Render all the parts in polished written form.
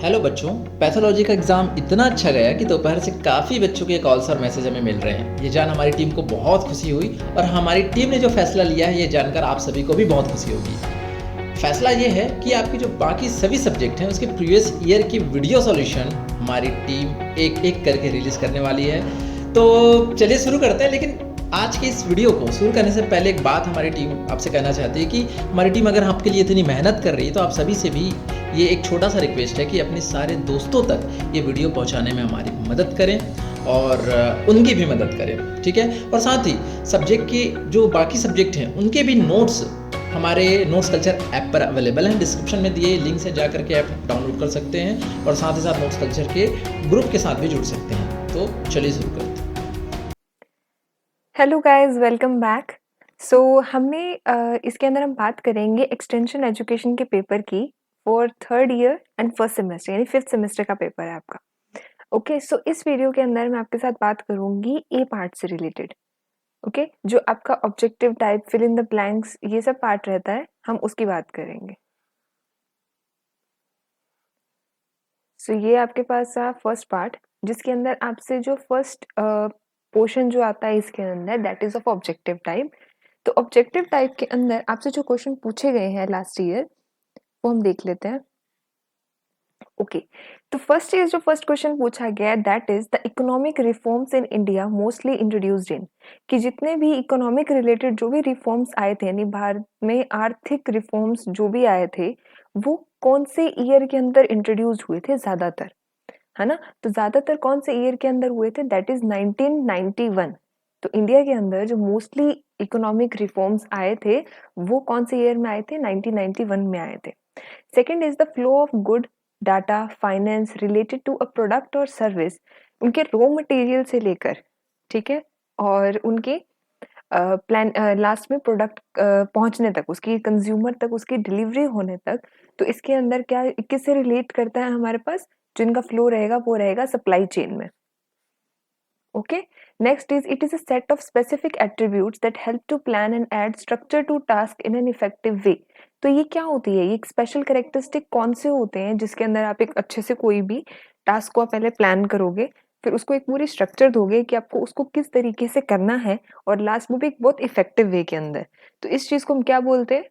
Hello बच्चों। Pathology का exam इतना अच्छा गया कि दोपहर से काफ़ी बच्चों के कॉल्स और मैसेज हमें मिल रहे हैं। ये जान हमारी टीम को बहुत खुशी हुई और हमारी टीम ने जो फ़ैसला लिया है ये जानकर आप सभी को भी बहुत खुशी होगी। फ़ैसला ये है कि आपकी जो बाकी सभी सब्जेक्ट हैं उसके प्रीवियस ईयर की वीडियो सॉल्यूशन हमारी टीम एक-एक करके रिलीज़ करने वाली है। तो चलिए शुरू करते हैं, लेकिन आज की इस वीडियो को शुरू करने से पहले एक बात हमारी टीम आपसे कहना चाहती है कि हमारी टीम अगर आपके लिए इतनी मेहनत कर रही है तो आप सभी से भी ये एक छोटा-सा रिक्वेस्ट है कि अपने सारे दोस्तों तक ये वीडियो पहुँचाने में हमारी मदद करें और उनकी भी मदद करें, ठीक है? और साथ ही सब्जेक्ट के जो बाकी सब्जेक्ट हैं उनके भी नोट्स हमारे नोट्स कल्चर ऐप पर अवेलेबल हैं। डिस्क्रिप्शन में दिए लिंक से जा कर के ऐप डाउनलोड कर सकते हैं और साथ ही साथ नोट्स कल्चर के ग्रुप के साथ भी जुड़ सकते हैं। तो चलिए शुरू करते हैं। Hello guys, welcome back. So हमने इसके अंदर हम बात करेंगे एक्सटेंशन एजुकेशन के पेपर की for third year and first semester, यानी फिफ्थ सेमेस्टर का पेपर है आपका। ओके, सो इस वीडियो के अंदर मैं आपके साथ बात करूंगी ए पार्ट से रिलेटेड। ओके, जो आपका objective type, fill in the blanks, ये सब पार्ट रहता है, हम उसकी बात करेंगे। सो ये आपके पास रहा फर्स्ट पार्ट, जिसके अंदर आपसे जो फर्स्ट पोर्शन जो आता है इसके अंदर, that is of objective type. तो ऑब्जेक्टिव टाइप के अंदर आपसे जो क्वेश्चन पूछे गए हैं लास्ट ईयर, वो हम देख लेते हैं। ओके, तो फर्स्ट क्वेश्चन पूछा गया, that is the economic reforms in India mostly introduced in, कि जितने भी इकोनॉमिक रिलेटेड जो भी रिफॉर्म्स आए थे, यानी भारत में आर्थिक रिफॉर्म्स जो भी आए थे, वो कौन से ईयर के अंदर इंट्रोड्यूस्ड हुए थे ज्यादातर, है ना? तो ज्यादातर कौन से ईयर के अंदर हुए थे, दैट इज 1991। तो इंडिया के अंदर जो मोस्टली इकोनॉमिक रिफॉर्म्स आए थे, वो कौन से ईयर में आए थे? 1991 में आए थे। Second is the flow of good data finance related to a product और सर्विस, उनके रॉ मटेरियल से लेकर, ठीक है, और उनके प्लान लास्ट में प्रोडक्ट पहुंचने तक, उसकी कंज्यूमर तक, उसकी डिलीवरी होने तक। तो इसके अंदर क्या किससे रिलेट करता है हमारे पास? जिनका फ्लो रहेगा वो रहेगा सप्लाई चेन में। Okay, next is it is a set of specific attributes that help to plan and add structure to task in an effective way. तो ये क्या होती है, ये एक स्पेशल कैरेक्टरिस्टिक कौन से होते हैं जिसके अंदर आप एक अच्छे से कोई भी टास्क को आप पहले प्लान करोगे, फिर उसको एक पूरी स्ट्रक्चर दोगे कि आपको उसको किस तरीके से करना है, और लास्ट में भी एक बहुत इफेक्टिव वे के अंदर। तो इस चीज को हम क्या बोलते हैं?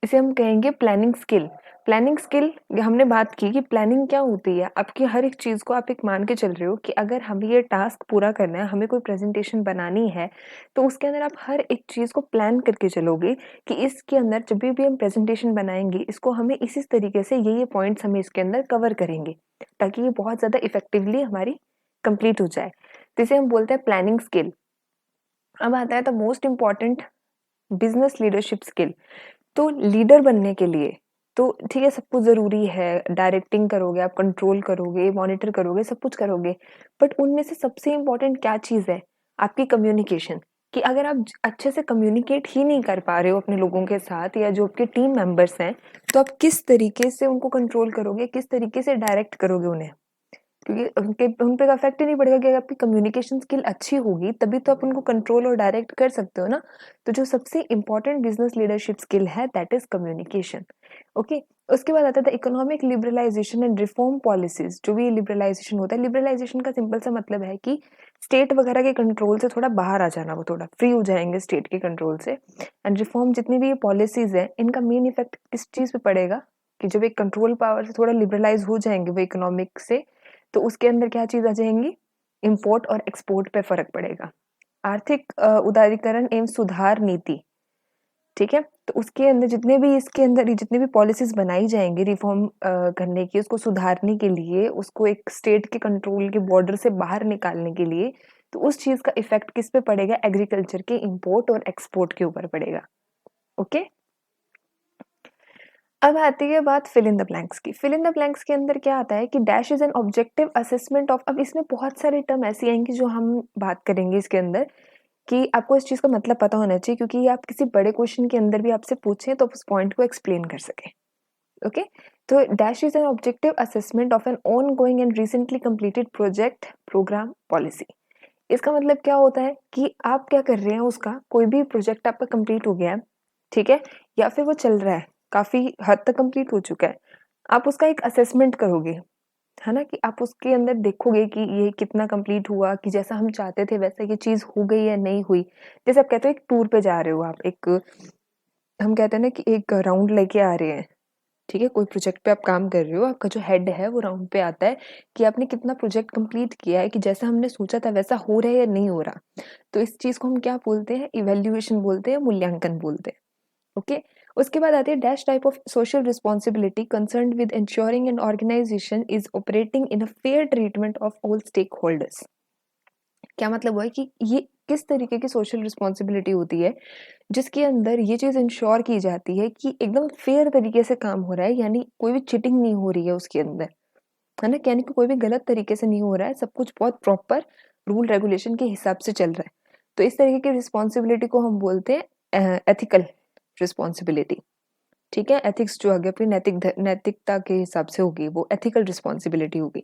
इसे हम कहेंगे प्लानिंग स्किल। प्लानिंग स्किल, हमने बात की कि प्लानिंग क्या होती है। आपकी हर एक चीज को आप एक मान के चल रहे हो कि अगर हमें ये टास्क पूरा करना है, हमें कोई प्रेजेंटेशन बनानी है, तो उसके अंदर आप हर एक चीज को प्लान करके चलोगे कि इसके अंदर जब भी हम प्रेजेंटेशन बनाएंगे, इसको हमें इसी तरीके से ये पॉइंट्स हमें इसके अंदर कवर करेंगे, ताकि ये बहुत ज्यादा इफेक्टिवली हमारी कंप्लीट हो जाए। तो इसे हम बोलते हैं प्लानिंग स्किल। अब आता है the most important, business leadership skill. तो लीडर बनने के लिए, तो ठीक है, सब कुछ ज़रूरी है, डायरेक्टिंग करोगे, आप कंट्रोल करोगे, मॉनिटर करोगे, सब कुछ करोगे, बट उनमें से सबसे इम्पोर्टेंट क्या चीज़ है? आपकी कम्युनिकेशन। कि अगर आप अच्छे से कम्युनिकेट ही नहीं कर पा रहे हो अपने लोगों के साथ, या जो आपके टीम मेंबर्स हैं, तो आप किस तरीके से उनको कंट्रोल करोगे, किस तरीके से डायरेक्ट करोगे उन्हें? क्योंकि उन पे इफेक्ट ही नहीं पड़ेगा। कि अगर आपकी कम्युनिकेशन स्किल अच्छी होगी, तभी तो आप उनको कंट्रोल और डायरेक्ट कर सकते हो ना। तो जो सबसे इंपॉर्टेंट बिजनेस लीडरशिप स्किल है, दैट इज कम्युनिकेशन। ओके, उसके बाद आता है economic liberalisation and reform policies. जो भी लिबरलाइजेशन होता है, लिबरलाइजेशन का सिंपल सा मतलब है कि स्टेट वगैरह के कंट्रोल से थोड़ा बाहर आ जाना, वो थोड़ा फ्री हो जाएंगे स्टेट के कंट्रोल से। एंड रिफॉर्म, जितनी भी ये पॉलिसीज है, इनका मेन इफेक्ट किस चीज पे पड़ेगा? कि जब एक कंट्रोल पावर से थोड़ा लिबरलाइज हो जाएंगे वो इकोनॉमिक से, तो उसके अंदर क्या चीज आ जाएंगी? इंपोर्ट और एक्सपोर्ट पे फर्क पड़ेगा। आर्थिक उदारीकरण एवं सुधार नीति, ठीक है, तो उसके अंदर जितने भी इसके अंदर जितने भी पॉलिसीज बनाई जाएंगी रिफॉर्म करने की, उसको सुधारने के लिए, उसको एक स्टेट के कंट्रोल के बॉर्डर से बाहर निकालने के लिए, तो उस चीज का इफेक्ट किस पे पड़ेगा? एग्रीकल्चर के इंपोर्ट और एक्सपोर्ट के ऊपर पड़ेगा। ओके, अब आती है बात फिल इन द ब्लैंक्स की। फिल इन द ब्लैंक्स के अंदर क्या आता है कि dash is an objective assessment of. अब इसमें बहुत सारे टर्म ऐसी आएंगी जो हम बात करेंगे इसके अंदर, कि आपको इस चीज का मतलब पता होना चाहिए, क्योंकि ये आप किसी बड़े क्वेश्चन के अंदर भी आपसे पूछे तो आप उस पॉइंट को एक्सप्लेन कर सके। ओके, तो dash is an objective assessment of an ongoing and recently completed project programme policy. इसका मतलब क्या होता है कि आप क्या कर रहे हैं, उसका कोई भी प्रोजेक्ट आपका कंप्लीट हो गया है, ठीक है, या फिर वो चल रहा है, काफी हद तक कंप्लीट हो चुका है, आप उसका एक असेसमेंट करोगे, है ना? कि आप उसके अंदर देखोगे कि ये कितना कंप्लीट हुआ, कि जैसा हम चाहते थे वैसा ये चीज़ हो गई या नहीं हुई। जैसे आप कहते हो एक टूर पे जा रहे हो आप, एक हम कहते हैं ना कि एक राउंड लेके आ रहे हैं, ठीक है? कोई प्रोजेक्ट पे आप काम कर रहे हो, आपका जो हेड है वो राउंड पे आता है कि आपने कितना प्रोजेक्ट कंप्लीट किया है, कि जैसा हमने सोचा था वैसा हो रहा है या नहीं हो रहा। तो इस चीज़ को हम क्या बोलते हैं? इवैल्यूएशन बोलते हैं, मूल्यांकन बोलते हैं। ओके। उसके बाद आती है dash type of social responsibility concerned with ensuring an organization is operating in a fair treatment of all stakeholders। क्या मतलब हुआ है कि ये किस तरीके की सोशल रिस्पॉन्सिबिलिटी होती है जिसके अंदर ये चीज़ इंश्योर की जाती है कि एकदम फेयर तरीके से काम हो रहा है, यानी कोई भी चीटिंग नहीं हो रही है उसके अंदर, है ना? यानी कि कोई भी गलत तरीके से नहीं हो रहा है, सब कुछ बहुत प्रॉपर रूल रेगुलेशन के हिसाब से चल रहा है। तो इस तरीके की रिस्पॉन्सिबिलिटी को हम बोलते हैं एथिकल रिस्पॉन्सिबिलिटी। ठीक है? एथिक्स जो आगे अपनी नैतिकता के हिसाब से होगी, वो एथिकल रिस्पॉन्सिबिलिटी होगी।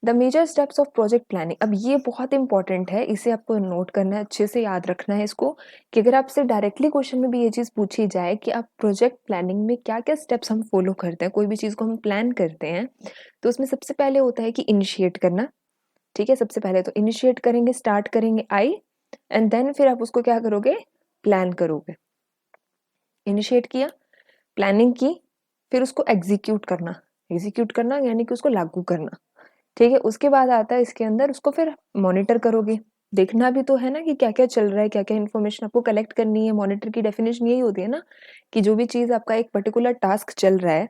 The major steps of project planning, अब ये बहुत इंपॉर्टेंट है, इसे आपको नोट करना है, अच्छे से याद रखना है इसको, कि अगर आपसे डायरेक्टली क्वेश्चन में भी ये चीज़ पूछी जाए कि आप प्रोजेक्ट प्लानिंग में क्या-क्या स्टेप्स हम फॉलो करते हैं, कोई भी चीज़ को हम प्लान करते हैं, तो उसमें सबसे पहले होता है कि इनिशिएट करना, ठीक है? सबसे पहले तो इनिशिएट करेंगे, स्टार्ट करेंगे आई, एंड देन फिर आप उसको क्या करोगे? प्लान करोगे। इनिशिएट किया, प्लानिंग की, फिर उसको एग्जीक्यूट करना यानी कि उसको लागू करना, ठीक है? उसके बाद आता है इसके अंदर उसको फिर मॉनिटर करोगे, देखना भी तो है ना कि क्या-क्या चल रहा है, क्या-क्या इन्फॉर्मेशन आपको कलेक्ट करनी है। मॉनिटर की डेफिनेशन यही होती है ना कि जो भी चीज़ आपका एक पर्टिकुलर टास्क चल रहा है,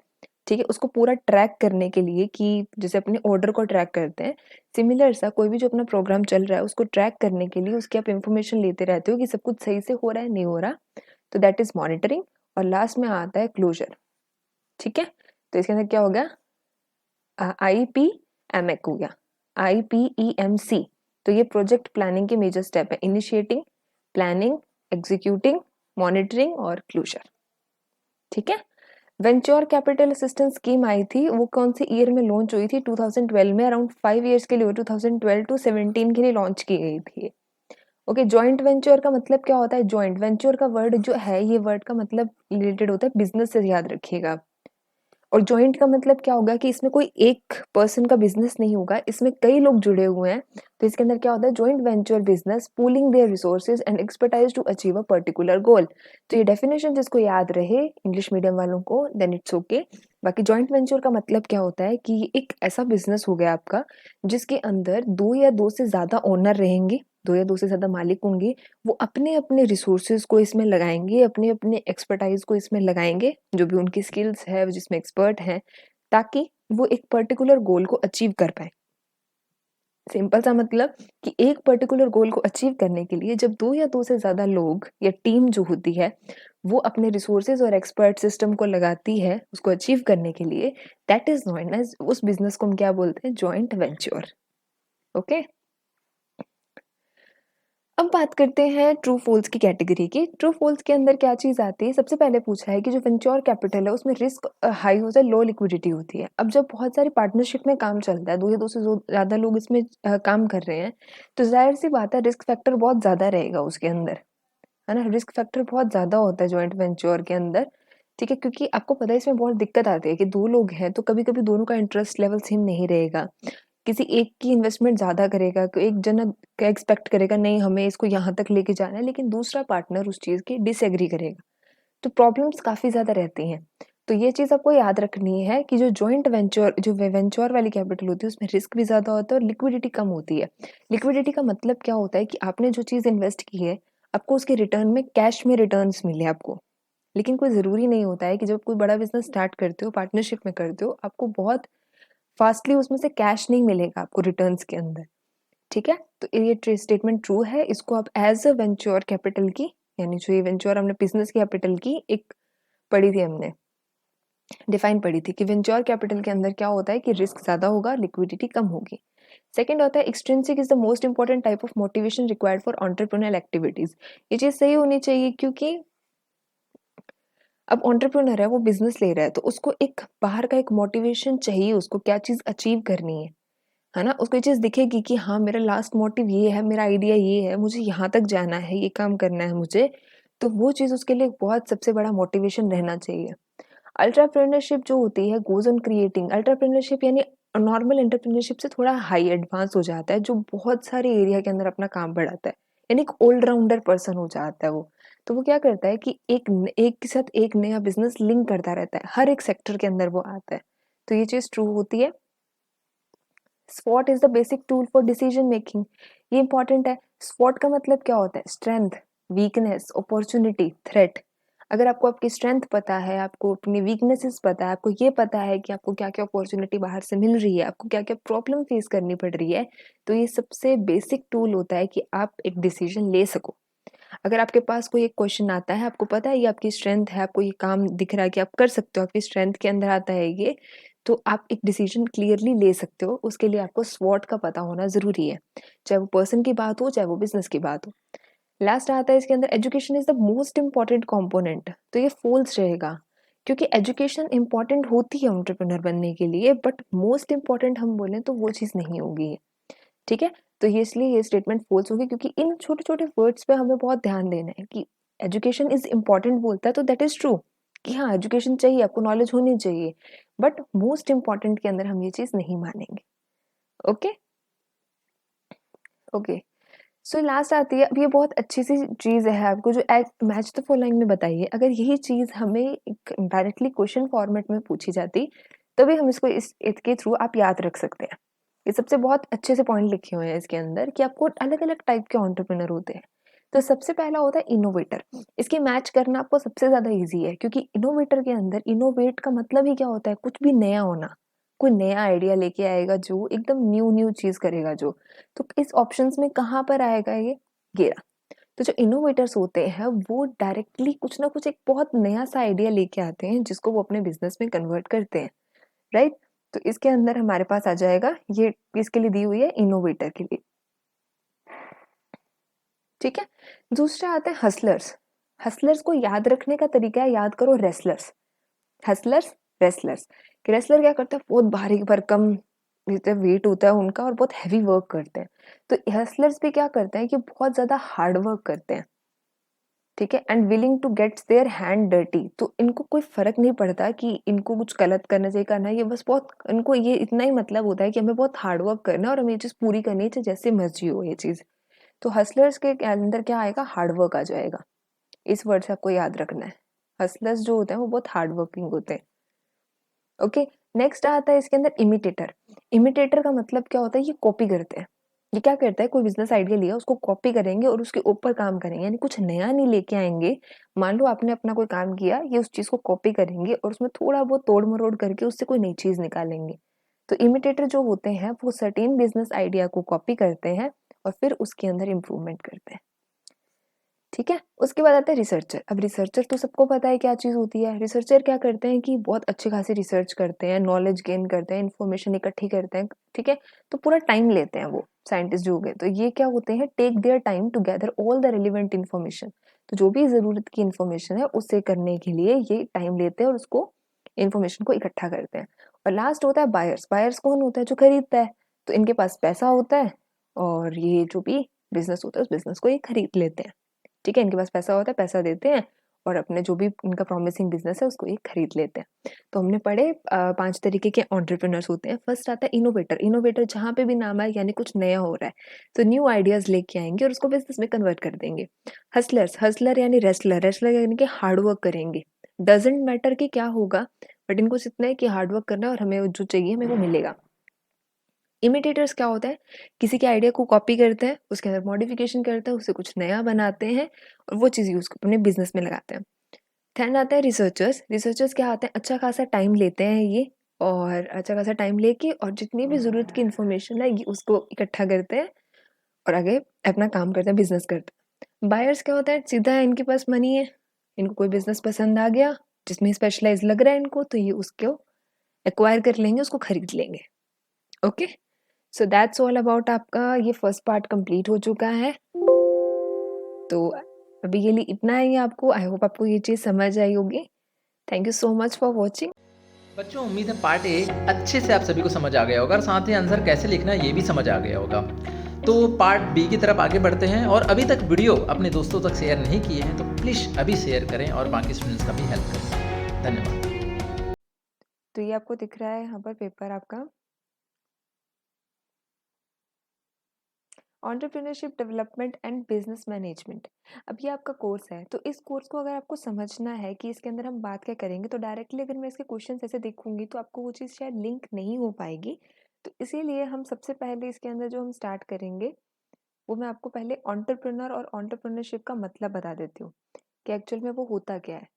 ठीक है? उसको पूरा ट्रैक करने के लिए, कि जैसे अपने ऑर्डर को ट्रैक करते हैं, सिमिलर सा कोई भी जो अपना प्रोग्राम चल रहा है उसको ट्रैक करने के लिए उसकी आप इन्फॉर्मेशन लेते रहते हो कि सब कुछ सही से हो रहा है, नहीं हो रहा, तो दैट इज़ मॉनिटरिंग। और लास्ट में आता है क्लोज़र, ठीक है? तो इसके अंदर क्या हो गया? IPMEC हो गया, IPEMC। तो ये प्रोजेक्ट प्लानिंग के मेजर स्टेप है, इनिशिएटिंग, प्लानिंग, एग्जीक्यूटिंग, मॉनिटरिंग और क्लोजर, ठीक है? वेंचर कैपिटल असिस्टेंस स्कीम आई थी, वो कौन सी ईयर में लॉन्च हुई थी? 2012 में, अराउंड 5 इयर्स के लिए हुई, 2012 टू 17 के लिए लॉन्च की गई थी। ओके, जॉइंट वेंचर का मतलब क्या होता है? जॉइंट वेंचर का वर्ड जो है, ये वर्ड का मतलब रिलेटेड होता है बिजनेस से, याद रखिएगा आप। और जॉइंट का मतलब क्या होगा कि इसमें कोई एक पर्सन का बिजनेस नहीं होगा, इसमें कई लोग जुड़े हुए हैं। तो इसके अंदर क्या होता है? Joint venture business pooling their resources and expertise to achieve a particular goal. तो ये डेफिनेशन जिसको याद रहे इंग्लिश मीडियम वालों को, देन इट्स ओके। बाकी जॉइंट वेंचर का मतलब क्या होता है कि ये एक ऐसा बिजनेस हो गया आपका जिसके अंदर दो या दो से ज्यादा ओनर रहेंगे, दो या दो से ज्यादा मालिक होंगे, वो अपने-अपने रिसोर्सेज़ को इसमें लगाएँगे, अपने-अपने एक्सपर्टाइज़ को इसमें लगाएँगे, जो भी उनकी स्किल्स है, वो जिसमें एक्सपर्ट हैं, ताकि वो एक पर्टिकुलर गोल को अचीव कर पाएँ। सिंपल सा मतलब कि एक पर्टिकुलर गोल को अचीव करने के लिए जब 2 या 2 से ज़्यादा लोग या टीम जो होती है, वो अपने रिसोर्सेज़ और एक्सपर्ट सिस्टम को लगाती है, उसको अचीव करने के लिए, दैट इज़ नोन एज़, उस बिज़नेस को हम क्या बोलते हैं? Joint venture. ओके? अब बात करते हैं ट्रू फॉल्स की कैटेगरी की। ट्रू फॉल्स के अंदर क्या चीज़ आती है? सबसे पहले पूछा है कि जो वेंचर कैपिटल है उसमें रिस्क हाई होता है, लो लिक्विडिटी होती है। अब जब बहुत सारी पार्टनरशिप में काम चलता है, 2 या 2 से ज़्यादा लोग इसमें काम कर रहे हैं, तो ज़ाहिर-सी बात है रिस्क फैक्टर बहुत ज़्यादा रहेगा उसके अंदर, है ना? रिस्क फैक्टर बहुत ज़्यादा होता है जॉइंट वेंचर के अंदर, ठीक है? क्योंकि आपको पता है इसमें बहुत दिक्कत आती है कि 2 लोग हैं तो कभी-कभी दोनों का इंटरेस्ट लेवल सेम नहीं रहेगा। किसी एक की इन्वेस्टमेंट ज़्यादा करेगा, तो एक जना क्या एक्सपेक्ट करेगा, नहीं हमें इसको यहाँ तक लेके जाना है, लेकिन दूसरा पार्टनर उस चीज़ की डिसएग्री करेगा। तो प्रॉब्लम्स काफ़ी ज़्यादा रहती हैं। तो ये चीज़ आपको याद रखनी है कि जो जॉइंट वेंचर, जो वेंचर वाली कैपिटल होती है उसमें रिस्क भी ज़्यादा होता है और लिक्विडिटी कम होती है। लिक्विडिटी का मतलब क्या होता है कि आपने जो चीज़ इन्वेस्ट की है, आपको उसके रिटर्न में कैश में रिटर्न्स मिले आपको। लेकिन कोई ज़रूरी नहीं होता है कि जब कोई बड़ा बिज़नेस स्टार्ट करते हो, पार्टनरशिप में करते हो, आपको बहुत फास्टली उसमें से कैश नहीं मिलेगा आपको रिटर्न्स के अंदर, ठीक है? तो ये स्टेटमेंट ट्रू है, इसको आप एज़ अ वेंचर कैपिटल की, यानी जो ये वेंचर हमने बिज़नेस कैपिटल की एक पढ़ी थी हमने, डिफाइन पढ़ी थी कि वेंचर कैपिटल के अंदर क्या होता है कि रिस्क ज़्यादा होगा, लिक्विडिटी कम होगी। सेकंड होता है extrinsic is the most important type of motivation required for entrepreneurial activities. ये चीज़ सही होनी चाहिए क्योंकि अब एंटरप्रेन्योर है, वो बिज़नेस ले रहा है, तो उसको एक बाहर का एक मोटिवेशन चाहिए, उसको क्या चीज़ अचीव करनी है ना? उसको ये चीज़ दिखेगी कि हाँ, मेरा लास्ट मोटिव ये है, मेरा आइडिया ये है, मुझे यहाँ तक जाना है, ये काम करना है मुझे, तो वो चीज़ उसके लिए बहुत सबसे बड़ा मोटिवेशन रहना चाहिए। एंटरप्रेन्योरशिप जो होती है गोज़ ऑन क्रिएटिंग एंटरप्रेन्योरशिप यानी नॉर्मल एंटरप्रेन्योरशिप से थोड़ा हाई एडवांस हो जाता है, जो बहुत सारे एरिया के अंदर अपना काम बढ़ाता है। यानी एक ऑल राउंडर पर्सन हो जाता है वो। तो वो क्या करता है कि एक के साथ एक नया बिज़नेस लिंक करता रहता है, हर एक सेक्टर के अंदर वो आता है। तो ये चीज़ ट्रू होती है। SWOT is the basic tool for decision making. ये इंपॉर्टेंट है। SWOT का मतलब क्या होता है? Strength, weakness, opportunity, threat. अगर आपको आपकी स्ट्रेंथ पता है, आपको अपनी वीकनेसेस पता है, आपको ये पता है कि आपको क्या-क्या अपॉर्चुनिटी बाहर से मिल रही है, आपको क्या-क्या प्रॉब्लम फेस करनी पड़ रही है, तो ये सबसे बेसिक टूल होता है कि आप एक डिसीजन ले सको। अगर आपके पास कोई एक क्वेश्चन आता है, आपको पता है ये आपकी स्ट्रेंथ है, आपको ये काम दिख रहा है कि आप कर सकते हो, आपकी स्ट्रेंथ के अंदर आता है ये, तो आप एक डिसीजन क्लियरली ले सकते हो। उसके लिए आपको स्वॉट का पता होना ज़रूरी है। चाहे वो पर्सन की बात हो, चाहे वो बिज़नेस की बात हो। लास्ट आता है इसके अंदर education is the most important component. तो ये फ़ॉल्स रहेगा, क्योंकि एजुकेशन इम्पोर्टेंट होती है एंटरप्रेन्योर बनने के लिए, बट मोस्ट इम्पोर्टेंट हम बोलें तो वो चीज़ नहीं होगी ये। ठीक है? तो ये इसलिए ये स्टेटमेंट फ़ॉल्स होगी, क्योंकि इन छोटे-छोटे वर्ड्स पे हमें बहुत ध्यान देना है कि एजुकेशन इज़ इम्पोर्टेंट बोलता है तो दैट इज़ ट्रू कि हाँ, एजुकेशन चाहिए, आपको नॉलेज होनी चाहिए। बट मोस्ट इम्पोर्टेंट के अंदर हम ये चीज़ नहीं मानेंगे। ओके? ओके। सो लास्ट आती है, अब ये बहुत अच्छी-सी चीज़ है आपको जो मैच द फॉलोइंग में बताई है। अगर यही चीज़ हमें एक डायरेक्टली क्वेश्चन फॉर्मेट में पूछी जाती, तभी हम इसको इसके थ्रू आप याद रख सकते हैं। ये सबसे बहुत अच्छे से पॉइंट लिखे हुए हैं इसके अंदर कि आपको अलग-अलग टाइप के एंटरप्रेन्योर होते हैं। तो सबसे पहला होता है इनोवेटर। इसके मैच करना आपको सबसे ज़्यादा ईज़ी है, क्योंकि इनोवेटर के अंदर इनोवेट का मतलब ही क्या होता है? कुछ भी नया होना। कोई नया आइडिया लेके आएगा जो एकदम न्यू चीज़ करेगा जो। तो इस ऑप्शंस में कहाँ पर आएगा ये? गेरा। तो जो इनोवेटर्स होते हैं वो डायरेक्टली कुछ ना कुछ एक बहुत नया सा आइडिया लेके आते हैं जिसको वो अपने बिज़नेस में कन्वर्ट करते हैं, राइट? तो इसके अंदर हमारे पास आ जाएगा ये किसके लिए दी हुई है? इनोवेटर के लिए। ठीक है? दूसरा आता है हसलर्स। हसलर्स को याद रखने का तरीका है, याद करो रेसलर्स। Hustlers, wrestlers. कि रेसलर क्या करता है? बहुत भारी भरकम जितना वेट होता है उनका और बहुत हेवी वर्क करते हैं। तो हसलर्स भी क्या करते हैं कि बहुत ज़्यादा हार्ड वर्क करते हैं। ठीक है? And willing to gets their hand dirty. तो इनको कोई फ़र्क नहीं पड़ता कि इनको कुछ गलत करना चाहिए, करना है, ये बस बहुत इनको ये इतना ही मतलब होता है कि हमें बहुत हार्ड वर्क करना है और हमें ये चीज़ पूरी करनी है, चाहे जैसे मर्ज़ी हो ये चीज़। तो हसलर्स के अंदर क्या आएगा? हार्ड वर्क आ जाएगा। इस वर्ड से आपको याद रखना है। हसलर्स जो होते हैं वो बहुत हार्ड वर्किंग होते हैं। ओके, नेक्स्ट आता है इसके अंदर इमिटेटर। इमिटेटर का मतलब क्या होता है? ये कॉपी करते हैं। ये क्या करता है? कोई बिजनेस आइडिया लिया उसको कॉपी करेंगे और उसके ऊपर काम करेंगे, यानी कुछ नया नहीं लेके आएंगे। मान लो आपने अपना कोई काम किया, ये उस चीज को कॉपी करेंगे और उसमें थोड़ा बहुत तोड़ मरोड़ करके उससे कोई नई चीज निकालेंगे। तो इमिटेटर जो होते हैं वो सर्टेन बिजनेस आइडिया को कॉपी करते हैं और फिर उसके अंदर इम्प्रूवमेंट करते हैं। ठीक है? उसके बाद आता है रिसर्चर। अब रिसर्चर तो सबको पता है क्या चीज़ होती है। रिसर्चर क्या करते हैं कि बहुत अच्छी खासी रिसर्च करते हैं, नॉलेज गेन करते हैं, इन्फॉर्मेशन इकट्ठी करते हैं, ठीक है? तो पूरा टाइम लेते हैं वो साइंटिस्ट जो हो गए। तो ये क्या होते हैं? Take their time to gather all the relevant information. तो जो भी ज़रूरत की इन्फॉर्मेशन है उसे करने के लिए ये टाइम लेते हैं और उसको इन्फॉर्मेशन को इकट्ठा करते हैं। और लास्ट होता है बायर्स। बायर्स कौन होता है? जो खरीदता है। तो इनके पास पैसा होता है और ये जो भी बिज़नेस होता है उस बिज़नेस को ये खरीद लेते हैं। ठीक है? इनके पास पैसा होता है, पैसा देते हैं और अपने जो भी इनका प्रॉमिसिंग बिज़नेस है उसको ये खरीद लेते हैं। तो हमने पढ़े 5 तरीके के एंटरप्रेन्योर्स होते हैं। फर्स्ट आता है इनोवेटर। इनोवेटर जहाँ पे भी नाम आए यानी कुछ नया हो रहा है, तो न्यू आइडियाज़ लेके आएँगे और उसको बिज़नेस में कन्वर्ट कर देंगे। हसलर्स, हसलर यानी रेसलर, रेसलर यानी कि हार्ड वर्क करेंगे। डज़न्ट मैटर कि क्या होगा, बट इनको सिर्फ इतना है कि हार्ड वर्क करना है और हमें जो चाहिए हमें वो मिलेगा। इमिटेटर्स क्या होता है? किसी के आइडिया को कॉपी करते हैं, उसके अंदर मॉडिफिकेशन करते हैं, उससे कुछ नया बनाते हैं और वो चीज़ यूज़ अपने बिज़नेस में लगाते हैं। देन आता है रिसर्चर्स। रिसर्चर्स क्या आते हैं? अच्छा खासा टाइम लेते हैं ये और अच्छा खासा टाइम लेके और जितनी भी ज़रूरत की इन्फॉर्मेशन है ये उसको इकट्ठा करते हैं और आगे अपना काम करते हैं, बिज़नेस करते हैं। बायर्स क्या होता है? सीधा इनके पास मनी है, इनको कोई बिज़नेस पसंद आ गया, जिसमें स्पेशलाइज़ लग रहा है इनको, तो ये उसको एक्वायर कर लेंगे, उसको खरीद लेंगे। Okay? So that's all about आपका ये फर्स्ट पार्ट कंप्लीट हो चुका है। तो अभी के लिए इतना ही आपको। आई होप आपको ये चीज़ समझ आई होगी। Thank you so much for watching. बच्चों उम्मीद है पार्ट ए अच्छे से आप सभी को समझ आ गया होगा और साथ ही आंसर कैसे लिखना है ये भी समझ आ गया होगा। तो पार्ट बी की तरफ आगे बढ़ते हैं और अभी तक वीडियो अपने दोस्तों तक शेयर नहीं किए हैं तो प्लीज़ अभी शेयर करें और बाकी स्टूडेंट्स का भी हेल्प करें। धन्यवाद। तो ये आपको दिख रहा है यहाँ पर पेपर आपका entrepreneurship development and business management. अब ये आपका कोर्स है, तो इस कोर्स को अगर आपको समझना है कि इसके अंदर हम बात क्या करेंगे, तो डायरेक्टली अगर मैं इसके क्वेश्चंस ऐसे देखूंगी तो आपको वो चीज़ शायद लिंक नहीं हो पाएगी। तो इसीलिए हम सबसे पहले इसके अंदर जो हम स्टार्ट करेंगे वो मैं आपको पहले एंटरप्रेन्योर और एंटरप्रेन्योरशिप का मतलब बता देती हूँ कि एक्चुअल में वो होता क्या है।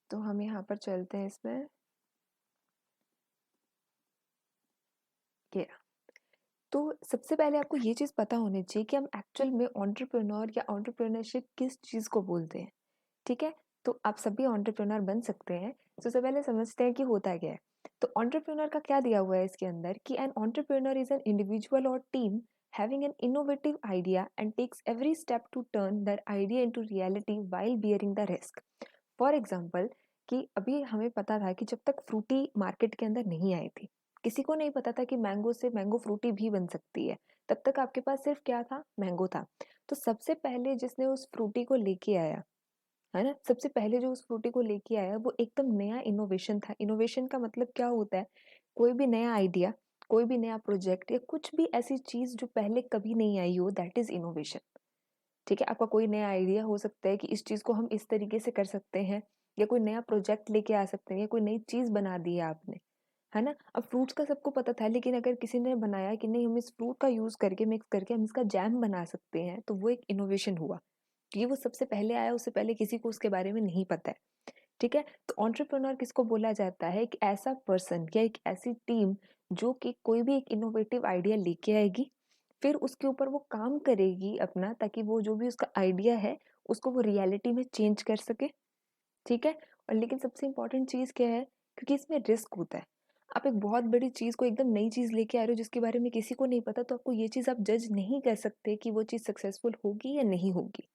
तो हम यहाँ पर चलते हैं इसमें। ये तो सबसे पहले आपको ये चीज़ पता होनी चाहिए कि हम एक्चुअल में एंटरप्रेन्योर या एंटरप्रेन्योरशिप किस चीज़ को बोलते हैं। ठीक है, तो आप सभी एंटरप्रेन्योर बन सकते हैं। तो सबसे पहले समझते हैं कि होता क्या है। तो एंटरप्रेन्योर का क्या दिया हुआ है इसके अंदर कि an entrepreneur is an individual और team having an innovative idea and takes every step to turn that idea into reality while bearing the risk. For example कि अभी हमें पता था कि जब तक फ्रूटी मार्केट के अंदर नहीं आई थी, किसी को नहीं पता था कि मैंगो से मैंगो फ्रूटी भी बन सकती है। तब तक आपके पास सिर्फ क्या था, मैंगो था। तो सबसे पहले जिसने उस फ्रूटी को लेके आया, है ना, सबसे पहले जो उस फ्रूटी को लेके आया वो एकदम नया इनोवेशन था। इनोवेशन का मतलब क्या होता है, कोई भी नया आइडिया, कोई भी नया प्रोजेक्ट या कुछ भी ऐसी चीज जो पहले कभी नहीं आई हो, दैट इज इनोवेशन। ठीक है, आपका कोई नया आइडिया हो सकता है कि इस चीज को हम इस तरीके से कर सकते हैं, या कोई नया प्रोजेक्ट लेके आ सकते हैं, या कोई नई चीज बना दी है आपने, है ना। अब फ्रूट्स का सबको पता था, लेकिन अगर किसी ने बनाया कि नहीं हम इस फ्रूट का यूज करके मिक्स करके हम इसका जैम बना सकते हैं, तो वो एक इनोवेशन हुआ। ये वो सबसे पहले आया, उससे पहले किसी को उसके बारे में नहीं पता है। ठीक है, तो एंटरप्रेन्योर किसको बोला जाता है, कि ऐसा पर्सन या एक ऐसी टीम जो कि कोई भी एक इनोवेटिव आइडिया लेके आएगी, फिर उसके ऊपर वो काम करेगी अपना, ताकि वो जो भी उसका आइडिया है उसको वो रियलिटी में चेंज कर सके। ठीक है, और लेकिन सबसे इंपॉर्टेंट चीज क्या है, क्योंकि इसमें रिस्क होता है। आप एक बहुत बड़ी चीज को, एकदम नई चीज लेके आ रहे हो जिसके बारे में किसी को नहीं पता, तो आपको ये चीज आप जज नहीं कर सकते कि वो चीज सक्सेसफुल होगी या नहीं होगी।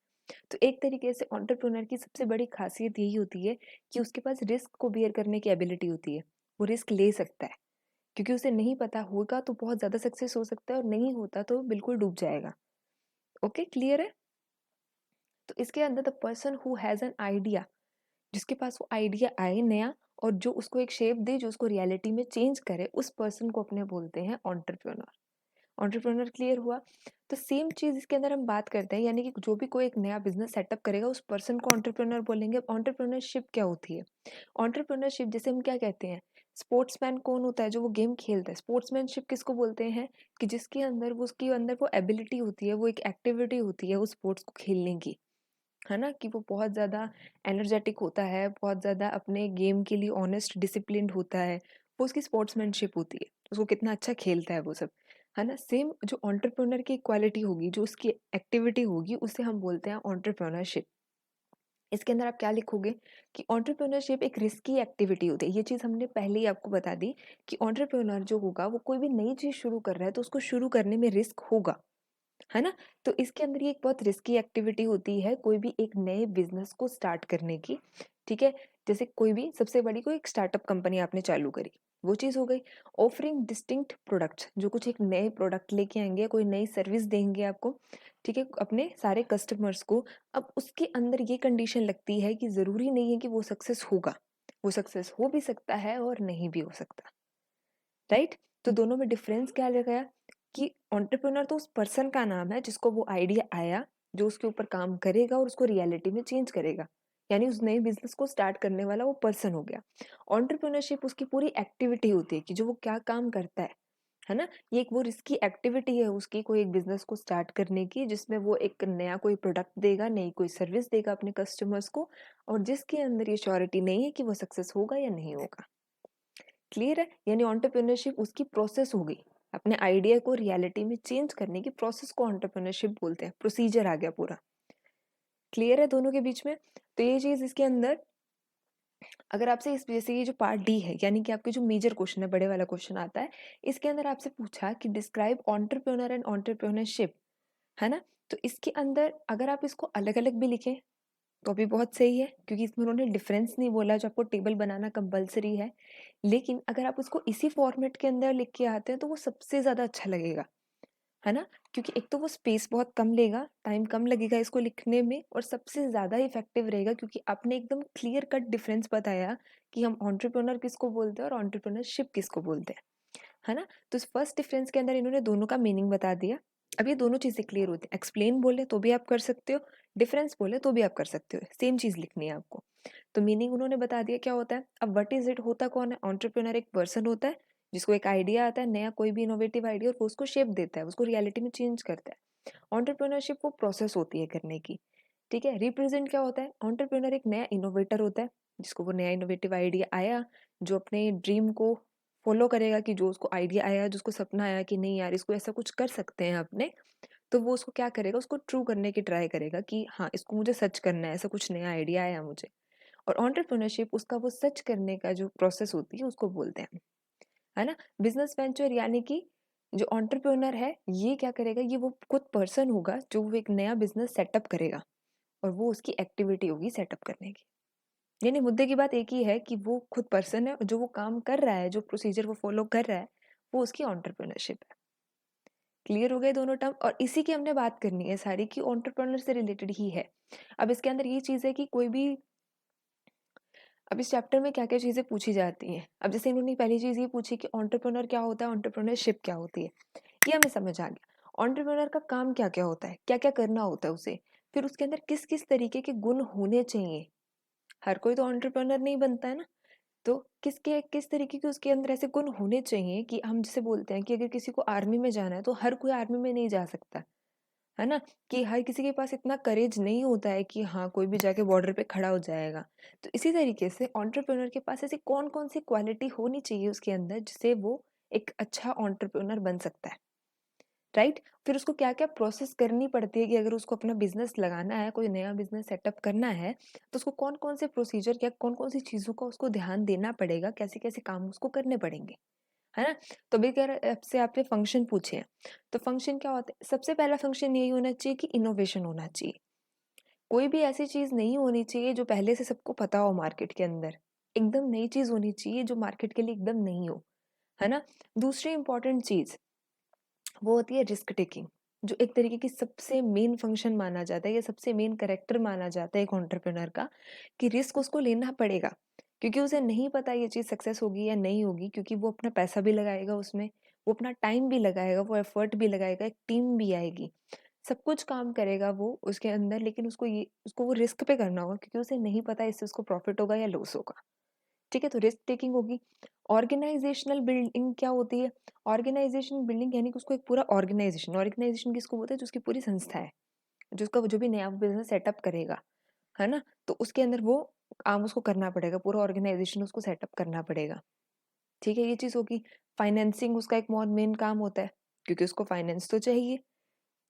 तो एक तरीके से एंटरप्रेन्योर की सबसे बड़ी खासियत यही होती है कि उसके पास रिस्क को बियर करने की एबिलिटी होती है। वो रिस्क ले सकता है, क्योंकि उसे नहीं पता होगा तो बहुत ज्यादा सक्सेस हो सकता है, और नहीं होता तो बिल्कुल डूब जाएगा। ओके, क्लियर है। तो इसके अंदर the person who has an idea, जिसके पास वो आइडिया आए नया, और जो उसको एक शेप दे, जो उसको रियलिटी में चेंज करे, उस पर्सन को अपने बोलते हैं एंटरप्रेन्योर। एंटरप्रेन्योर क्लियर हुआ। तो सेम चीज इसके अंदर हम बात करते हैं, यानी कि जो भी कोई एक नया बिजनेस सेटअप करेगा उस पर्सन को एंटरप्रेन्योर बोलेंगे। एंटरप्रेन्योरशिप क्या होती है, एंटरप्रेन्योरशिप जैसे हम क्या कहते हैं, स्पोर्ट्समैन कौन होता है, जो वो गेम खेलता है। स्पोर्ट्समैनशिप किसको बोलते हैं, कि जिसके अंदर वो, उसके अंदर वो एबिलिटी होती है, वो एक एक्टिविटी होती है उस स्पोर्ट्स को खेलने की, है ना, कि वो बहुत ज़्यादा एनर्जेटिक होता है, बहुत ज़्यादा अपने गेम के लिए ऑनेस्ट डिसिप्लिन्ड होता है। वो उसकी स्पोर्ट्समैनशिप होती है, उसको कितना अच्छा खेलता है वो सब, है ना। सेम जो एंटरप्रेन्योर की क्वालिटी होगी, जो उसकी एक्टिविटी होगी, उसे हम बोलते हैं एंटरप्रेन्योरशिप। इसके अंदर आप क्या लिखोगे, कि एंटरप्रेन्योरशिप एक रिस्की एक्टिविटी होती है। ये चीज़ हमने पहले ही आपको बता दी कि एंटरप्रेन्योर जो होगा वो कोई भी नई चीज़ शुरू कर रहा है तो उसको शुरू करने में रिस्क होगा, है ना। तो इसके अंदर ये एक बहुत रिस्की एक्टिविटी होती है, कोई भी एक नए बिजनेस को स्टार्ट करने की। ठीक है, जैसे कोई भी सबसे बड़ी कोई एक स्टार्टअप कंपनी आपने चालू करी, वो चीज हो गई। ऑफरिंग डिस्टिंक्ट प्रोडक्ट्स, जो कुछ एक नए प्रोडक्ट लेके आएंगे, कोई नई सर्विस देंगे आपको, ठीक है, अपने सारे कस्टमर्स को। अब उसके अंदर ये कंडीशन लगती है कि जरूरी नहीं है कि वो सक्सेस होगा, वो सक्सेस हो भी सकता है और नहीं भी हो सकता। राइट, तो दोनों में डिफरेंस क्या लगा, कि एंटरप्रेन्योर तो उस पर्सन का नाम है जिसको वो आइडिया आया, जो उसके ऊपर काम करेगा और उसको रियलिटी में चेंज करेगा, यानी उस नए बिजनेस को स्टार्ट करने वाला वो पर्सन हो गया। एंटरप्रेन्योरशिप उसकी पूरी एक्टिविटी होती है, कि जो वो क्या काम करता है ना। ये एक वो रिस्की एक्टिविटी है उसकी, कोई एक बिजनेस को स्टार्ट करने की, जिसमें वो एक नया कोई प्रोडक्ट देगा, नई कोई सर्विस देगा अपने कस्टमर्स को, और जिसके अंदर ये श्योरिटी नहीं है कि वो सक्सेस होगा या नहीं होगा। क्लियर है, यानी एंटरप्रेन्योरशिप उसकी प्रोसेस हो गई, अपने आइडिया को रियलिटी में चेंज करने की प्रोसेस को एंटरप्रेन्योरशिप बोलते हैं। प्रोसीजर आ गया पूरा। क्लियर है दोनों के बीच में। तो ये चीज इसके अंदर, अगर आपसे इस जैसे ये जो पार्ट डी है, यानी कि आपके जो मेजर क्वेश्चन है, बड़े वाला क्वेश्चन आता है, इसके अंदर आपसे पूछा कि डिस्क्राइब एंटरप्रेन्योर एंड एंटरप्रेन्योरशिप, है ना। तो इसके अंदर अगर आप इसको अलग अलग भी लिखें तो भी बहुत सही है, क्योंकि इसमें उन्होंने डिफरेंस नहीं बोला, जो आपको टेबल बनाना कंपलसरी है। लेकिन अगर आप उसको इसी फॉर्मेट के अंदर लिख के आते हैं तो वो सबसे ज्यादा अच्छा लगेगा, है ना? क्योंकि एक तो वो स्पेस बहुत कम लेगा, टाइम कम लगेगा इसको लिखने में और सबसे ज़्यादा इफ़ेक्टिव रहेगा क्योंकि आपने एकदम क्लियर कट डिफरेंस बताया कि हम एंटरप्रेन्योर किसको बोलते हैं और एंटरप्रेन्योरशिप किसको बोलते हैं। है ना? तो फर्स्ट डिफरेंस के अंदर इन्होंने दोनों का मीनिंग बता दिया। अब ये दोनों चीज़ें क्लियर होती हैं। एक्सप्लेन बोले तो भी आप कर सकते हो, डिफरेंस बोले तो भी आप कर सकते हो। सेम चीज़ लिखनी है आपको। तो मीनिंग उन्होंने बता दिया क्या होता है। अब व्हाट इज़ इट होता कौन है? एंटरप्रेन्योर एक पर्सन होता है जिसको एक आइडिया आता है, नया कोई भी इनोवेटिव आइडिया और वो उसको शेप देता है, उसको रियलिटी में चेंज करता है। एंटरप्रेन्योरशिप वो प्रोसेस होती है करने की। ठीक है? रिप्रेजेंट क्या होता है? एंटरप्रेन्योर एक नया इनोवेटर होता है, जिसको वो नया इनोवेटिव आइडिया आया, जो अपने ड्रीम को फॉलो करेगा कि जो उसको आइडिया आया, जो उसको सपना आया कि नहीं यार इसको ऐसा कुछ कर सकते हैं अपने, तो वो उसको क्या करेगा, उसको ट्रू करने की ट्राई करेगा कि हाँ, इसको मुझे सच करना है, ऐसा कुछ नया आइडिया आया मुझे। और एंटरप्रेन्योरशिप उसका वो सच करने का जो प्रोसेस होती है उसको बोलते हैं, है ना? बिजनेस वेंचर यानी कि जो एंटरप्रेन्योर है, ये क्या करेगा, ये वो खुद पर्सन होगा जो वो एक नया बिजनेस सेटअप करेगा और वो उसकी एक्टिविटी होगी सेटअप करने की। यानी मुद्दे की बात एक ही है कि वो खुद पर्सन है, जो वो काम कर रहा है, जो प्रोसीजर वो फॉलो कर रहा है, वो उसकी एंटरप्रेन्योरशिप है। क्लियर हो गए दोनों टर्म और इसी की हमने बात करनी है सारी कि एंटरप्रेन्योर से रिलेटेड ही है। अब इसके अंदर ये चीज़ है कि कोई भी अब इस चैप्टर में क्या-क्या चीज़ें पूछी जाती हैं। अब जैसे इन्होंने पहली चीज़ ये पूछी कि एंटरप्रेन्योर क्या होता है, एंटरप्रेन्योरशिप क्या होती है। ये हमें समझ आ गया। एंटरप्रेन्योर का काम क्या-क्या होता है, क्या-क्या करना होता है उसे, फिर उसके अंदर किस-किस तरीके के गुण होने चाहिए। हर कोई तो एंटरप्रेन्योर नहीं बनता है ना। तो किस तरीके के उसके अंदर ऐसे गुण होने चाहिए कि हम जिसे बोलते हैं कि अगर किसी को आर्मी में जाना है तो हर कोई आर्मी में नहीं जा सकता, है ना? कि हर किसी के पास इतना करेज नहीं होता है कि हाँ, कोई भी जाके बॉर्डर पे खड़ा हो जाएगा। तो इसी तरीके से एंटरप्रेन्योर के पास ऐसी कौन-कौन सी क्वालिटी होनी चाहिए उसके अंदर जिससे वो एक अच्छा एंटरप्रेन्योर बन सकता है। राइट? फिर उसको क्या-क्या प्रोसेस करनी पड़ती है कि अगर उसको अपना बिज़नेस लगाना है, कोई नया बिज़नेस सेटअप करना है, तो उसको कौन-कौन से प्रोसीजर या कौन-कौन सी चीज़ों का उसको ध्यान देना पड़ेगा, कैसे-कैसे काम उसको करने पड़ेंगे, है ना? तो अभी अगर आपसे आपने फंक्शन पूछे हैं, तो फंक्शन क्या होता है? सबसे पहला फंक्शन यही होना चाहिए कि इनोवेशन होना चाहिए। कोई भी ऐसी चीज़ नहीं होनी चाहिए जो पहले से सबको पता हो मार्केट के अंदर। एकदम नई चीज़ होनी चाहिए जो मार्केट के लिए एकदम नहीं हो, है ना? दूसरी इम्पोर्टेंट चीज़ वो होती है रिस्क टेकिंग, जो एक तरीके की सबसे मेन फंक्शन माना जाता है या सबसे मेन कैरेक्टर माना जाता है एक एंटरप्रेन्योर का कि रिस्क उसको लेना पड़ेगा क्योंकि उसे नहीं पता ये चीज़ सक्सेस होगी या नहीं होगी क्योंकि वो अपना पैसा भी लगाएगा उसमें, वो अपना टाइम भी लगाएगा, वो एफर्ट भी लगाएगा, एक टीम भी आएगी, सब कुछ काम करेगा वो उसके अंदर, लेकिन उसको वो रिस्क पे करना होगा क्योंकि उसे नहीं पता इससे उसको प्रॉफिट होगा या लॉस होगा। ठीक है, तो रिस्क टेकिंग होगी। ऑर्गेनाइजेशनल बिल्डिंग क्या होती है? ऑर्गेनाइजेशन बिल्डिंग यानी कि उसको एक पूरा ऑर्गेनाइजेशन किसको बोलते हैं? जो उसकी पूरी संस्था है, जो उसका जो भी नया बिज़नेस सेटअप करेगा, है ना? तो उसके अंदर वो काम उसको करना पड़ेगा, पूरा ऑर्गेनाइजेशन उसको सेटअप करना पड़ेगा। ठीक है, ये चीज़ होगी। फाइनेंसिंग उसका एक बहुत मेन काम होता है, क्योंकि उसको फाइनेंस तो चाहिए।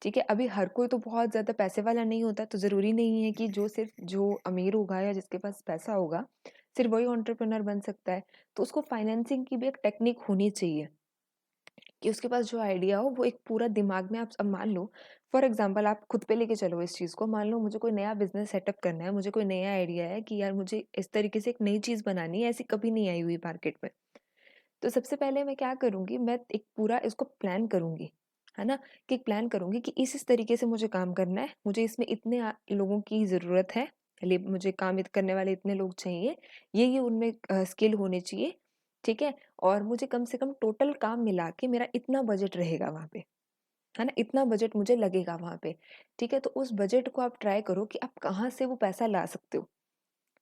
ठीक है, अभी हर कोई तो बहुत ज़्यादा पैसे वाला नहीं होता, तो ज़रूरी नहीं है कि जो अमीर होगा या जिसके पास पैसा होगा, सिर्फ वही एंटरप्रेन्योर बन सकता है। तो उसको फाइनेंसिंग की भी एक टेक्निक होनी चाहिए कि उसके पास जो आइडिया हो वो एक पूरा दिमाग में आप अब मान लो फॉर एग्जांपल आप खुद पे लेके चलो इस चीज़ को, मान लो मुझे कोई नया बिज़नेस सेटअप करना है, मुझे कोई नया आइडिया है कि यार मुझे इस तरीके से एक नई चीज़ बनानी है, ऐसी कभी नहीं आई हुई मार्केट में। तो सबसे पहले मैं क्या करूँगी, मैं एक पूरा इसको प्लान करूँगी, है ना? कि एक प्लान करूँगी कि इस तरीके से मुझे काम करना है, मुझे इसमें इतने लोगों की ज़रूरत है, मुझे काम करने वाले इतने लोग चाहिए, ये उनमें स्किल होने चाहिए, ठीक है? और मुझे कम से कम टोटल काम मिला के मेरा इतना बजट रहेगा वहाँ पे, है ना? इतना बजट मुझे लगेगा वहाँ पे, ठीक है? तो उस बजट को आप ट्राई करो कि आप कहाँ से वो पैसा ला सकते हो।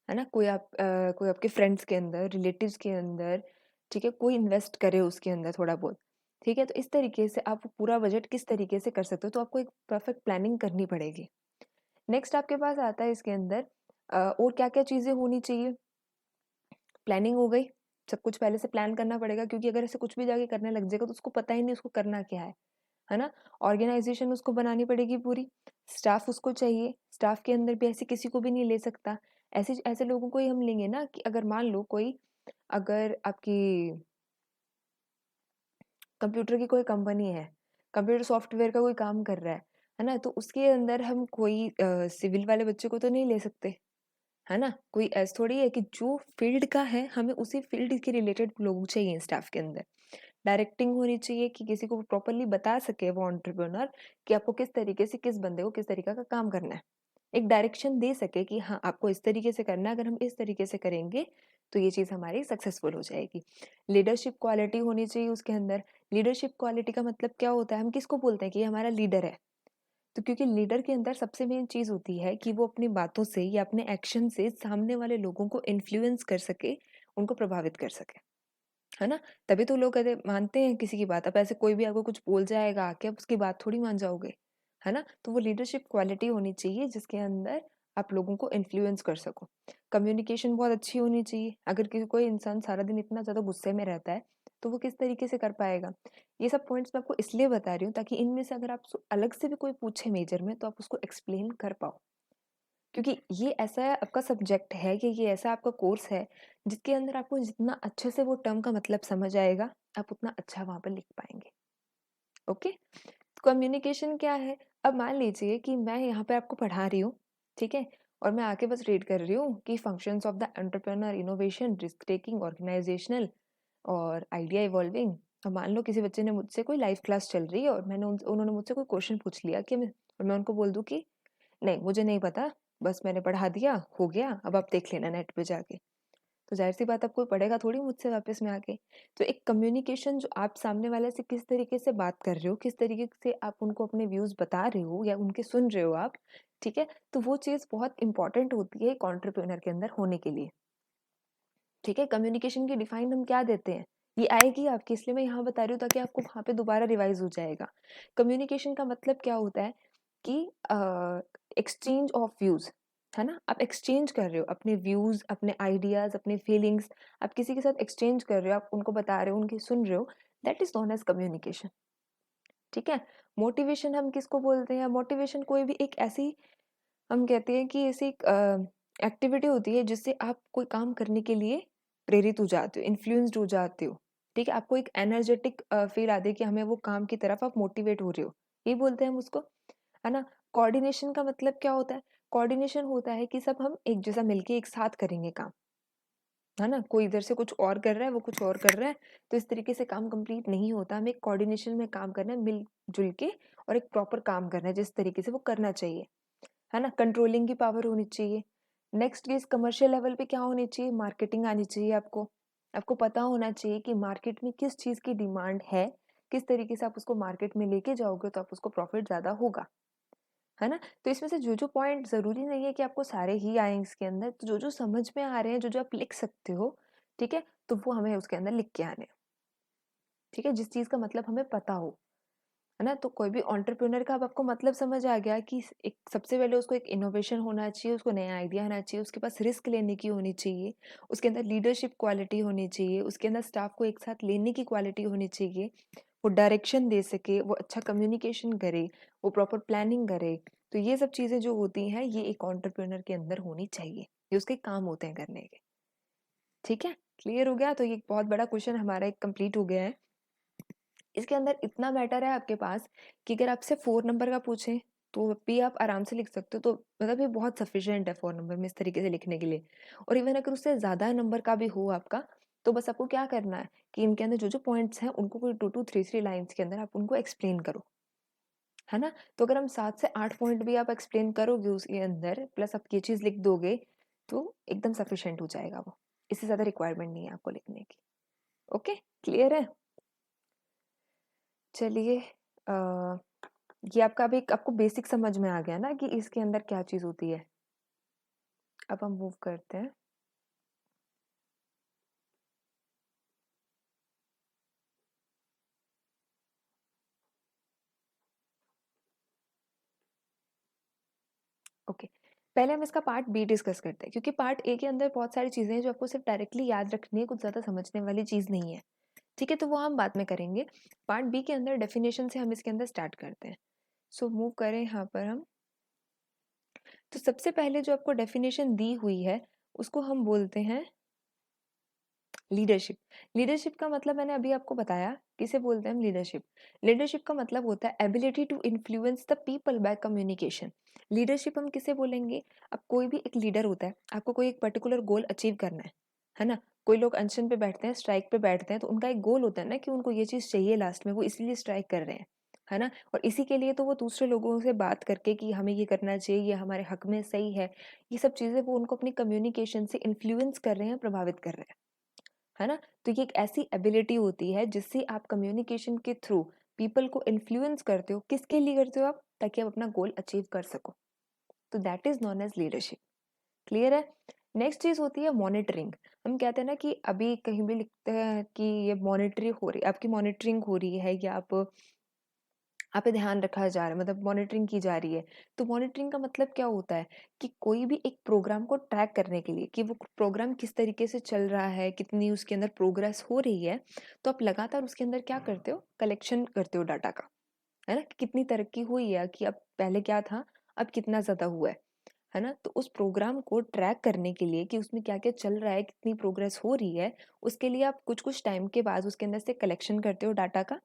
है ना? कोई आपके फ्रेंड्स के अंदर, रिलेटिव्स के अंदर, ठीक है? कोई इन्वेस्ट करे उसके अंदर थोड़ा बहुत, ठीक है? तो इस तरीके से आप पूरा बजट किस तरीके से कर सकते हो, तो आपको एक परफेक्ट प्लानिंग करनी पड़ेगी। नेक्स्ट आपके पास आता है इसके अंदर और क्या-क्या चीज़ें होनी चाहिए? प्लानिंग हो गई, सब कुछ पहले से प्लान करना पड़ेगा क्योंकि अगर ऐसे कुछ भी जाके करने लग जाएगा तो उसको पता ही नहीं उसको करना क्या है ना? ऑर्गेनाइज़ेशन उसको बनानी पड़ेगी पूरी, स्टाफ उसको चाहिए, स्टाफ के अंदर भी ऐसे किसी को भी नहीं ले सकता। ऐसे ऐसे लोगों को ही हम लेंगे ना कि अगर मान लो कोई अगर आपकी कंप्यूटर की कोई कंपनी है, कंप्यूटर सॉफ्टवेयर का कोई काम कर रहा है ना? तो उसके अंदर हम कोई सिविल वाले बच्चे को तो नहीं ले सकते, है ना? कोई ऐसा थोड़ी है कि जो फील्ड का है, हमें उसी फील्ड के रिलेटेड लोग चाहिए स्टाफ के अंदर। डायरेक्टिंग होनी चाहिए कि किसी को प्रॉपर्ली बता सके वो एंटरप्रेन्योर कि आपको किस तरीके से किस बंदे को किस तरीके का काम करना है। एक डायरेक्शन दे सके कि हाँ, आपको इस तरीके से करना है, अगर हम इस तरीके से करेंगे तो ये चीज़ हमारी सक्सेसफुल हो जाएगी। लीडरशिप क्वालिटी होनी चाहिए उसके अंदर। लीडरशिप क्वालिटी का मतलब क्या होता है? हम किसको बोलते हैं कि ये हमारा लीडर है? तो क्योंकि लीडर के अंदर सबसे मेन चीज़ होती है कि वो अपनी बातों से या अपने एक्शन से सामने वाले लोगों को इन्फ्लुएंस कर सके, उनको प्रभावित कर सके, है ना? तभी तो लोग कहते मानते हैं किसी की बात। अब ऐसे कोई भी आपको कुछ बोल जाएगा आके, आप उसकी बात थोड़ी मान जाओगे, है ना? तो वो लीडरशिप क्वालिटी होनी चाहिए जिसके अंदर आप लोगों को इन्फ्लुएंस कर सको। कम्युनिकेशन बहुत अच्छी होनी चाहिए। अगर कोई इंसान सारा दिन इतना ज़्यादा गुस्से में रहता है, तो वो किस तरीके से कर पाएगा? ये सब पॉइंट्स मैं आपको इसलिए बता रही हूँ ताकि इनमें से अगर आप अलग से भी कोई पूछे मेजर में तो आप उसको एक्सप्लेन कर पाओ। क्योंकि ये ऐसा आपका सब्जेक्ट है कि ये ऐसा आपका कोर्स है जिसके अंदर आपको जितना अच्छे से वो टर्म का मतलब समझ आएगा, आप उतना अच्छा वहाँ पर लिख पाएँगे। ओके? कम्युनिकेशन क्या है? अब मान लीजिए कि मैं यहाँ पे आपको पढ़ा रही हूँ, ठीक है? और मैं आके बस रीड कर रही हूँ कि functions of the entrepreneur, innovation, risk taking, organisational और आइडिया इवॉल्विंग। अब मान लो किसी बच्चे ने मुझसे कोई लाइव क्लास चल रही है और उन्होंने मुझसे कोई क्वेश्चन पूछ लिया कि मैं उनको बोल दूँ कि नहीं, मुझे नहीं पता, बस मैंने पढ़ा दिया, हो गया, अब आप देख लेना नेट पे जाके। तो ज़ाहिर-सी बात अब कोई पढ़ेगा थोड़ी मुझसे वापस में आके। तो एक कम्युनिकेशन जो आप सामने वाले से किस तरीके से बात कर रहे हो, किस तरीके से आप उनको अपने व्यूज़ बता रहे हो या उनके सुन रहे हो आप, ठीक है? तो वो चीज़ बहुत इम्पोर्टेंट होती है एक एंटरप्रेन्योर के अंदर होने के लिए। ठीक है? कम्युनिकेशन की डिफाइन हम क्या देते हैं? ये आएगी आपकी, इसलिए मैं यहाँ बता रही हूँ ताकि आपको वहाँ पे दोबारा रिवाइज़ हो जाएगा। कम्युनिकेशन का मतलब क्या होता है कि एक्सचेंज ऑफ व्यूज़, है ना? आप एक्सचेंज कर रहे हो अपने व्यूज़, अपने आइडियाज़, अपने फीलिंग्स, आप किसी के साथ एक्सचेंज कर रहे हो, आप उनको बता रहे हो, उनकी सुन रहे हो, that is known as communication. ठीक है? मोटिवेशन हम किसको बोलते हैं? मोटिवेशन कोई भी एक ऐसी, हम कहते हैं कि ऐसी एक एक्टिविटी होती है जिससे आप कोई काम करने के लिए प्रेरित हो जाते हो, इन्फ्लुएंस्ड हो जाते हो। ठीक है? आपको एक एनर्जेटिक फ़ील आती है कि हमें वो काम की तरफ आप मोटिवेट हो रहे हो। यही बोलते हैं हम उसको, है ना? कोऑर्डिनेशन का मतलब क्या होता है? कोऑर्डिनेशन होता है कि सब हम एक जैसा मिलके एक साथ करेंगे काम। है ना? कोई इधर से कुछ और कर रहा है, वो कुछ और कर रहा है, तो इस तरीके से काम कंप्लीट नहीं होता। हमें एक कोऑर्डिनेशन में काम करना है, मिल-जुल के और एक प्रॉपर काम करना है जिस तरीके से वो करना चाहिए। है ना? कंट्रोलिंग की पावर होनी चाहिए। नेक्स्ट चीज़ कमर्शियल लेवल पे क्या होनी चाहिए? मार्केटिंग आनी चाहिए आपको। आपको पता होना चाहिए कि मार्केट में किस चीज़ की डिमांड है, किस तरीके से आप उसको मार्केट में लेके जाओगे तो आप उसको प्रॉफ़िट ज़्यादा होगा। है ना? तो इसमें से जो-जो पॉइंट ज़रूरी नहीं है कि आपको सारे ही आएँ इसके अंदर, तो जो-जो समझ में आ रहे हैं, जो-जो आप लिख सकते हो, ठीक है? तो वो हमें उसके अंदर लिख के आने हैं। ठीक है? जिस चीज़ का मतलब हमें पता हो। है ना? तो कोई भी एंटरप्रेन्योर का अब आपको मतलब समझ आ गया कि एक सबसे पहले उसको एक इनोवेशन होना चाहिए, उसको नया आइडिया आना चाहिए, उसके पास रिस्क लेने की होनी चाहिए, उसके अंदर लीडरशिप क्वालिटी होनी चाहिए, उसके अंदर स्टाफ को एक साथ लेने की क्वालिटी होनी चाहिए, वो डायरेक्शन दे सके, वो अच्छा कम्युनिकेशन करे, वो प्रॉपर प्लानिंग करे। तो ये सब चीज़ें जो होती हैं, ये एक एंटरप्रेन्योर के अंदर होनी चाहिए। ये उसके काम होते हैं करने के। ठीक है? क्लियर हो गया? तो ये एक बहुत बड़ा क्वेश्चन हमारा एक कंप्लीट हो गया है। इसके अंदर इतना मैटर है आपके पास कि अगर आपसे 4 नंबर का पूछें, तो भी आप आराम से लिख सकते हो। तो मतलब ये बहुत सफिशिएंट है 4 नंबर में इस तरीके से लिखने के लिए। और इवन अगर उससे ज़्यादा नंबर का भी हो आपका, तो बस आपको क्या करना है कि इनके अंदर जो-जो पॉइंट्स हैं, उनको कोई 2-2, 3-3 लाइन्स के अंदर आप उनको एक्सप्लेन करो। है ना? तो अगर हम 7 से 8 पॉइंट भी आप एक्सप्लेन करोगे उसके अंदर, प्लस आप ये चीज़ लिख दोगे, तो एकदम सफिशिएंट हो जाएगा वो। इससे ज़्यादा रिक्वायरमेंट नहीं है आपको लिखने की। ओके? क्लियर है? चलिए, ये आपका अभी आपको बेसिक समझ में आ गया ना कि इसके अंदर क्या चीज़ होती है। अब हम मूव करते हैं। ओके, पहले हम इसका पार्ट बी डिस्कस करते हैं क्योंकि पार्ट ए के अंदर बहुत सारी चीज़ें हैं जो आपको सिर्फ डायरेक्टली याद रखनी है, कुछ ज़्यादा समझने वाली चीज़ नहीं है। ठीक है? तो वो हम बाद में करेंगे। पार्ट बी के अंदर डेफिनेशन से हम इसके अंदर स्टार्ट करते हैं। सो मूव करें यहाँ पर हम। तो सबसे पहले जो आपको डेफिनेशन दी हुई है, उसको हम बोलते हैं लीडरशिप। लीडरशिप का मतलब मैंने अभी आपको बताया, किसे बोलते हैं हम लीडरशिप। लीडरशिप का मतलब होता है ability to influence the people by communication. Leadership हम किसे बोलेंगे? अब कोई भी एक लीडर होता है, आपको कोई एक पर्टिकुलर गोल अचीव करना है ना? कोई लोग अनशन पे बैठते हैं, स्ट्राइक पे बैठते हैं, तो उनका एक गोल होता है ना कि उनको ये चीज़ चाहिए लास्ट में, वो इसलिए स्ट्राइक कर रहे हैं, है ना? और इसी के लिए तो वो दूसरे लोगों से बात करके कि हमें ये करना चाहिए, ये हमारे हक में सही है, ये सब चीज़ें वो उनको अपनी कम्युनिकेशन से इन्फ्लुएंस कर रहे हैं, प्रभावित कर रहे है ना? तो ये एक ऐसी एबिलिटी होती है जिससे आप कम्युनिकेशन के थ्रू पीपल को इन्फ्लुएंस करते हो। किसके लिए करते हो आप? ताकि आप अपना गोल अचीव कर सको। तो that is known as leadership. Clear है? नेक्स्ट चीज़ होती है मॉनिटरिंग। हम कहते हैं ना कि अभी कहीं भी लिखते हैं कि ये मॉनिटरी हो रही है, आपकी मॉनिटरिंग हो रही है या आप पे ध्यान रखा जा रहा है, मतलब मॉनिटरिंग की जा रही है। तो मॉनिटरिंग का मतलब क्या होता है कि कोई भी एक प्रोग्राम को ट्रैक करने के लिए कि वो प्रोग्राम किस तरीके से चल रहा है, कितनी उसके अंदर प्रोग्रेस हो रही है, तो आप लगातार उसके अंदर क्या करते हो? कलेक्शन करते हो डाटा का, है ना? कि कितनी तरक्की हुई है, कि अब पहले क्या था, अब कितना ज़्यादा हुआ है ना? तो उस प्रोग्राम को ट्रैक करने के लिए कि उसमें क्या-क्या चल रहा है, कितनी प्रोग्रेस हो रही है, उसके लिए आप कुछ-कुछ टाइम के बाद उसके अंदर से कलेक्शन करते हो डाटा का,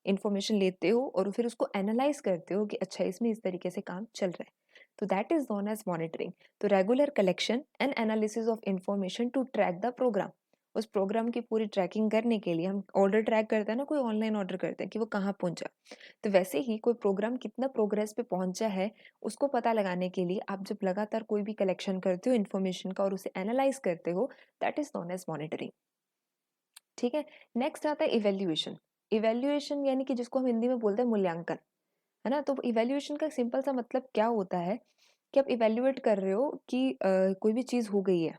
इन्फॉर्मेशन लेते हो और फिर उसको एनालाइज़ करते हो कि अच्छा इसमें इस तरीके से काम चल रहा है। तो that is known as monitoring. तो regular collection and analysis of information to track the program. उस प्रोग्राम की पूरी ट्रैकिंग करने के लिए हम ऑर्डर ट्रैक करते हैं ना, कोई ऑनलाइन ऑर्डर करते हैं कि वो कहाँ पहुँचा। तो वैसे ही कोई प्रोग्राम कितना प्रोग्रेस पे पहुँचा है, उसको पता लगाने के लिए आप जब लगातार कोई भी कलेक्शन करते हो इन्फॉर्मेशन का और उसे एनालाइज़ करते हो, that is known as monitoring. ठीक है? नेक्स्ट आता है इवैल्यूएशन। इवैल्यूएशन यानी कि जिसको हम हिंदी में बोलते हैं मूल्यांकन, है ना? तो इवैल्यूएशन का सिंपल सा मतलब क्या होता है कि आप इवैल्यूएट कर रहे हो कि कोई भी चीज़ हो गई है।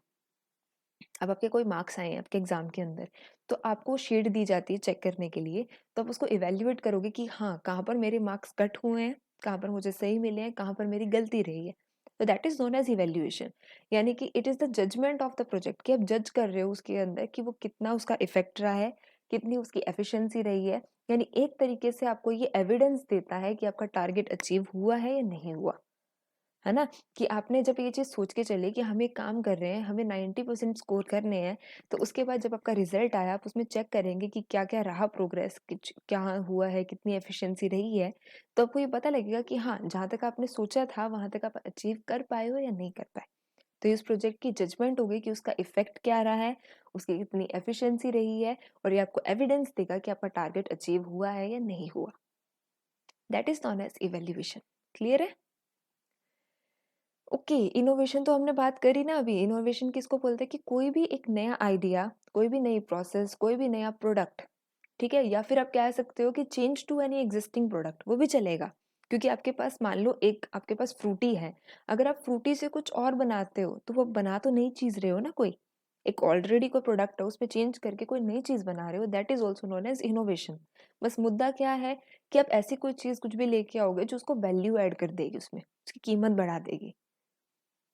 अब आपके कोई मार्क्स आए हैं आपके एग्ज़ाम के अंदर, तो आपको शीट दी जाती है चेक करने के लिए, तो आप उसको इवैल्यूएट करोगे कि हाँ, कहाँ पर मेरे मार्क्स कट हुए हैं, कहाँ पर मुझे सही मिले हैं, कहाँ पर मेरी गलती रही है। तो that is known as evaluation, यानी कि it is the judgement of the project कि आप जज कर रहे हो उसके अंदर कि वो कितना उसका इफ़ेक्ट रहा है, कितनी उसकी एफिशिएंसी रही है। यानी एक तरीके से आपको ये एविडेंस देता है कि आपका टारगेट अचीव हुआ है या नहीं हुआ। है ना? कि आपने जब ये चीज़ सोच के चले कि हम एक काम कर रहे हैं, हमें 90% स्कोर करने हैं, तो उसके बाद जब आपका रिज़ल्ट आया, आप उसमें चेक करेंगे कि क्या-क्या रहा प्रोग्रेस, किच क्या हुआ है, कितनी एफ़िशिएंसी रही है, तो आपको ये पता लगेगा कि हाँ, जहाँ तक आपने सोचा था, वहाँ तक आप अचीव कर पाए हो या नहीं कर पाए। तो इस प्रोजेक्ट की जजमेंट होगी कि उसका इफ़ेक्ट क्या रहा है, उसकी कितनी एफ़िशिएंसी रही है और ये आपको एविडेंस देगा कि आपका टारगेट अचीव हुआ है या नहीं हुआ। That is non as evaluation. Clear है? ओके, इनोवेशन तो हमने बात करी ना अभी। इनोवेशन किसको बोलते हैं कि कोई भी एक नया आइडिया, कोई भी नई प्रोसेस, कोई भी नया प्रोडक्ट, ठीक है? या फिर आप कह सकते हो कि change to any existing product, वो भी चलेगा। क्योंकि आपके पास मान लो एक आपके पास फ्रूटी है, अगर आप फ्रूटी से कुछ और बनाते हो, तो वो बना तो नई चीज़ रहे हो ना कोई। एक ऑलरेडी कोई प्रोडक्ट है, उसमें चेंज करके कोई नई चीज़ बना रहे हो, that is also known as innovation. बस मुद्दा क्या है कि आप ऐसी कोई चीज़ कुछ भी लेके आओगे जो उसको वैल्यू ऐड कर देगी उसमें, उसकी कीमत बढ़ा देगी।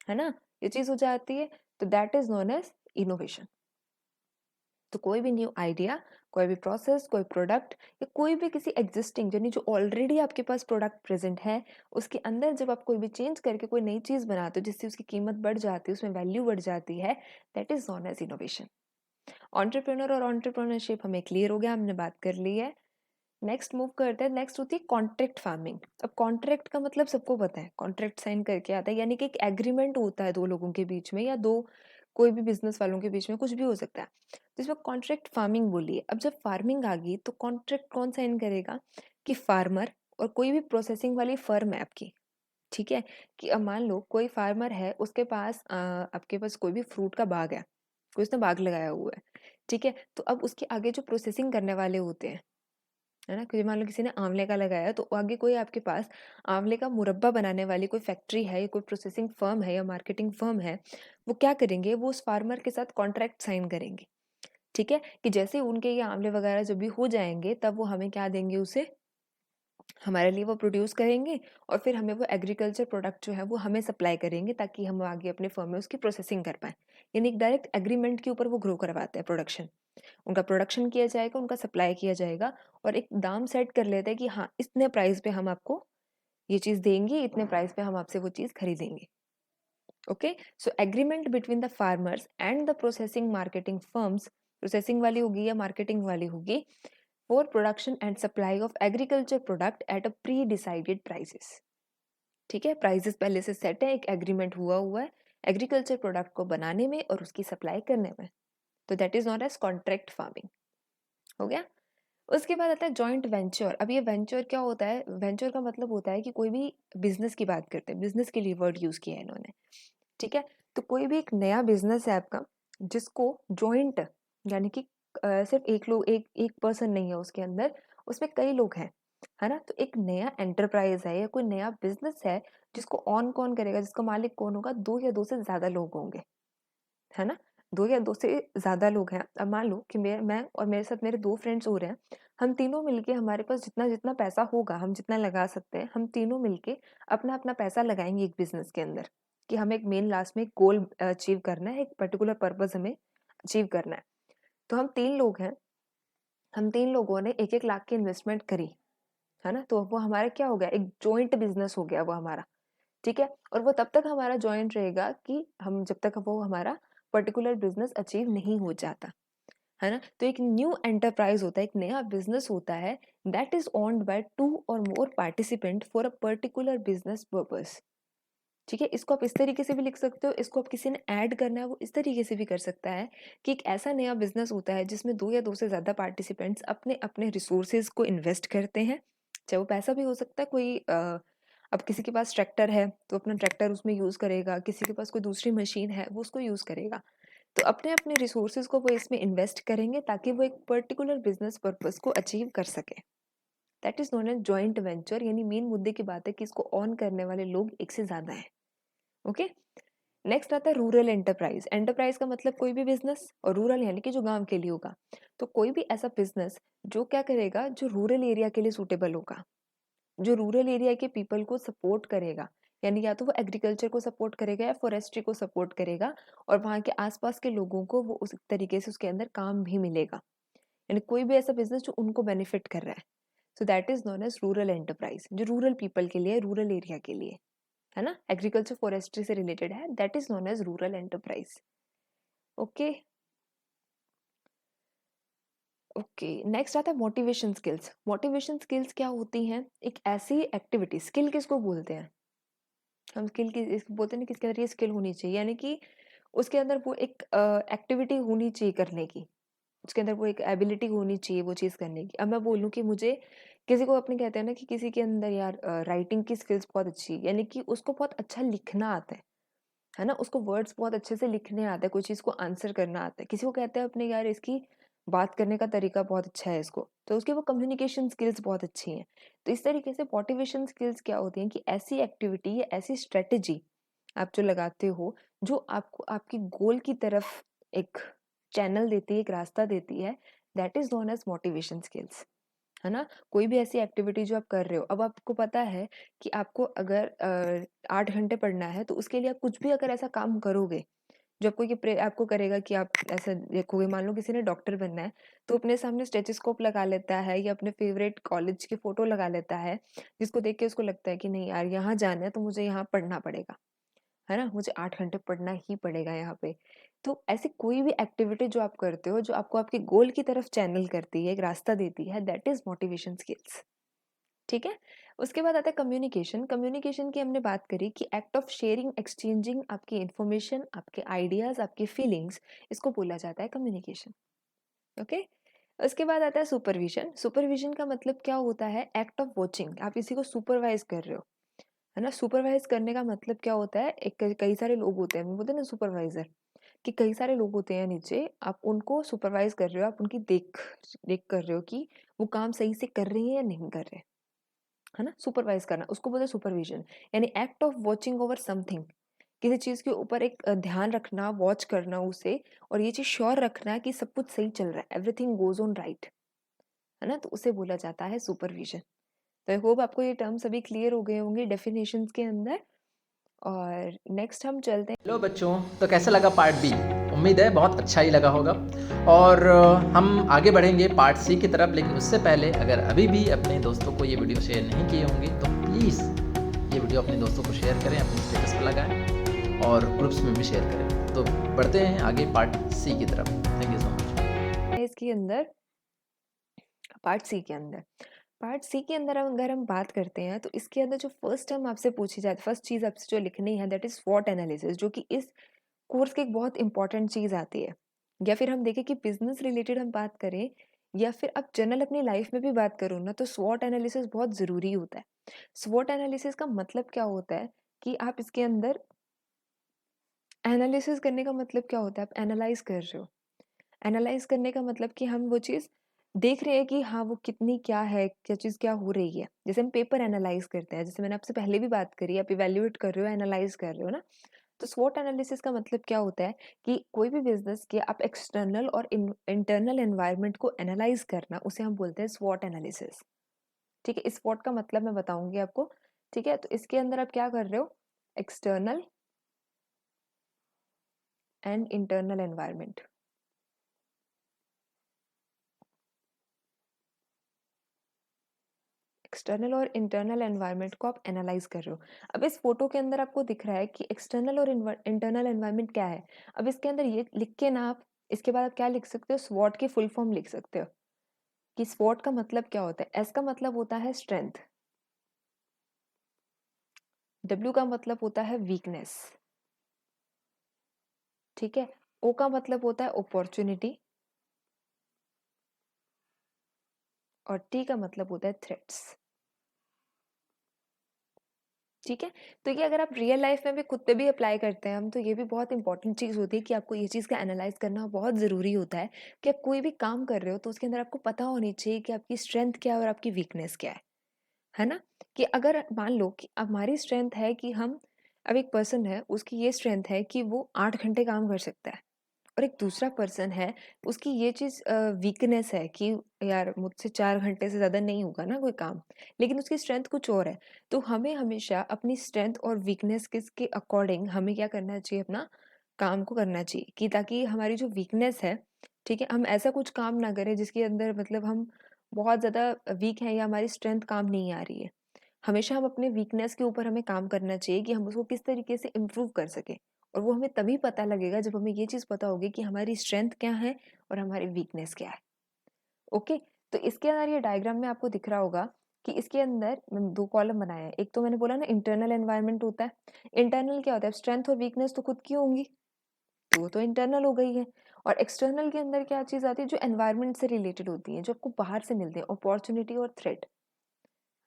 है ना? ये चीज़ हो जाती है, तो that is known as innovation. तो कोई भी न्यू आइडिया, कोई भी प्रोसेस, कोई प्रोडक्ट या कोई भी किसी एक्जिस्टिंग यानी जो ऑलरेडी आपके पास प्रोडक्ट प्रेज़ेंट है, उसके अंदर जब आप कोई भी चेंज करके कोई नई चीज़ बनाते हो जिससे उसकी कीमत बढ़ जाती है, उसमें वैल्यू बढ़ जाती है, that is known as innovation. Entrepreneur और एंटरप्रेन्योरशिप हमें क्लियर हो गया, हमने बात कर ली है। नेक्स्ट मूव करते हैं, नेक्स्ट होती है कॉन्ट्रैक्ट फार्मिंग। अब कॉन्ट्रैक्ट का मतलब सबको पता है, कॉन्ट्रैक्ट साइन करके आता है, यानी कि एक एग्रीमेंट होता है दो लोगों के बीच में या दो कोई भी बिजनेस वालों के बीच में, कुछ भी हो सकता है। तो इसमें कॉन्ट्रैक्ट फार्मिंग बोली है। अब जब फार्मिंग आ गई तो कॉन्ट्रैक्ट कौन साइन करेगा कि फार्मर और कोई भी प्रोसेसिंग वाली फर्म है आपकी, ठीक है? कि अब मान लो कोई फार्मर है, उसके पास आपके पास कोई भी फ्रूट का बाग है, कोई उसने बाग लगाया हुआ है, ठीक है? तो अब उसके आगे जो प्रोसेसिंग करने वाले होते हैं, है ना? क्योंकि मान लो किसी ने आंवले का लगाया, तो आगे कोई आपके पास आंवले का मुरब्बा बनाने वाली कोई फैक्ट्री है या कोई प्रोसेसिंग फर्म है या मार्केटिंग फर्म है, वो क्या करेंगे, वो उस फार्मर के साथ कॉन्ट्रैक्ट साइन करेंगे, ठीक है? कि जैसे उनके ये आंवले वगैरह जब भी हो जाएँगे, तब वो हमें क्या देंगे उसे, हमारे लिए वो प्रोड्यूस करेंगे और फिर हमें वो एग्रीकल्चर प्रोडक्ट जो है वो हमें सप्लाई करेंगे ताकि हम आगे अपने फर्म में उसकी प्रोसेसिंग कर पाएँ। यानी एक डायरेक्ट एग्रीमेंट के ऊपर वो ग्रो करवाते हैं प्रोडक्शन। उनका प्रोडक्शन किया जाएगा, उनका सप्लाई किया जाएगा और एक दाम सेट कर लेते हैं कि हाँ, इतने प्राइस पे हम आपको ये चीज़ देंगे, इतने प्राइस पे हम आपसे वो चीज़ खरीदेंगे। Okay? So agreement between the farmers and the processing marketing firms, processing वाली होगी या मार्केटिंग वाली होगी, for production and supply of agriculture product at a pre decided prices. ठीक है? प्राइसेस पहले से सेट है, एक एग्रीमेंट हुआ हुआ है एग्रीकल्चर प्रोडक्ट को बनाने में और उसकी सप्लाई करने में। तो that is not as contract farming. हो गया। उसके बाद आता है जॉइंट वेंचर। अब ये वेंचर क्या होता है? वेंचर का मतलब होता है कि कोई भी बिजनेस की बात करते हैं, बिजनेस के लिए वर्ड यूज किया है इन्होंने, ठीक है। तो कोई भी एक नया बिजनेस है आपका जिसको जॉइंट, यानी कि सिर्फ एक लोग, एक एक पर्सन नहीं है उसके अंदर, उसमें कई लोग हैं, है ना। तो एक नया एंटरप्राइज है या कोई नया बिजनेस है जिसको ऑन कौन करेगा, जिसका मालिक कौन होगा? दो या दो से ज्यादा लोग होंगे, है ना। दो या दो से ज्यादा लोग हैं। अब मान लो कि मैं और मेरे साथ मेरे दो फ्रेंड्स हो रहे हैं, हम तीनों मिलके, हमारे पास जितना जितना पैसा होगा, हम जितना लगा सकते हैं, हम तीनों मिलके अपना अपना पैसा लगाएंगे एक बिजनेस के अंदर, कि हमें एक मेन लास्ट में एक गोल अचीव करना है, एक पर्टिकुलर पर्पज हमें अचीव करना है। तो हम तीन लोग हैं, हम तीन लोगों ने एक एक लाख की इन्वेस्टमेंट करी, है ना। तो वो हमारा क्या हो गया? एक जॉइंट बिजनेस हो गया वो हमारा, ठीक है। और वो तब तक हमारा जॉइंट रहेगा कि हम, जब तक वो हमारा पर्टिकुलर बिजनेस अचीव नहीं हो जाता, है ना। तो एक न्यू एंटरप्राइज होता है, एक नया बिजनेस होता है, that is owned by two or more participant for a particular business purpose, ठीक है। इसको आप इस तरीके से भी लिख सकते हो, इसको आप किसी ने ऐड करना है वो इस तरीके से भी कर सकता है कि एक ऐसा नया बिजनेस होता है जिसमें दो या दो से ज्यादा पार्टिसिपेंट्स अपने अपने रिसोर्सेज को इन्वेस्ट करते हैं, चाहे वो पैसा भी हो सकता है, कोई अब किसी के पास ट्रैक्टर है तो अपना ट्रैक्टर उसमें यूज करेगा, किसी के पास कोई दूसरी मशीन है वो उसको यूज करेगा। तो अपने अपने रिसोर्सेज को वो इसमें इन्वेस्ट करेंगे ताकि वो एक पर्टिकुलर बिजनेस पर्पस को अचीव कर सके। That is known as joint venture. यानी मेन मुद्दे की बात है कि इसको ऑन करने वाले लोग एक से ज्यादा हैं। ओके। नेक्स्ट आता है रूरल एंटरप्राइज। एंटरप्राइज का मतलब कोई भी बिजनेस, और रूरल यानी कि जो गांव के लिए होगा। तो कोई भी ऐसा बिजनेस जो क्या करेगा, जो रूरल एरिया के लिए सूटेबल होगा, जो रूरल एरिया के पीपल को सपोर्ट करेगा, यानी या तो वो एग्रीकल्चर को सपोर्ट करेगा या फॉरेस्ट्री को सपोर्ट करेगा, और वहाँ के आसपास के लोगों को वो उस तरीके से उसके अंदर काम भी मिलेगा, यानी कोई भी ऐसा बिजनेस जो उनको बेनिफिट कर रहा है। So that is known as rural enterprise, जो रूरल पीपल के लिए, रूरल एरिया के लिए, है ना, एग्रीकल्चर फॉरेस्ट्री से रिलेटेड है, that is known as rural enterprise. Okay. Okay, next आता है मोटिवेशन स्किल्स। मोटिवेशन स्किल्स क्या होती हैं? एक ऐसी एक्टिविटी, स्किल किसको बोलते हैं? हम स्किल की बोलते हैं ना, किसके अंदर ये स्किल होनी चाहिए, यानी कि उसके अंदर वो एक एक्टिविटी होनी चाहिए करने की, उसके अंदर वो एक एबिलिटी होनी चाहिए वो चीज़ करने की। अब मैं बोलूँ कि मुझे, किसी को अपने कहते हैं ना कि किसी के अंदर यार राइटिंग की स्किल्स बहुत अच्छी है, यानी कि उसको बहुत अच्छा लिखना आता है ना, उसको वर्ड्स बहुत अच्छे से लिखने आता है, कोई चीज़ को आंसर करना आता है। किसी को कहते हैं अपने यार इसकी बात करने का तरीका बहुत अच्छा है इसको, तो उसकी वो कम्युनिकेशन स्किल्स बहुत अच्छी हैं। तो इस तरीके से मोटिवेशन स्किल्स क्या होती हैं कि ऐसी एक्टिविटी या ऐसी स्ट्रेटेजी आप जो लगाते हो, जो आपको आपकी गोल की तरफ एक चैनल देती है, एक रास्ता देती है, that is known as motivation skills, है ना। कोई भी ऐसी एक्टिविटी जो आप कर रहे हो, अब आपको पता है कि आपको अगर 8 घंटे पढ़ना है, तो उसके लिए आप कुछ भी अगर ऐसा काम करोगे जो आपको आपको करेगा कि आप ऐसा देखोगे, मान लो किसी ने डॉक्टर बनना है, तो अपने सामने स्टेथोस्कोप लगा लेता है या अपने फेवरेट कॉलेज की फोटो लगा लेता है, जिसको देख के उसको लगता है कि नहीं यार यहाँ जाना है तो मुझे यहाँ पढ़ना पड़ेगा, है ना, मुझे 8 घंटे पढ़ना ही पड़ेगा यहाँ पे। तो ऐसी कोई भी एक्टिविटी जो आप करते हो, जो आपको आपके गोल की तरफ चैनल करती है, एक रास्ता देती है, दैट इज मोटिवेशन स्किल्स, ठीक है। उसके बाद आता है कम्युनिकेशन। कम्युनिकेशन की हमने बात करी कि एक्ट ऑफ शेयरिंग, एक्सचेंजिंग आपकी इंफॉर्मेशन, आपके आइडियाज, आपकी फीलिंग्स, इसको बोला जाता है कम्युनिकेशन। ओके। उसके बाद आता है सुपरविजन। सुपरविजन का मतलब क्या होता है? एक्ट ऑफ वॉचिंग, आप किसी को सुपरवाइज कर रहे हो, है ना। सुपरवाइज करने का मतलब क्या होता है? एक कई सारे लोग होते हैं, बोलते हैं ना सुपरवाइजर, कि कई सारे लोग होते हैं नीचे, आप उनको सुपरवाइज कर रहे हो, आप उनकी देख देख कर रहे हो कि वो काम सही से कर रहे हैं या नहीं कर रहे, है ना। सुपरवाइज करना उसको बोलते हैं सुपरविजन, यानी act of watching over something, किसी चीज के ऊपर एक ध्यान रखना, वॉच करना उसे, और ये चीज श्योर रखना कि सब कुछ सही चल रहा है, एवरीथिंग गोज ऑन राइट, है ना, तो उसे बोला जाता है सुपरविजन। तो आई होप आपको ये टर्म सभी क्लियर हो गए होंगे डेफिनेशंस के अंदर। और नेक्स्ट हम चलते हैं। हेलो बच्चों, तो कैसा लगा पार्ट बी? उम्मीद है बहुत अच्छा ही लगा होगा। और हम आगे बढ़ेंगे पार्ट सी की तरफ, लेकिन उससे पहले अगर अभी भी अपने दोस्तों को ये वीडियो शेयर नहीं किए होंगे तो प्लीज़ ये वीडियो अपने दोस्तों को शेयर करें, अपने स्टेटस पर लगाएं और ग्रुप्स में भी शेयर करें। तो बढ़ते हैं आगे पार्ट सी की तरफ। Thank you so much. इसके अंदर पार्ट सी के अंदर, पार्ट सी के अंदर अगर हम बात करते हैं, तो इसके अंदर जो फर्स्ट टर्म आपसे पूछी जाती, फर्स्ट चीज आपसे जो लिखनी है, दैट इज स्वॉट एनालिसिस, जो कि इस कोर्स की एक बहुत इंपॉर्टेंट चीज आती है। या फिर हम देखें कि बिजनेस रिलेटेड हम बात करें या फिर अब जनरल अपनी लाइफ में भी बात करूँ ना, तो स्वॉट एनालिसिस बहुत ज़रूरी होता है। स्वॉट एनालिसिस का मतलब क्या होता है कि आप इसके अंदर एनालिसिस करने का मतलब क्या होता है, आप एनालाइज कर रहे हो। एनालाइज करने का मतलब कि हम वो चीज़ देख रहे हैं कि हाँ, वो कितनी क्या है, क्या चीज़ क्या हो रही है। जैसे हम पेपर एनालाइज करते हैं, जैसे मैंने आपसे पहले भी बात करी, आप इवैल्यूएट कर रहे हो, एनालाइज कर रहे हो ना। तो स्वॉट एनालिसिस का मतलब क्या होता है कि कोई भी बिजनेस के आप एक्सटर्नल और इंटरनल एनवायरनमेंट को एनालाइज करना, उसे हम बोलते हैं स्वॉट एनालिसिस। ठीक है, इस स्वॉट का मतलब मैं बताऊंगी आपको। ठीक है, तो इसके अंदर आप क्या कर रहे हो, external and internal environment. External और इंटरनल एनवायरनमेंट को आप एनालाइज कर रहे हो। अब इस फोटो के अंदर आपको दिख रहा है कि एक्सटर्नल और इंटरनल एनवायरनमेंट क्या है। अब इसके अंदर ये लिख के ना आप इसके बाद आप क्या लिख सकते हो, स्वॉट की फुल फॉर्म लिख सकते हो कि स्वॉट का मतलब क्या होता है। एस का मतलब होता है स्ट्रेंथ, डब्ल्यू का मतलब होता है वीकनेस, ठीक है, ओ का मतलब होता है अपॉर्चुनिटी और टी का मतलब होता है थ्रेट्स। ठीक है, तो ये अगर आप रियल लाइफ में भी खुद पे भी अप्लाई करते हैं हम, तो ये भी बहुत इंपॉर्टेंट चीज़ होती है कि आपको ये चीज़ का एनालाइज करना बहुत ज़रूरी होता है कि आप कोई भी काम कर रहे हो तो उसके अंदर आपको पता होनी चाहिए कि आपकी स्ट्रेंथ क्या है और आपकी वीकनेस क्या है ना। कि अगर मान लो कि हमारी स्ट्रेंथ है कि हम, अब एक पर्सन है उसकी ये स्ट्रेंथ है कि वो 8 घंटे काम कर सकता है, और एक दूसरा पर्सन है उसकी ये चीज़ वीकनेस है कि यार मुझसे 4 घंटे से ज़्यादा नहीं होगा ना कोई काम, लेकिन उसकी स्ट्रेंथ कुछ और है। तो हमें हमेशा अपनी स्ट्रेंथ और वीकनेस किसके अकॉर्डिंग हमें क्या करना चाहिए, अपना काम को करना चाहिए, कि ताकि हमारी जो वीकनेस है, ठीक है, हम ऐसा कुछ काम ना करें जिसके अंदर मतलब हम बहुत ज़्यादा वीक हैं या हमारी स्ट्रेंथ काम नहीं आ रही है। हमेशा हम अपने वीकनेस के ऊपर हमें काम करना चाहिए कि हम उसको किस तरीके से इम्प्रूव कर सकें, और वो हमें तभी पता लगेगा जब हमें ये चीज़ पता होगी कि हमारी स्ट्रेंथ क्या है और हमारी वीकनेस क्या है। ओके, तो इसके अंदर ये डायग्राम में आपको दिख रहा होगा कि इसके अंदर मैंने 2 कॉलम बनाए हैं। एक तो मैंने बोला ना इंटरनल एनवायरनमेंट होता है। इंटरनल क्या होता है, स्ट्रेंथ और वीकनेस तो खुद की होंगी, तो वो तो इंटरनल हो गई है। और एक्सटर्नल के अंदर क्या चीज़ आती है, जो एनवायरनमेंट से रिलेटेड होती है, जो आपको बाहर से मिलते हैं, अपॉर्चुनिटी और थ्रेट,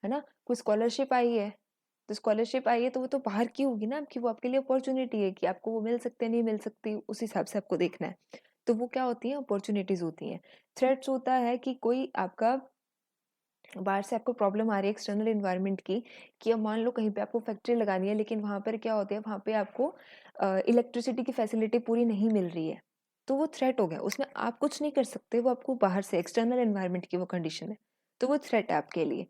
है ना। कोई स्कॉलरशिप आई है, तो स्कॉलरशिप आई है तो वो तो बाहर की होगी ना आपकी, वो आपके लिए अपॉर्चुनिटी है कि आपको वो मिल सकते हैं, नहीं मिल सकती, उस हिसाब से आपको देखना है। तो वो क्या होती है, अपॉर्चुनिटीज होती हैं। थ्रेट्स होता है कि कोई आपका बाहर से आपको प्रॉब्लम आ रही है एक्सटर्नल एनवायरनमेंट की, कि अब मान लो कहीं पे आपको फैक्ट्री लगानी है, लेकिन वहाँ पर क्या होता है, वहाँ पे आपको इलेक्ट्रिसिटी की फैसिलिटी पूरी नहीं मिल रही है, तो वो थ्रेट हो गया, उसमें आप कुछ नहीं कर सकते, वो आपको बाहर से एक्सटर्नल एनवायरनमेंट की वो कंडीशन है, तो वो थ्रेट है आपके लिए।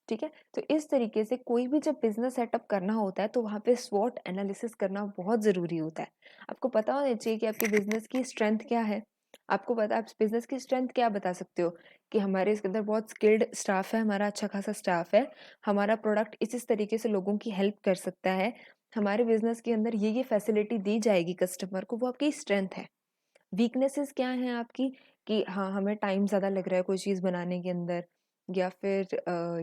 ठीक है, तो इस तरीके से कोई भी जब बिजनेस सेटअप करना होता है तो वहाँ पे स्वॉट एनालिसिस करना बहुत ज़रूरी होता है। आपको पता होना चाहिए कि आपके बिजनेस की स्ट्रेंथ क्या है। आपको पता, आप बिजनेस की स्ट्रेंथ क्या बता सकते हो कि हमारे इसके अंदर बहुत स्किल्ड स्टाफ है, हमारा अच्छा खासा स्टाफ है, हमारा प्रोडक्ट इस तरीके से लोगों की हेल्प कर सकता है, हमारे बिजनेस के अंदर ये फैसिलिटी दी जाएगी कस्टमर को, वो आपकी स्ट्रेंथ है। वीकनेसेस क्या हैं आपकी, कि हाँ, हमें टाइम ज़्यादा लग रहा है कोई चीज़ बनाने के अंदर, या फिर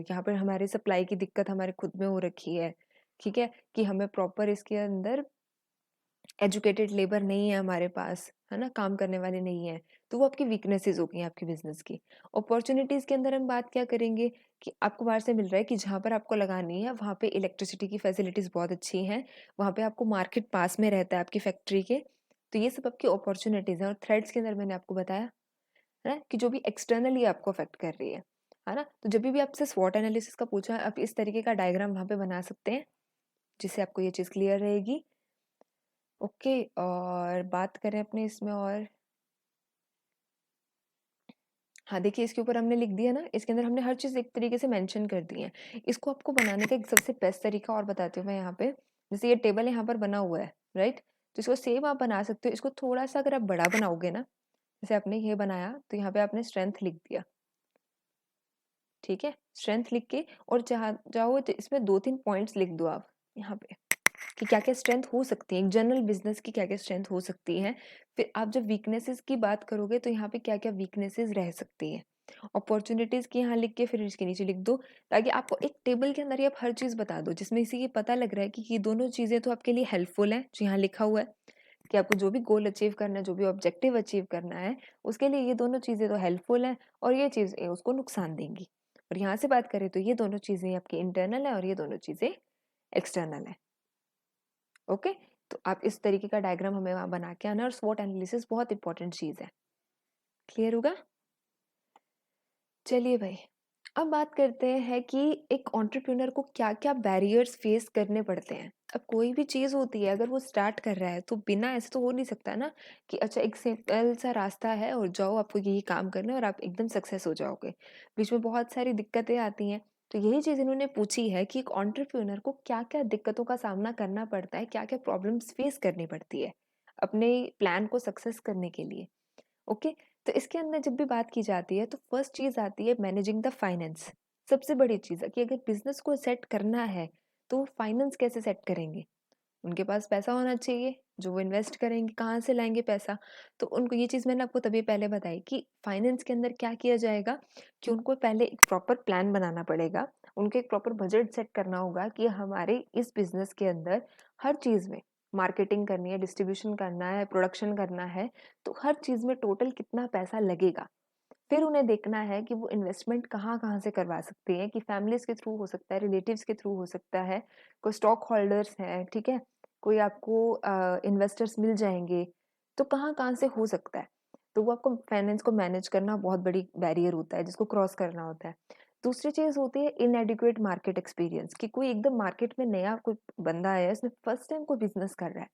यहाँ पर हमारे सप्लाई की दिक्कत हमारे खुद में हो रखी है, ठीक है, कि हमें प्रॉपर इसके अंदर एजुकेटेड लेबर नहीं है हमारे पास, है ना, काम करने वाले नहीं हैं, तो वो आपकी वीकनेसेस हो गई हैं आपकी बिज़नेस की। अपॉर्च्युनिटीज़ के अंदर हम बात क्या करेंगे कि आपको बाहर से मिल रहा है कि जहाँ पर आपको लगानी है, वहाँ पे इलेक्ट्रिसिटी की फैसिलिटीज़ बहुत अच्छी हैं, वहाँ पे आपको मार्केट पास में रहता है आपकी फैक्ट्री के, तो ये सब आपकी अपॉर्च्युनिटीज़ हैं। और थ्रेड्स के अंदर मैंने आपको बताया, है ना, कि जो भी एक्सटर्नली आपको अफ़ेक्ट कर रही है ना? तो जभी भी आपसे स्वॉट एनालिसिस का पूछा, आप इस तरीके का डायग्राम वहाँ पे बना सकते हैं, जिससे आपको ये चीज़ क्लियर रहेगी। ओके, और बात करें अपने इसमें और, हाँ, देखिए इसके ऊपर हमने लिख दिया ना, इसके अंदर हमने हर चीज़ एक तरीके से मेंशन कर दी है। इसको आपको बनाने का एक सबसे बेस्ट तरीका और बताती हूँ मैं यहाँ पे। जैसे ये टेबल यहाँ पर बना हुआ है, राइट? तो इसको सेम आप बना सकते हो। इसको थोड़ा-सा अगर आप बड़ा बनाओगे ना, जैसे आपने ये बनाया, तो यहाँ पे आपने स्ट्रेंथ लिख दिया, ठीक है? स्ट्रेंथ लिख के और जहाँ चाहो तो इसमें 2-3 पॉइंट्स लिख दो आप यहाँ पे, कि क्या-क्या स्ट्रेंथ हो सकती है, एक जनरल बिज़नेस की क्या-क्या स्ट्रेंथ हो सकती हैं। फिर आप जब वीकनेसेस की बात करोगे तो यहाँ पे क्या-क्या वीकनेसेस रह सकती हैं। अपॉर्च्युनिटीज़ की यहाँ लिख के फिर इसके नीचे लिख दो, ताकि आपको एक टेबल के अंदर ही आप हर चीज़ बता दो, जिसमें से ये पता लग रहा है कि ये दोनों चीज़ें तो आपके लिए हेल्पफुल हैं, जो यहाँ लिखा हुआ है, कि आपको जो भी गोल अचीव करना है, जो भी ऑब्जेक्टिव अचीव करना है, उसके लिए ये दोनों चीज़ें तो हेल्पफुल हैं और ये चीज़ें उसको नुकसान देंगी। और यहाँ से बात करें तो ये दोनों चीज़ें आपकी इंटरनल है और ये दोनों चीज़ें एक्सटर्नल है। ओके? तो आप इस तरीके का डायग्राम हमें वहाँ बना के आना और स्वॉट एनालिसिस बहुत इंपॉर्टेंट चीज़ है। क्लियर होगा? चलिए भाई, अब बात करते हैं कि एक एंटरप्रेन्योर को क्या-क्या बैरियर्स फेस करने पड़ते हैं। अब कोई भी चीज़ होती है अगर वो स्टार्ट कर रहा है तो बिना ऐसे तो हो नहीं सकता ना कि अच्छा एक सिंपल सा रास्ता है और जाओ आपको यही काम करना है और आप एकदम सक्सेस हो जाओगे। बीच में बहुत सारी दिक्कतें आती हैं। तो यही चीज़ इन्होंने पूछी है कि एक एंटरप्रेन्योर को क्या-क्या दिक्कतों का सामना करना पड़ता है, क्या-क्या प्रॉब्लम्स फेस करनी पड़ती है, अपने प्लान को सक्सेस करने के लिए। ओके, तो इसके अंदर जब भी बात की जाती है तो फर्स्ट चीज़ आती है मैनेजिंग द फाइनेंस। सबसे बड़ी चीज़ है कि अगर बिज़नेस को सेट करना है, तो वो फाइनेंस कैसे सेट करेंगे? उनके पास पैसा होना चाहिए, जो वो इन्वेस्ट करेंगे, कहाँ से लाएँगे पैसा? तो उनको ये चीज़ मैंने आपको तभी पहले बताई कि फाइनेंस के अंदर क्या किया जाएगा कि उनको पहले एक प्रॉपर प्लान बनाना पड़ेगा। उनको एक प्रॉपर बजट सेट करना होगा कि हमारे इस बिज़नेस के अंदर हर चीज़ में मार्केटिंग करनी है, डिस्ट्रीब्यूशन करना है, प्रोडक्शन करना है, तो हर चीज़ में टोटल कितना पैसा लगेगा। फिर उन्हें देखना है कि वो इन्वेस्टमेंट कहाँ-कहाँ से करवा सकते हैं कि फैमिलीज़ के थ्रू हो सकता है, रिलेटिव्स के थ्रू हो सकता है, कोई स्टॉक होल्डर्स हैं, ठीक है? कोई आपको इन्वेस्टर्स मिल जाएँगे, तो कहाँ-कहाँ से हो सकता है। तो वो आपको फाइनेंस को मैनेज करना बहुत बड़ी बैरियर होता है, जिसको क्रॉस करना होता है। दूसरी चीज़ होती है इनएडिक्वेट मार्केट एक्सपीरियंस कि कोई एकदम मार्केट में नया कोई बंदा आया है, उसने फर्स्ट टाइम कोई बिज़नेस कर रहा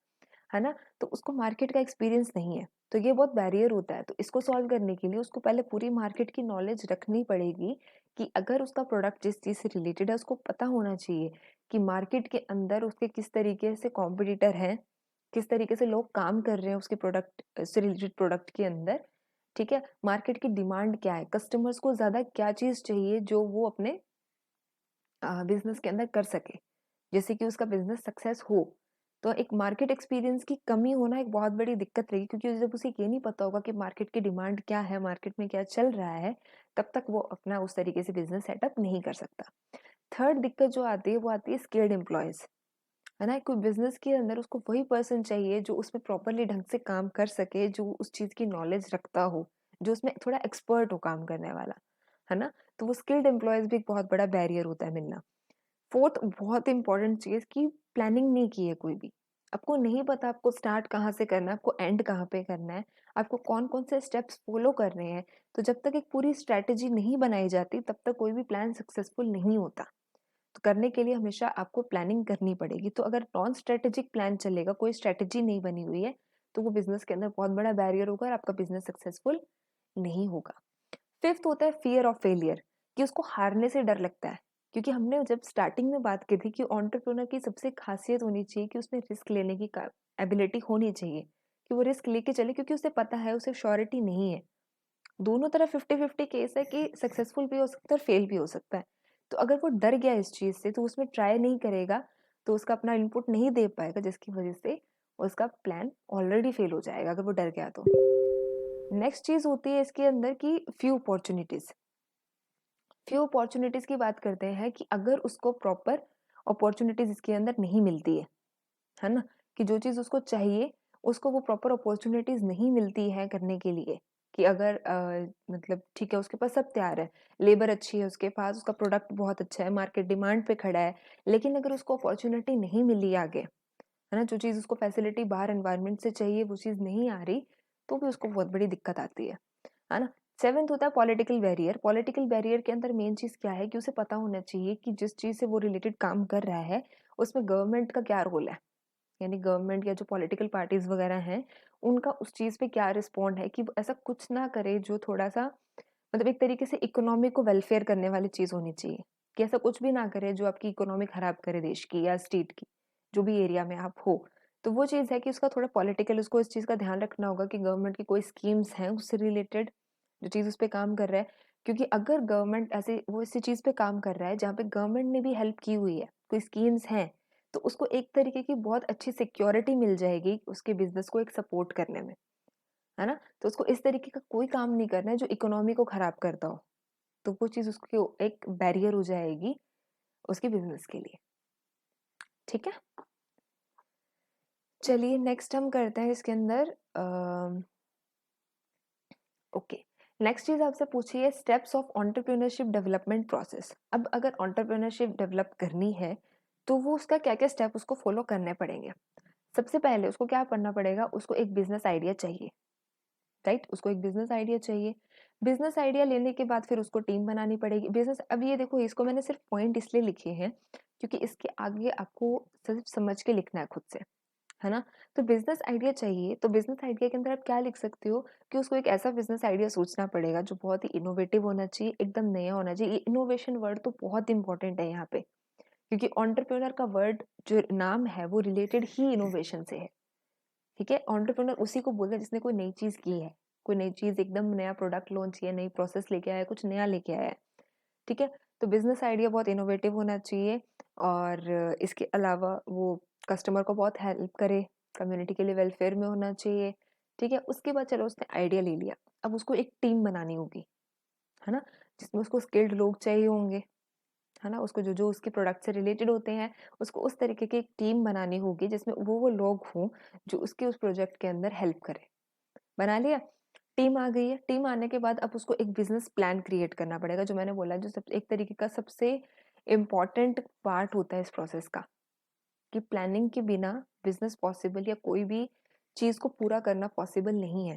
है ना? तो उसको मार्केट का एक्सपीरियंस नहीं है। तो ये बहुत बैरियर होता है। तो इसको सॉल्व करने के लिए उसको पहले पूरी मार्केट की नॉलेज रखनी पड़ेगी कि अगर उसका प्रोडक्ट जिस चीज़ से रिलेटेड है उसको पता होना चाहिए कि मार्केट के अंदर उसके किस तरीके से कॉम्पिटिटर हैं, किस तरीके से लोग काम कर रहे हैं उसके प्रोडक्ट से रिलेटेड प्रोडक्ट के अंदर, ठीक है? मार्केट की डिमांड क्या है? कस्टमर्स को ज़्यादा क्या चीज़ चाहिए जो वो अपने बिज़नेस के अंदर कर सके, जिससे कि उसका बिज़नेस सक्सेस हो। तो एक मार्केट एक्सपीरियंस की कमी होना एक बहुत बड़ी दिक्कत रहेगी क्योंकि जब उसे ये नहीं पता होगा कि मार्केट की डिमांड क्या है, मार्केट में क्या चल रहा है, तब तक वो अपना उस तरीके से बिज़नेस सेटअप नहीं कर सकता। थर्ड दिक्कत जो आती है वो आती है स्किल्ड एम्प्लॉइज़, है ना? कोई बिज़नेस के अंदर उसको वही पर्सन चाहिए जो उसमें प्रॉपर्ली ढंग से काम कर सके, जो उस चीज़ की नॉलेज रखता हो, जो उसमें थोड़ा एक्सपर्ट हो काम करने वाला, है ना? तो वो स्किल्ड एम्प्लॉइज़ भी एक बहुत बड़ा बैरियर होता है मिलना। फोर्थ बहुत इंपॉर्टेंट चीज़ कि प्लानिंग नहीं की है कोई भी। आपको नहीं पता आपको स्टार्ट कहाँ से करना है, आपको एंड कहाँ पे करना है, आपको कौन-कौन से स्टेप्स फॉलो करने हैं। तो जब तक एक पूरी स्ट्रैटेजी नहीं बनाई जाती, तब तक कोई भी प्लान सक्सेसफुल नहीं होता। तो करने के लिए हमेशा आपको प्लानिंग करनी पड़ेगी। तो अगर नॉन स्ट्रैटेजिक प्लान चलेगा, कोई स्ट्रैटेजी नहीं बनी हुई है, तो वो बिज़नेस के अंदर बहुत बड़ा बैरियर होगा और आपका बिज़नेस सक्सेसफुल नहीं होगा। फिफ्थ होता है फियर ऑफ फेलियर कि उसको हारने से डर लगता है क्योंकि हमने जब स्टार्टिंग में बात की थी कि एंटरप्रेन्योर की सबसे खासियत होनी चाहिए कि उसमें रिस्क लेने की एबिलिटी होनी चाहिए कि वो रिस्क लेके चले क्योंकि उसे पता है उसे श्योरिटी नहीं है दोनों तरफ 50-50 केस है कि सक्सेसफुल भी हो सकता है और फेल भी हो सकता है तो अगर वो डर गया इस चीज से तो उसमें ट्राई नहीं करेगा तो उसका अपना इनपुट नहीं दे पाएगा जिसकी वजह से उसका प्लान ऑलरेडी फेल हो जाएगा अगर वो डर गया तो नेक्स्ट चीज होती है इसके अंदर की फ्यू अपॉर्चुनिटीज की बात करते हैं कि अगर उसको प्रॉपर अपॉर्चुनिटीज इसके अंदर नहीं मिलती है ना कि जो चीज उसको चाहिए उसको वो प्रॉपर अपॉर्चुनिटीज नहीं मिलती है करने के लिए कि अगर मतलब ठीक है उसके पास सब तैयार है लेबर अच्छी है उसके पास उसका प्रोडक्ट बहुत अच्छा है मार्केट डिमांड पे खड़ा है लेकिन अगर उसको अपॉर्चुनिटी नहीं मिली आगे है ना जो चीज उसको फैसिलिटी बाहर एनवायरनमेंट से चाहिए वो चीज नहीं आ रही तो भी उसको बहुत बड़ी दिक्कत आती है ना? सेवेंथ होता है पॉलिटिकल बैरियर। पॉलिटिकल बैरियर के अंदर मेन चीज़ क्या है कि उसे पता होना चाहिए कि जिस चीज़ से वो रिलेटेड काम कर रहा है, उसमें गवर्नमेंट का क्या रोल है। यानी गवर्नमेंट या जो पॉलिटिकल पार्टीज़ वगैरह हैं, उनका उस चीज़ पे क्या रिस्पॉन्ड है कि वो ऐसा कुछ ना करे जो थोड़ा-सा मतलब एक तरीके से इकोनॉमी को वेलफेयर करने वाली चीज़ होनी चाहिए। कि ऐसा कुछ भी ना करे जो आपकी इकोनॉमी खराब करे देश की या स्टेट की, जो भी एरिया में आप हो। तो वो चीज़ है कि उसका थोड़ा पॉलिटिकल उसको इस चीज़ का ध्यान रखना होगा कि गवर्नमेंट की कोई स्कीम्स हैं उससे रिलेटेड जो चीज़ उस पे काम कर रहा है क्योंकि अगर गवर्नमेंट ऐसे वो इसी चीज़ पे काम कर रहा है जहाँ पे गवर्नमेंट ने भी हेल्प की हुई है, कोई स्कीम्स हैं, तो उसको एक तरीके की बहुत अच्छी सिक्योरिटी मिल जाएगी उसके बिज़नेस को एक सपोर्ट करने में, है ना? तो उसको इस तरीके का कोई काम नहीं करना है जो इकोनॉमी को खराब करता हो, तो वो चीज़ उसको एक बैरियर हो जाएगी उसके बिज़नेस के लिए, ठीक है? चलिए नेक्स्ट हम करते हैं इसके अंदर ओके। नेक्स्ट चीज़ आपसे पूछी है steps of entrepreneurship development process. अब अगर एंटरप्रेन्योरशिप डेवलप करनी है, तो वो उसका क्या-क्या स्टेप उसको फॉलो करने पड़ेंगे। सबसे पहले उसको क्या करना पड़ेगा, उसको एक बिज़नेस आइडिया चाहिए, राइट? उसको एक बिज़नेस आइडिया चाहिए। बिज़नेस आइडिया लेने के बाद फिर उसको टीम बनानी पड़ेगी। बिज़नेस अब ये देखो इसको मैंने सिर्फ पॉइंट इसलिए लिखे हैं, क्योंकि इसके आगे आपको सिर्फ समझ के लिखना है खुद से। है ना? तो बिज़नेस आइडिया चाहिए, तो बिज़नेस आइडिया के अंदर आप क्या लिख सकते हो कि उसको एक ऐसा बिज़नेस आइडिया सोचना पड़ेगा जो बहुत ही इनोवेटिव होना चाहिए, एकदम नया होना चाहिए। ये इनोवेशन वर्ड तो बहुत इंपॉर्टेंट है यहाँ पे, क्योंकि एंटरप्रेन्योर का वर्ड जो नाम है वो रिलेटेड ही इनोवेशन से है, ठीक है? एंटरप्रेन्योर उसी को बोलते हैं जिसने कोई नई चीज़ की है, कोई नई चीज़ एकदम नया प्रोडक्ट लॉन्च किया, नई प्रोसेस लेके आया है, कुछ नया लेके आया है, ठीक है? तो बिज़नेस आइडिया बहुत इनोवेटिव होना चाहिए और इसके अलावा वो कस्टमर को बहुत हेल्प करे, कम्युनिटी के लिए वेलफेयर में होना चाहिए, ठीक है? उसके बाद चलो उसने आइडिया ले लिया, अब उसको एक टीम बनानी होगी, है ना? जिसमें उसको स्किल्ड लोग चाहिए होंगे, है ना? उसको जो-जो उसके प्रोडक्ट से रिलेटेड होते हैं, उसको उस तरीके की एक टीम बनानी होगी जिसमें वो लोग हों, जो उसके उस प्रोजेक्ट के अंदर हेल्प करें। बना लिया? टीम आ गई है, टीम आने के बाद अब उसको एक बिज़नेस प्लान क्रिएट करना पड़ेगा, जो मैंने बोला जो सब एक तरीके का सबसे इम्पोर्टेंट पार्ट होता है इस प्रोसेस का, कि प्लानिंग के बिना बिज़नेस पॉसिबल या कोई भी चीज़ को पूरा करना पॉसिबल नहीं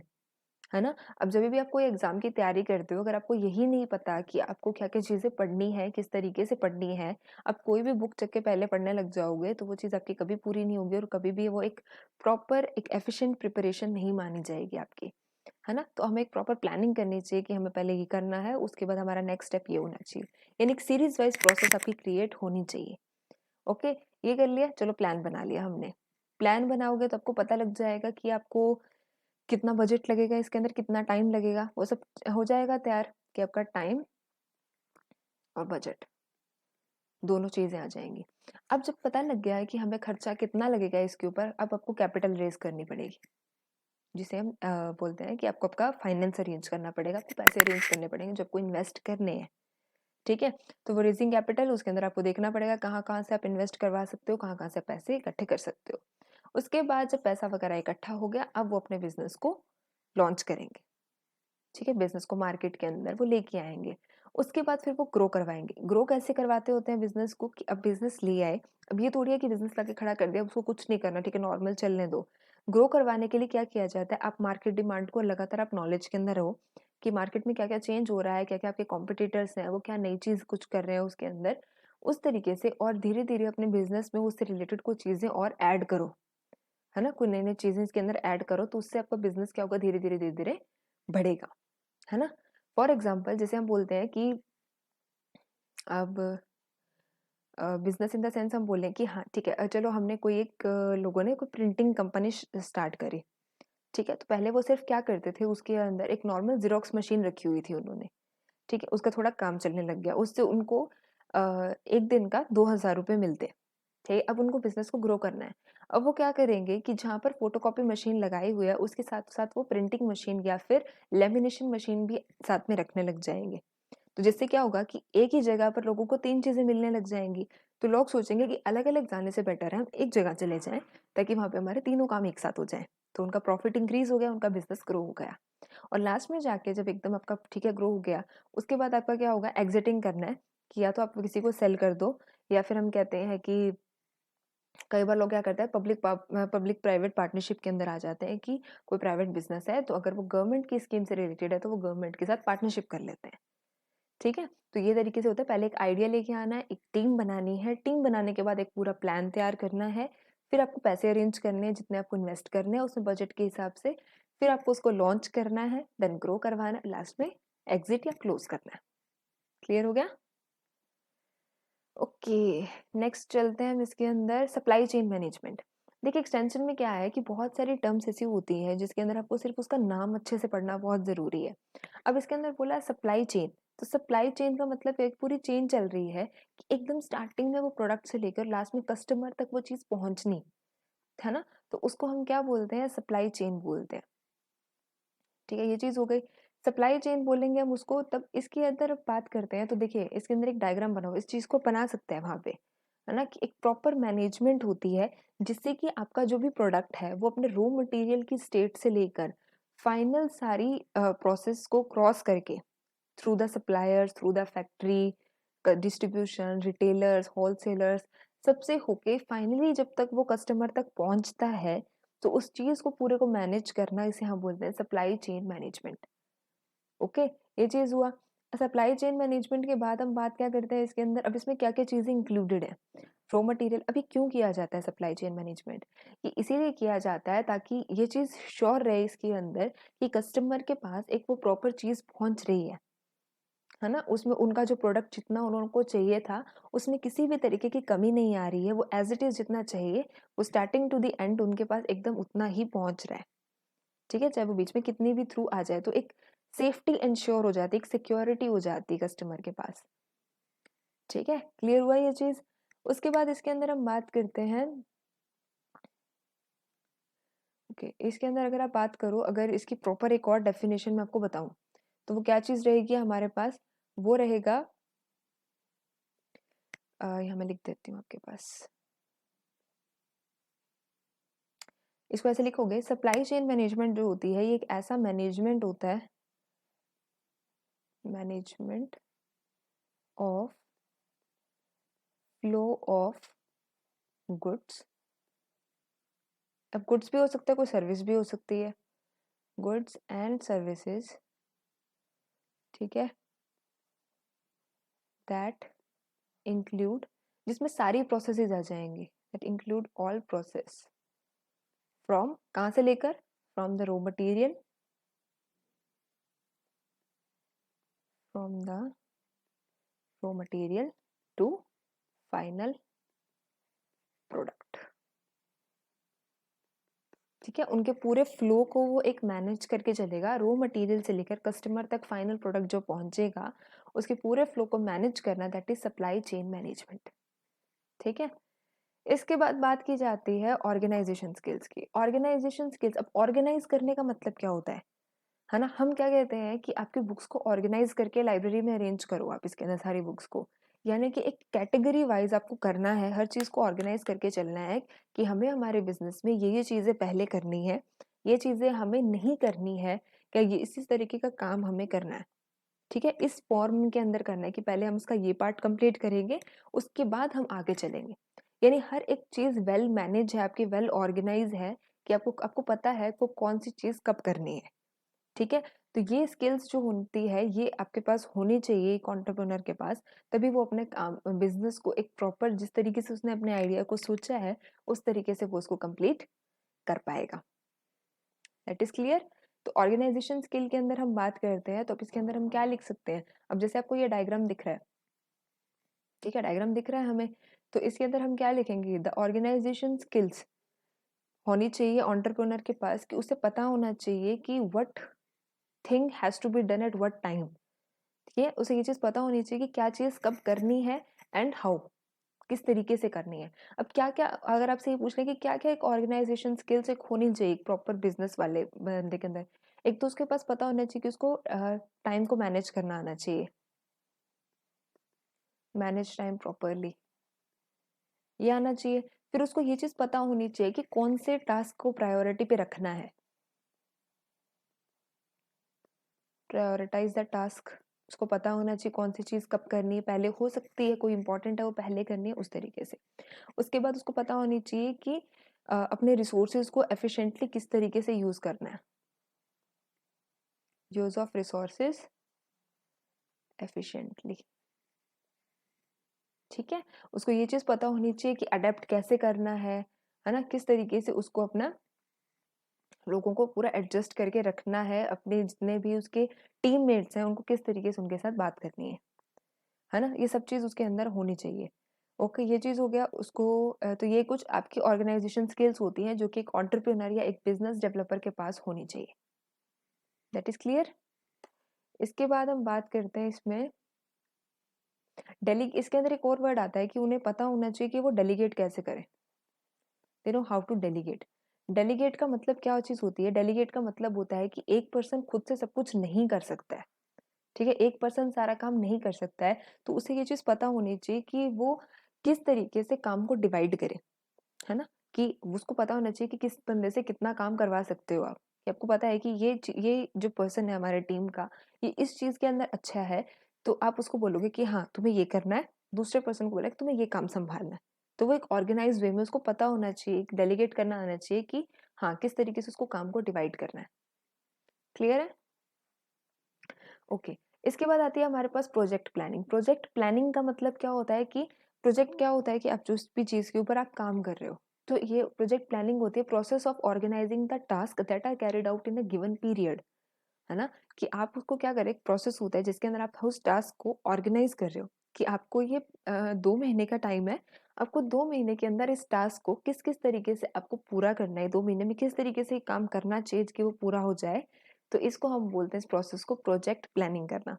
है ना? अब जभी भी आप कोई एग्ज़ाम की तैयारी करते हो, अगर आपको यही नहीं पता कि आपको क्या-क्या चीज़ें पढ़नी है, किस तरीके से पढ़नी है, आप कोई भी बुक चुक के पहले पढ़ने लग जाओगे, तो वो चीज़ आपकी कभी पूरी नहीं होगी और कभी भी वो एक प्रॉपर एक एफिशिएंट प्रिपरेशन नहीं मानी जाएगी आपकी। है ना? तो हमें एक प्रॉपर प्लानिंग करनी चाहिए कि हमें पहले ये करना है, उसके बाद हमारा नेक्स्ट स्टेप ये होना चाहिए। यानी एक सीरीज़ वाइज़ प्रोसेस आपकी क्रिएट होनी चाहिए। ओके, ये कर लिया, चलो प्लान बना लिया हमने। प्लान बनाओगे तो आपको पता लग जाएगा कि आपको कितना बजट लगेगा, इसके अंदर कितना टाइम लगेगा, वो सब हो जाएगा तैयार कि आपका टाइम और बजट दोनों चीज़ें आ जाएँगी। अब जब पता लग गया है कि हमें खर्चा कितना लगेगा इसके ऊपर, अब आपको कैपिटल रेज़ करनी पड़ेगी। जिसे हम बोलते हैं कि आपको आपका फाइनेंस अरेंज करना पड़ेगा, आपको पैसे अरेंज करने पड़ेंगे जो आपको इन्वेस्ट करने हैं, ठीक है? तो वो रेज़िंग कैपिटल उसके अंदर आपको देखना पड़ेगा कहाँ-कहाँ से आप इन्वेस्ट करवा सकते हो, कहाँ-कहाँ से पैसे इकट्ठे कर सकते हो। उसके बाद जब पैसा वगैरह इकट्ठा हो गया, अब वो अपने बिज़नेस को लॉन्च करेंगे, ठीक है? बिज़नेस को मार्केट के अंदर वो लेके आएँगे। उसके बाद फिर वो ग्रो करवाएँगे। ग्रो कैसे करवाते होते हैं बिज़नेस को कि अब बिज़नेस ले आए, अब ये थोड़ी है कि बिज़नेस लाके खड़ा कर दिया, अब उसको कुछ नहीं करना, ठीक है, नॉर्मल चलने दो। ग्रो करवाने के लिए क्या किया जाता है, आप मार्केट डिमांड को लगातार आप नॉलेज के अंदर रहो कि मार्केट में क्या-क्या चेंज हो रहा है, क्या-क्या आपके कॉम्पिटिटर्स हैं, वो क्या नई चीज़ कुछ कर रहे हैं उसके अंदर। उस तरीके से और धीरे-धीरे अपने बिज़नेस में उससे रिलेटेड कुछ चीज़ें और ऐड करो, है ना? कोई नई-नई चीज़ें इसके अंदर ऐड करो, तो उससे आपका बिज़नेस क्या होगा धीरे-धीरे, धीरे-धीरे बढ़ेगा। है ना? फॉर एग्ज़ाम्पल जैसे हम बोलते हैं कि अब बिज़नेस इन द सेंस हम बोलें कि हाँ, ठीक है चलो हमने कोई एक लोगों ने कोई प्रिंटिंग कंपनी स्टार्ट करी, ठीक है? तो पहले वो सिर्फ़ क्या करते थे उसके अंदर एक नॉर्मल ज़ेरॉक्स मशीन रखी हुई थी उन्होंने, ठीक है? उसका थोड़ा काम चलने लग गया, उससे उनको 1 दिन का ₹2000 मिलते, ठीक है? अब उनको बिज़नेस को ग्रो करना है। अब वो क्या करेंगे कि जहाँ पर फ़ोटोकॉपी मशीन लगाई हुई है, उसके साथ-साथ वो प्रिंटिंग मशीन या फिर लैमिनेशन मशीन भी साथ में रखने लग जाएँगे। तो जिससे क्या होगा कि एक ही जगह पर लोगों को 3 चीज़ें मिलने लग जाएँगी। तो लोग सोचेंगे कि अलग-अलग जाने से बेटर है हम एक जगह चले जाएँ, ताकि वहाँ पे हमारे तीनों काम एक साथ हो जाएँ। तो उनका प्रॉफिट इंक्रीज़ हो गया, उनका बिज़नेस ग्रो हो गया। और लास्ट में जाके जब एकदम आपका ठीक है ग्रो हो गया, उसके बाद आपका क्या होगा एग्ज़िटिंग करना है कि या तो आप किसी को सेल कर दो या फिर हम कहते हैं कि कई बार लोग क्या करते हैं पब्लिक प्राइवेट पार्टनरशिप के अंदर आ जाते हैं कि कोई प्राइवेट बिज़नेस है, तो अगर वो गवर्नमेंट की स्कीम से रिलेटेड है, तो वो गवर्नमेंट के साथ पार्टनरशिप कर लेते हैं। ठीक है? तो ये तरीके से होता है, पहले एक आइडिया लेके आना है, एक टीम बनानी है, टीम बनाने के बाद एक पूरा प्लान तैयार करना है, फिर आपको पैसे अरेंज करने हैं, जितने आपको इन्वेस्ट करने हैं उसमें बजट के हिसाब से, फिर आपको उसको लॉन्च करना है, देन ग्रो करवाना है, लास्ट में एग्ज़िट या क्लोज़ करना है। क्लियर हो गया? ओके, नेक्स्ट चलते हैं हम इसके अंदर सप्लाई चेन मैनेजमेंट। देखिए एक्सटेंशन में क्या है कि बहुत सारी टर्म्स ऐसी होती हैं जिसके अंदर आपको सिर्फ़ उसका नाम अच्छे से पढ़ना बहुत ज़रूरी है। अब इसके अंदर बोला सप्लाई चेन, तो सप्लाई चेन का मतलब एक पूरी चेन चल रही है कि एकदम स्टार्टिंग में वो प्रोडक्ट से लेकर लास्ट में कस्टमर तक वो चीज़ पहुँचनी, है ना? तो उसको हम क्या बोलते हैं सप्लाई चेन बोलते हैं। ठीक है, ये चीज़ हो गई। सप्लाई चेन बोलेंगे हम उसको, तब इसके अंदर बात करते हैं तो देखिए इसके अंदर एक डायग्राम बना हुआ है, इस चीज़ को बना सकते हैं वहाँ पे। है ना? कि एक प्रॉपर मैनेजमेंट होती है जिससे कि आपका जो भी प्रोडक्ट है वो अपने रॉ मटेरियल की स्टेट से लेकर फाइनल सारी प्रोसेस को क्रॉस करके through the suppliers, through the factory, distribution, retailers, wholesalers, सबसे होके फाइनली जब तक वो कस्टमर तक पहुंचता है, तो उस चीज को पूरे को मैनेज करना इसे हम बोलते हैं सप्लाई चेन मैनेजमेंट। ओके, ये चीज हुआ। सप्लाई चेन मैनेजमेंट के बाद हम बात क्या करते हैं इसके अंदर, अब इसमें क्या क्या चीजें इंक्लूडेड है। रॉ मटेरियल अभी क्यों किया जाता है सप्लाई चेन मैनेजमेंट, ये इसीलिए किया जाता है ताकि ये चीज श्योर रहे इसके अंदर कि कस्टमर के पास एक वो प्रॉपर चीज पहुंच रही है ना? उसमें उनका जो प्रोडक्ट जितना उनको चाहिए था, उसमें किसी भी तरीके की कमी नहीं आ रही है, वो एज़ इट इज़ जितना चाहिए, वो स्टार्टिंग टू द एंड उनके पास एकदम उतना ही पहुँच रहा है, ठीक है? चाहे वो बीच में कितनी भी थ्रू आ जाए, तो एक सेफ्टी एंश्योर हो जाती है, एक सिक्योरिटी हो जाती है कस्टमर के पास, ठीक है? क्लियर हुआ ये चीज़? उसके बाद इसके अंदर हम बात करते हैं ओके, इसके अंदर अगर आप बात करो, अगर इसकी प्रॉपर एक और डेफिनेशन मैं आपको बताऊँ, तो वो क्या चीज़ रहेगी हमारे पास? वो रहेगा यहाँ मैं लिख देती हूँ आपके पास। इसको ऐसे लिखोगे, सप्लाई चेन मैनेजमेंट जो होती है ये एक ऐसा मैनेजमेंट होता है, management of flow of goods. अब गुड्स भी हो सकता है, कोई सर्विस भी हो सकती है, गुड्स एंड सर्विसेज, ठीक है, दैट इंक्लूड, जिसमें सारी प्रोसेसेस आ जाएंगी, that include all process from, कहाँ से लेकर, from the raw material, from the raw material to final product, ठीक है? उनके पूरे फ्लो को वो एक मैनेज करके चलेगा, रॉ मटेरियल से लेकर कस्टमर तक फाइनल प्रोडक्ट जो पहुंचेगा, उसके पूरे फ्लो को मैनेज करना, that is supply chain management, ठीक है? इसके बाद बात की जाती है ऑर्गेनाइजेशन स्किल्स की। ऑर्गेनाइजेशन स्किल्स, अब ऑर्गेनाइज करने का मतलब क्या होता है ना? हम क्या कहते हैं कि आपकी बुक्स को ऑर्गेनाइज करके लाइब्रेरी में अरेंज करो आप इसके अंदर सारी बुक्स को, यानी कि एक कैटेगरी वाइज आपको करना है, हर चीज को ऑर्गेनाइज करके चलना है कि हमें हमारे बिजनेस में ये चीजें पहले करनी है, ये चीजें हमें नहीं करनी है, क्या ये इसी तरीके का काम हमें करना है, ठीक है? इस फॉर्म के अंदर करना है कि पहले हम इसका ये पार्ट कंप्लीट करेंगे, उसके बाद हम आगे चलेंगे, यानी हर एक चीज वेल मैनेज है आपकी, वेल ऑर्गेनाइज है कि आपको आपको पता है को कौन सी चीज कब करनी है, ठीक है? तो ये स्किल्स जो होती है ये आपके पास होनी चाहिए एक एंटरप्रेन्योर के पास, तभी वो अपने काम बिजनेस को एक प्रॉपर जिस तरीके से उसने अपने आइडिया को सोचा है उस तरीके से वो उसको कंप्लीट कर पाएगा। That is clear? तो ऑर्गेनाइजेशन स्किल के अंदर हम बात करते हैं, तो अब इसके अंदर हम क्या लिख सकते हैं? अब जैसे आपको ये डायग्राम दिख रहा है, ठीक है, डायग्राम दिख रहा है हमें, तो इसके अंदर हम क्या लिखेंगे? द ऑर्गेनाइजेशन स्किल्स होनी चाहिए एंटरप्रेन्योर के पास कि उसे पता होना चाहिए कि what thing has to be done at what time, ठीक है? उसे ये चीज पता होनी चाहिए कि क्या चीज कब करनी है एंड हाउ, किस तरीके से करनी है। अब क्या क्या, अगर आपसे ये पूछ लें कि क्या क्या एक ऑर्गेनाइजेशन स्किल्स एक होनी चाहिए एक प्रॉपर बिजनेस वाले बंदे के अंदर, एक तो उसके पास पता होना चाहिए कि उसको टाइम को मैनेज करना आना चाहिए, मैनेज टाइम प्रॉपरली, ये आना चाहिए। फिर उसको ये चीज पता होनी चाहिए कि कौन से टास्क को प्रायोरिटी पे रखना है, प्रायोरिटाइज द टास्क, उसको पता होना चाहिए कौन सी चीज कब करनी है, पहले हो सकती है कोई इंपॉर्टेंट है वो पहले करनी है, उस तरीके से। उसके बाद उसको पता होनी चाहिए कि अपने रिसोर्सेज को एफिशिएंटली किस तरीके से यूज करना है, यूज ऑफ रिसोर्सेज एफिशिएंटली, ठीक है? उसको ये चीज पता होनी चाहिए कि अडेप्ट कैसे करना है ना? किस तरीके से उसको अपना लोगों को पूरा एडजस्ट करके रखना है, अपने जितने भी उसके टीममेट्स हैं उनको किस तरीके से उनके साथ बात करनी है ना? ये सब चीज उसके अंदर होनी चाहिए। ओके, ये चीज हो गया उसको तो ये कुछ आपकी ऑर्गेनाइजेशन स्किल्स होती हैं जो कि एक एंटरप्रेन्योर या एक बिजनेस डेवलपर के पास होनी चाहिए। That is clear? इसके बाद हम बात करते हैं इसमें इसके अंदर एक और वर्ड आता है कि उन्हें पता होना चाहिए कि वो डेलीगेट कैसे करें, they know how to delegate. Delegate का मतलब क्या चीज होती है? डेलीगेट का मतलब होता है कि एक पर्सन खुद से सब कुछ नहीं कर सकता है, ठीक है? एक पर्सन सारा काम नहीं कर सकता है, तो उसे ये चीज पता होनी चाहिए कि वो किस तरीके से काम को डिवाइड करे, है ना? कि उसको पता होना चाहिए कि किस बंदे से कितना काम करवा सकते हो आप। कि आपको पता है कि ये जो पर्सन है हमारे टीम का, ये इस चीज़ के अंदर अच्छा है, तो आप उसको बोलोगे कि हाँ, तुम्हें ये करना है, दूसरे पर्सन को बोला कि तुम्हें ये काम सँभालना है। तो वो एक ऑर्गेनाइज़्ड वे में उसको पता होना चाहिए, एक डेलीगेट करना आना चाहिए कि हाँ, किस तरीके से उसको काम को डिवाइड करना है। क्लियर है? ओके। इसके बाद आती है हमारे पास प्रोजेक्ट प्लानिंग। प्रोजेक्ट प्लानिंग का मतलब क्या होता है कि प्रोजेक्ट क्या होता है कि आप जिस भी चीज़ के ऊपर आप काम कर रहे हो, तो ये प्रोजेक्ट प्लानिंग होती है process of organising the task that are carried out in a given period, है ना? कि आप उसको क्या करें, एक प्रोसेस होता है जिसके अंदर आप उस टास्क को ऑर्गेनाइज कर रहे हो कि आपको ये 2 महीने का टाइम है, आपको 2 महीने के अंदर इस टास्क को किस-किस तरीके से आपको पूरा करना है, 2 महीने में किस तरीके से ये काम करना चाहिए कि वो पूरा हो जाए। तो इसको हम बोलते हैं इस प्रोसेस को प्रोजेक्ट प्लानिंग करना।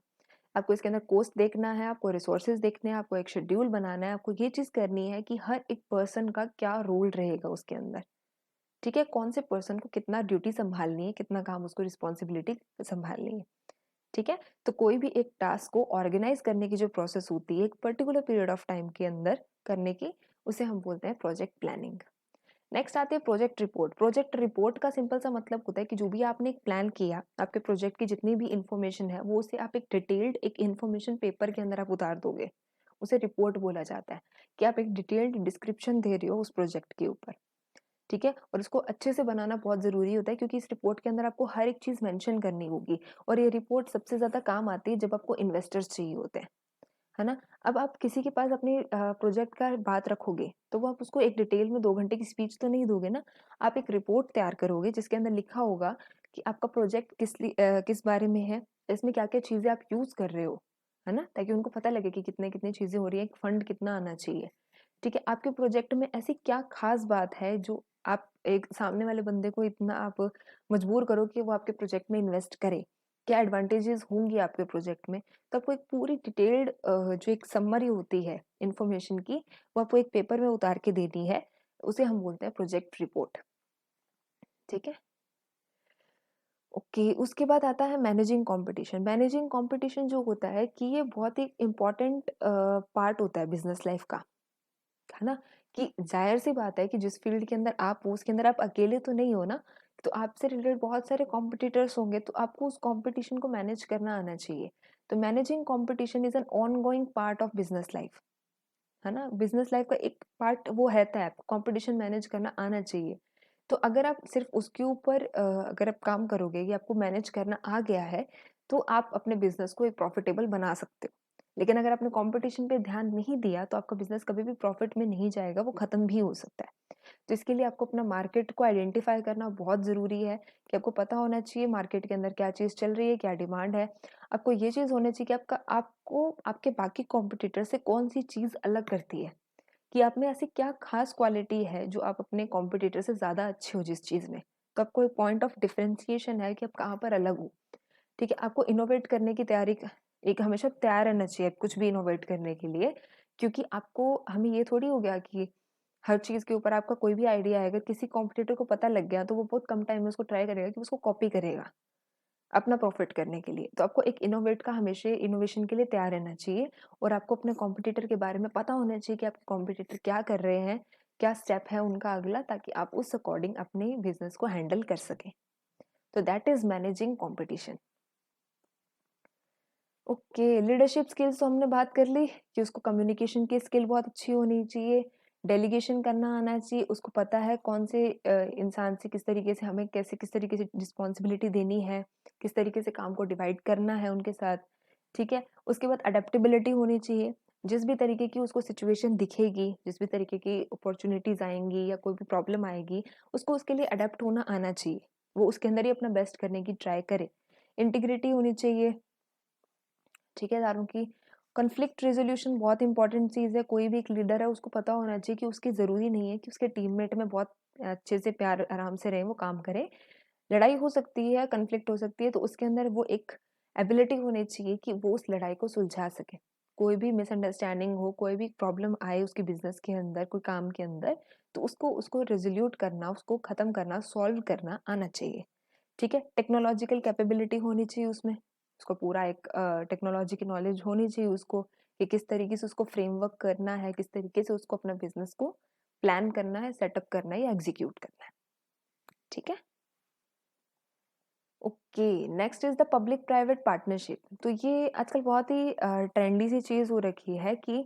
आपको इसके अंदर कॉस्ट देखना है, आपको रिसोर्सेज देखने हैं, आपको एक शेड्यूल बनाना है, आपको ये चीज़ करनी है कि हर एक पर्सन का क्या रोल रहेगा उसके अंदर, ठीक है? कौन से पर्सन को कितना ड्यूटी सँभालनी है, कितना काम उसको रिस्पॉन्सिबिलिटी सँभालनी है, ठीक है? तो कोई भी एक टास्क को ऑर्गेनाइज़ करने की जो प्रोसेस होती है, एक पर्टिकुलर पीरियड ऑफ टाइम के अंदर करने की, उसे हम बोलते हैं प्रोजेक्ट प्लानिंग। नेक्स्ट आती है प्रोजेक्ट रिपोर्ट। प्रोजेक्ट रिपोर्ट का सिंपल सा मतलब होता है कि जो भी आपने एक प्लान किया, आपके प्रोजेक्ट की जितनी भी इन्फॉर्मेशन है, वो उसे आप एक डिटेल्ड एक इन्फॉर्मेशन पेपर के अंदर आप उतार दोगे। उसे रिपोर्ट बोला जाता है कि आप एक डिटेल्ड डिस्क्रिप्शन दे रहे हो उस प्रोजेक्ट के ऊपर, ठीक है? और उसको अच्छे से बनाना बहुत ज़रूरी होता है क्योंकि इस रिपोर्ट के अंदर आपको हर एक चीज़ मेंशन करनी होगी और ये रिपोर्ट सबसे ज़्यादा काम आती है जब आपको इन्वेस्टर्स चाहिए होते हैं। है ना? अब आप किसी के पास अपने प्रोजेक्ट का बात रखोगे, तो वो आप उसको एक डिटेल में 2 घंटे की स्पीच तो नहीं दोगे ना। आप एक रिपोर्ट तैयार करोगे जिसके अंदर लिखा होगा कि आपका प्रोजेक्ट किस बारे में है, इसमें क्या-क्या चीज़ें आप यूज़ कर रहे हो, है ना? ताकि उनको पता लगे कि कितने-कितनी चीज़ें हो रही हैं, एक फंड कितना आना चाहिए, ठीक है? आपके प्रोजेक्ट में ऐसी क्या ख़ास बात है जो आप एक सामने वाले बंदे को इतना आप मजबूर करो कि वो आपके प्रोजेक्ट में इन्वेस्ट करे? क्या एडवांटेजेस होंगी आपके प्रोजेक्ट में? तो आपको एक पूरी डिटेल्ड जो एक समरी होती है इन्फॉर्मेशन की, वो आपको एक पेपर में उतार के देनी है। उसे हम बोलते हैं प्रोजेक्ट रिपोर्ट, ठीक है? ओके, उसके बाद आता है मैनेजिंग कॉम्पिटिशन। मैनेजिंग कॉम्पिटिशन जो होता है कि ये बहुत ही इम्पोर्टेंट पार्ट होता है बिज़नेस लाइफ़ का, है ना? कि ज़ाहिर-सी बात है कि जिस फ़ील्ड के अंदर आप हो, उसके अंदर आप अकेले तो नहीं हो ना, तो आपसे रिलेटेड बहुत सारे कॉम्पिटिटर्स होंगे, तो आपको उस कॉम्पिटिशन को मैनेज करना आना चाहिए। तो managing competition is an ongoing part of business life. है ना? बिज़नेस लाइफ़ का एक पार्ट वो रहता है, कंपटीशन मैनेज करना आना चाहिए। तो अगर आप सिर्फ़ उसके ऊपर अगर आप काम करोगे या आपको मैनेज करना आ गया है, तो आप अपने बिज़नेस को एक प्रॉफ़िटेबल बना सकते हो। लेकिन अगर आपने कंपटीशन पे ध्यान नहीं दिया, तो आपका बिज़नेस कभी भी प्रॉफ़िट में नहीं जाएगा, वो ख़त्म भी हो सकता है। तो इसके लिए आपको अपना मार्केट को आइडेंटिफ़ाई करना बहुत ज़रूरी है कि आपको पता होना चाहिए मार्केट के अंदर क्या चीज़ चल रही है, क्या डिमांड है। आपको ये चीज़ होनी चाहिए कि आपको आपके बाकी कॉम्पिटिटर से कौन-सी चीज़ अलग करती है, कि आप में ऐसी क्या ख़ास क्वालिटी है जो आप अपने कॉम्पिटिटर से ज़्यादा अच्छे हो जिस चीज़ में। तो आपको एक पॉइंट ऑफ डिफरेंशिएशन है कि आप कहाँ पर अलग हो, ठीक है? आपको इनोवेट करने की तैयारी क एक हमेशा तैयार रहना चाहिए कुछ भी इनोवेट करने के लिए, क्योंकि आपको हमें ये थोड़ी हो गया कि हर चीज़ के ऊपर आपका कोई भी आइडिया है, अगर किसी कॉम्पिटिटर को पता लग गया, तो वो बहुत कम टाइम में उसको ट्राई करेगा कि उसको कॉपी करेगा, अपना प्रॉफ़िट करने के लिए। तो आपको एक इनोवेट का हमेशा इनोवेशन के लिए तैयार रहना चाहिए और आपको अपने कॉम्पिटिटर के बारे में पता होना चाहिए कि आपके कॉम्पिटिटर क्या कर रहे हैं, क्या स्टेप है उनका अगला ताकि आप उस अकॉर्डिंग अपने बिज़नेस को हैंडल कर सकें। तो that is managing competition. Okay, leadership skills तो हमने बात कर ली कि उसको कम्युनिकेशन की स्किल बहुत अच्छी होनी चाहिए, डेलीगेशन करना आना चाहिए, उसको पता है कौन से इंसान से किस तरीके से हमें कैसे किस तरीके से रिस्पॉन्सिबिलिटी देनी है, किस तरीके से काम को डिवाइड करना है उनके साथ, ठीक है? उसके बाद अडेप्टेबिलिटी होनी चाहिए, जिस भी तरीके की उसको सिचुएशन दिखेगी, जिस भी तरीके की अपॉर्च्युनिटीज़ आएँगी या कोई भी प्रॉब्लम आएगी, उसको उसके लिए अडैप्ट होना आना चाहिए। वो उसके अंदर ही अपना बेस्ट करने की ट्राई करे। इंटीग्रिटी होनी चाहिए, ठीक है, दारों की कॉन्फ्लिक्ट रेज़ोल्यूशन बहुत इंपॉर्टेंट चीज़ है, कोई भी एक लीडर है उसको पता होना चाहिए कि उसकी ज़रूरी नहीं है कि उसके टीममेट में बहुत अच्छे से प्यार आराम से रहें, वो काम करें। लड़ाई हो सकती है, कॉन्फ्लिक्ट हो सकती है, तो उसके अंदर वो एक एबिलिटी होनी चाहिए कि वो उस लड़ाई को सुलझा सके। कोई भी मिसअंडरस्टैंडिंग हो, कोई भी प्रॉब्लम आए उसके बिज़नेस के अंदर, कोई काम के अंदर, तो उसको उसको रिज़ोल्यूट करना, उसको ख़त्म करना, सॉल्व करना आना चाहिए, ठीक है? टेक्नोलॉजिकल कैपेबिलिटी होनी चाहिए उसमें। उसको पूरा एक टेक्नोलॉजी की नॉलेज होनी चाहिए उसको कि किस तरीके से उसको फ्रेमवर्क करना है, किस तरीके से उसको अपना बिज़नेस को प्लान करना है, सेटअप करना है या एग्ज़ीक्यूट करना है। ठीक है? Okay, next is the public private partnership. तो ये आजकल बहुत ही ट्रेंडी सी चीज़ हो रखी है कि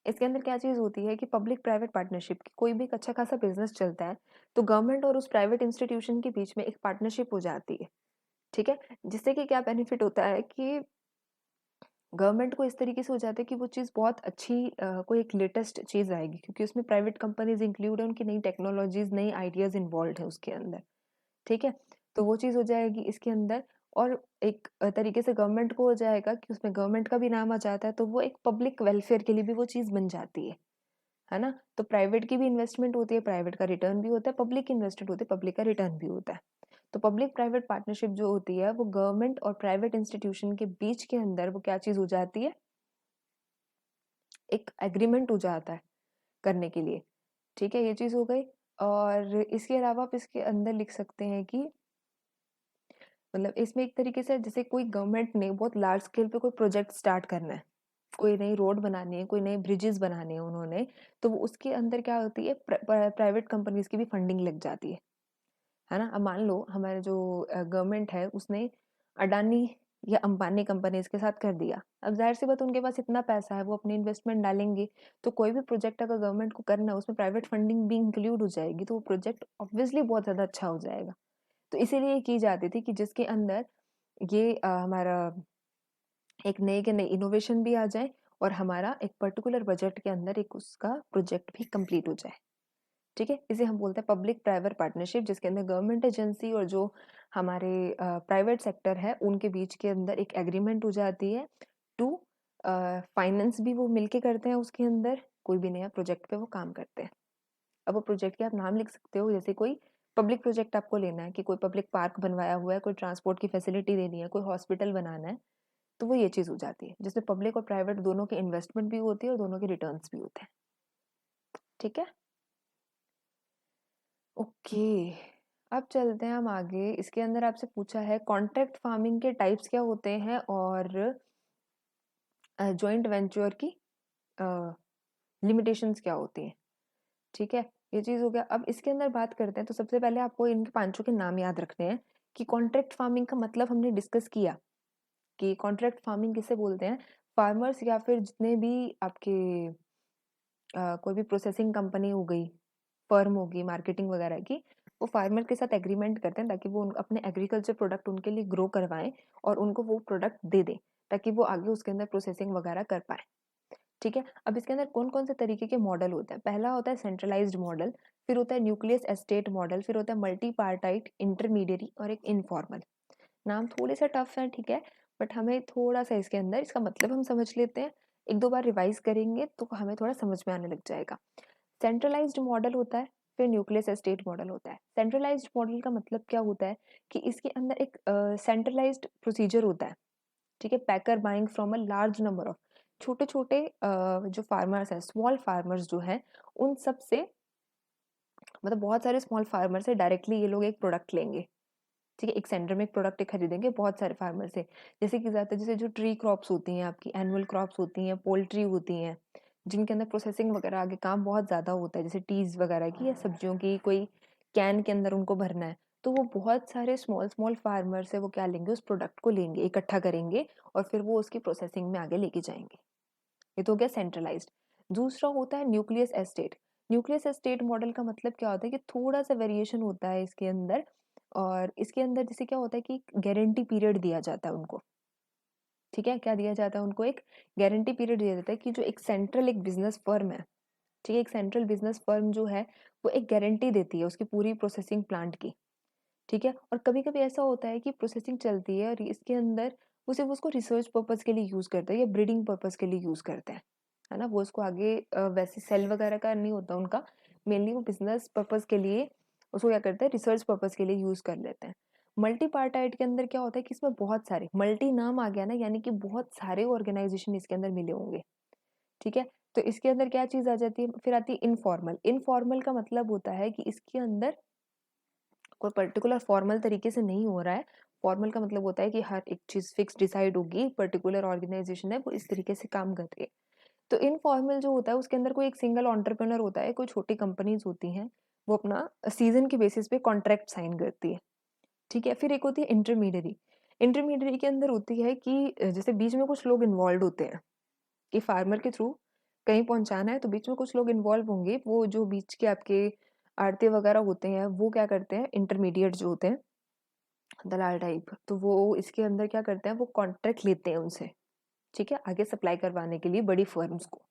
इसके अंदर क्या चीज़ होती है कि पब्लिक प्राइवेट पार्टनरशिप की कोई भी एक अच्छा खासा बिज़नेस चलता है, तो गवर्नमेंट और उस प्राइवेट इंस्टीट्यूशन के बीच में एक पार्टनरशिप हो जाती है, ठीक है? जिससे कि क्या बेनिफिट होता है कि गवर्नमेंट को इस तरीके से हो जाता है कि वो चीज़ बहुत अच्छी कोई एक लेटेस्ट चीज़ आएगी क्योंकि उसमें प्राइवेट कंपनीज़ इंक्लूड है, उनकी नई टेक्नोलॉजीज़, नए आइडियाज़ इन्वॉल्व्ड है उसके अंदर, ठीक है? तो वो चीज़ हो जाएगी इसके अंदर और एक तरीके से गवर्नमेंट को हो जाएगा कि उसमें गवर्नमेंट का भी नाम आ जाता है, तो वो एक पब्लिक वेलफेयर के लिए भी वो चीज़ बन जाती है ना? तो प्राइवेट की भी इन्वेस्टमेंट होती है, प्राइवेट का रिटर्न भी होता है, पब्लिक की इन्वेस्टमेंट होती है, पब्लिक का रिटर्न भी होता है। तो पब्लिक प्राइवेट पार्टनरशिप जो होती है, वो गवर्नमेंट और प्राइवेट इंस्टीट्यूशन के बीच के अंदर वो क्या चीज़ हो जाती है, एक एग्रीमेंट हो जाता है करने के लिए, ठीक है? ये चीज़ हो गई और इसके अलावा आप इसके अंदर लिख सकते हैं कि मतलब इसमें एक तरीके से जैसे कोई गवर्नमेंट ने बहुत लार्ज स्केल पे कोई प्रोजेक्ट स्टार्ट करना है, कोई नई रोड बनानी है, कोई नए ब्रिजेस बनाने हैं उन्होंने, तो वो उसके अंदर क्या होती है प्राइवेट कंपनीज़ की भी फंडिंग लग जाती है ना? अब मान लो हमारे जो गवर्नमेंट है उसने अडानी या अंबानी कंपनीज़ के साथ कर दिया। अब ज़ाहिर-सी बात है उनके पास इतना पैसा है, वो अपनी इन्वेस्टमेंट डालेंगे, तो कोई भी प्रोजेक्ट अगर गवर्नमेंट को करना है उसमें प्राइवेट फंडिंग भी इंक्लूड हो जाएगी, तो वो प्रोजेक्ट ऑब्वियसली बहुत ज़्यादा अच्छा हो जाएगा। तो इसीलिए ये की जाती थी कि जिसके अंदर ये हमारा एक नए के नए इनोवेशन भी आ जाए और हमारा एक पर्टिकुलर बजट के अंदर एक उसका प्रोजेक्ट भी कंप्लीट हो जाए, ठीक है? इसे हम बोलते हैं पब्लिक प्राइवेट पार्टनरशिप जिसके अंदर गवर्नमेंट एजेंसी और जो हमारे प्राइवेट सेक्टर है उनके बीच के अंदर एक एग्रीमेंट हो जाती है टू फाइनेंस भी वो मिलके करते हैं उसके अंदर, कोई भी नया प्रोजेक्ट पे वो काम करते हैं। अब वो प्रोजेक्ट के आप नाम लिख सकते हो जैसे कोई पब्लिक प्रोजेक्ट आपको लेना है कि कोई पब्लिक पार्क बनवाया हुआ है, कोई ट्रांसपोर्ट की फैसिलिटी देनी है, कोई हॉस्पिटल बनाना है, तो वो ये चीज़ हो जाती है, जिसमें पब्लिक और प्राइवेट दोनों की इन्वेस्टमेंट भी होती है और दोनों के रिटर्न्स भी होते हैं, ठीक है? ओके, अब चलते हैं हम आगे। इसके अंदर आपसे पूछा है कॉन्ट्रैक्ट फार्मिंग के टाइप्स क्या होते हैं और जॉइंट वेंचर की लिमिटेशंस क्या होती हैं, ठीक है? ये चीज़ हो गया। अब इसके अंदर बात करते हैं तो सबसे पहले आपको इनके पाँचों के नाम याद रखने हैं कि कॉन्ट्रैक्ट फार्मिंग का मतलब हमने डिस्कस किया कि कॉन्ट्रैक्ट फार्मिंग किसे बोलते हैं? फार्मर्स या फिर जितने भी आपके कोई भी प्रोसेसिंग कंपनी हो गई, फर्म होगी मार्केटिंग वगैरह की, वो फार्मर के साथ एग्रीमेंट करते हैं ताकि वो अपने एग्रीकल्चर प्रोडक्ट उनके लिए ग्रो करवाएं और उनको वो प्रोडक्ट दे दें ताकि वो आगे उसके अंदर प्रोसेसिंग वगैरह कर पाए, ठीक है? अब इसके अंदर कौन कौन से तरीके के मॉडल होते हैं? पहला होता है सेंट्रलाइज्ड मॉडल, फिर होता है न्यूक्लियस एस्टेट मॉडल, फिर होता है मल्टी पार्टाइट, इंटरमीडियरी और एक इनफॉर्मल। नाम थोड़े से टफ है, ठीक है? बट हमें थोड़ा सा इसके अंदर इसका मतलब हम समझ लेते हैं, एक दो बार रिवाइज करेंगे तो हमें थोड़ा समझ में आने लग जाएगा। सेंट्रलाइज्ड मॉडल होता है, फिर न्यूक्लियस एस्टेट मॉडल होता है। सेंट्रलाइज्ड मॉडल का मतलब क्या होता है कि इसके अंदर एक सेंट्रलाइज्ड प्रोसीजर होता है, ठीक है? Packer buying from a large number of छोटे-छोटे जो फार्मर्स हैं, स्मॉल फार्मर्स जो हैं, उन सब से मतलब बहुत सारे स्मॉल फार्मर से डायरेक्टली ये लोग एक प्रोडक्ट लेंगे, ठीक है? एक सेंटर में एक प्रोडक्ट खरीदेंगे बहुत सारे फार्मर से। जैसे कि ज़्यादातर जैसे जो ट्री क्रॉप्स होती हैं आपकी, एनुअल क्रॉप्स होती हैं, पोल्ट्री होती हैं, जिनके अंदर प्रोसेसिंग वगैरह आगे काम बहुत ज़्यादा होता है, जैसे टीज़ वगैरह की या सब्जियों की कोई कैन के अंदर उनको भरना है, तो वो बहुत सारे स्मॉल-स्मॉल फार्मर से वो क्या लेंगे, उस प्रोडक्ट को लेंगे, इकट्ठा करेंगे और फिर वो उसकी प्रोसेसिंग में आगे लेके जाएँगे। ये तो हो गया सेंट्रलाइज्ड। दूसरा होता है nucleus estate. Nucleus estate model का मतलब क्या होता है कि थोड़ा-सा वेरिएशन होता है इसके अंदर और इसके अंदर जैसे क्या होता है कि गारंटी पीरियड दिया जाता है उनको, ठीक है? क्या दिया जाता है उनको एक गारंटी पीरियड दिया जाता है कि जो एक सेंट्रल एक बिज़नेस फर्म है, ठीक है? एक सेंट्रल बिज़नेस फर्म जो है, वो एक गारंटी देती है उसकी पूरी प्रोसेसिंग प्लांट की, ठीक है? और कभी-कभी ऐसा होता है कि प्रोसेसिंग चलती है और इसके अंदर वो सिर्फ़ उसको रिसर्च पर्पज़ के लिए यूज़ करते हैं या ब्रीडिंग पर्पज़ के लिए यूज़ करते हैं, है ना? वो उसको आगे वैसे सेल वगैरह का नहीं होता उनका, मेनली वो बिज़नेस पर्पज़ के लिए उसको क्या करते हैं रिसर्च पर्पज़ के लिए यूज़ कर लेते हैं। मल्टी पार्टाइट के अंदर क्या होता है कि इसमें बहुत सारे मल्टी नाम आ गया ना यानी कि बहुत सारे ऑर्गेनाइज़ेशन इसके अंदर मिले होंगे, ठीक है? तो इसके अंदर क्या चीज़ आ जाती है फिर आती है इनफॉर्मल। इनफॉर्मल का मतलब होता है कि इसके अंदर कोई पर्टिकुलर फॉर्मल तरीके से नहीं हो रहा है, फॉर्मल का मतलब होता है कि हर एक चीज़ फिक्स डिसाइड होगी, पर्टिकुलर ऑर्गेनाइजेशन है वो इस तरीके से काम कर रही है। तो इनफॉर्मल जो होता है उसके अंदर कोई एक सिंगल एंटरप्रेन्योर होता है, कोई छोटी कंपनीज़ होती हैं, वो अपना सीज़न के बेसिस पे कॉन्ट्रैक्ट साइन करती है, ठीक है? फिर एक होती है इंटरमीडियरी। इंटरमीडियरी के अंदर होती है कि जैसे बीच में कुछ लोग इन्वॉल्वड होते हैं कि फार्मर के थ्रू कहीं पहुँचाना है तो बीच में कुछ लोग इन्वॉल्व होंगे, वो जो बीच के आपके आड़ती वगैरह होते हैं, वो क्या करते हैं इंटरमीडिएट जो होते हैं, दलाल टाइप, तो वो इसके अंदर क्या करते हैं वो कॉन्ट्रैक्ट लेते हैं उनसे, ठीक है? आगे सप्लाई करवाने के लिए बड़ी फर्म्स को,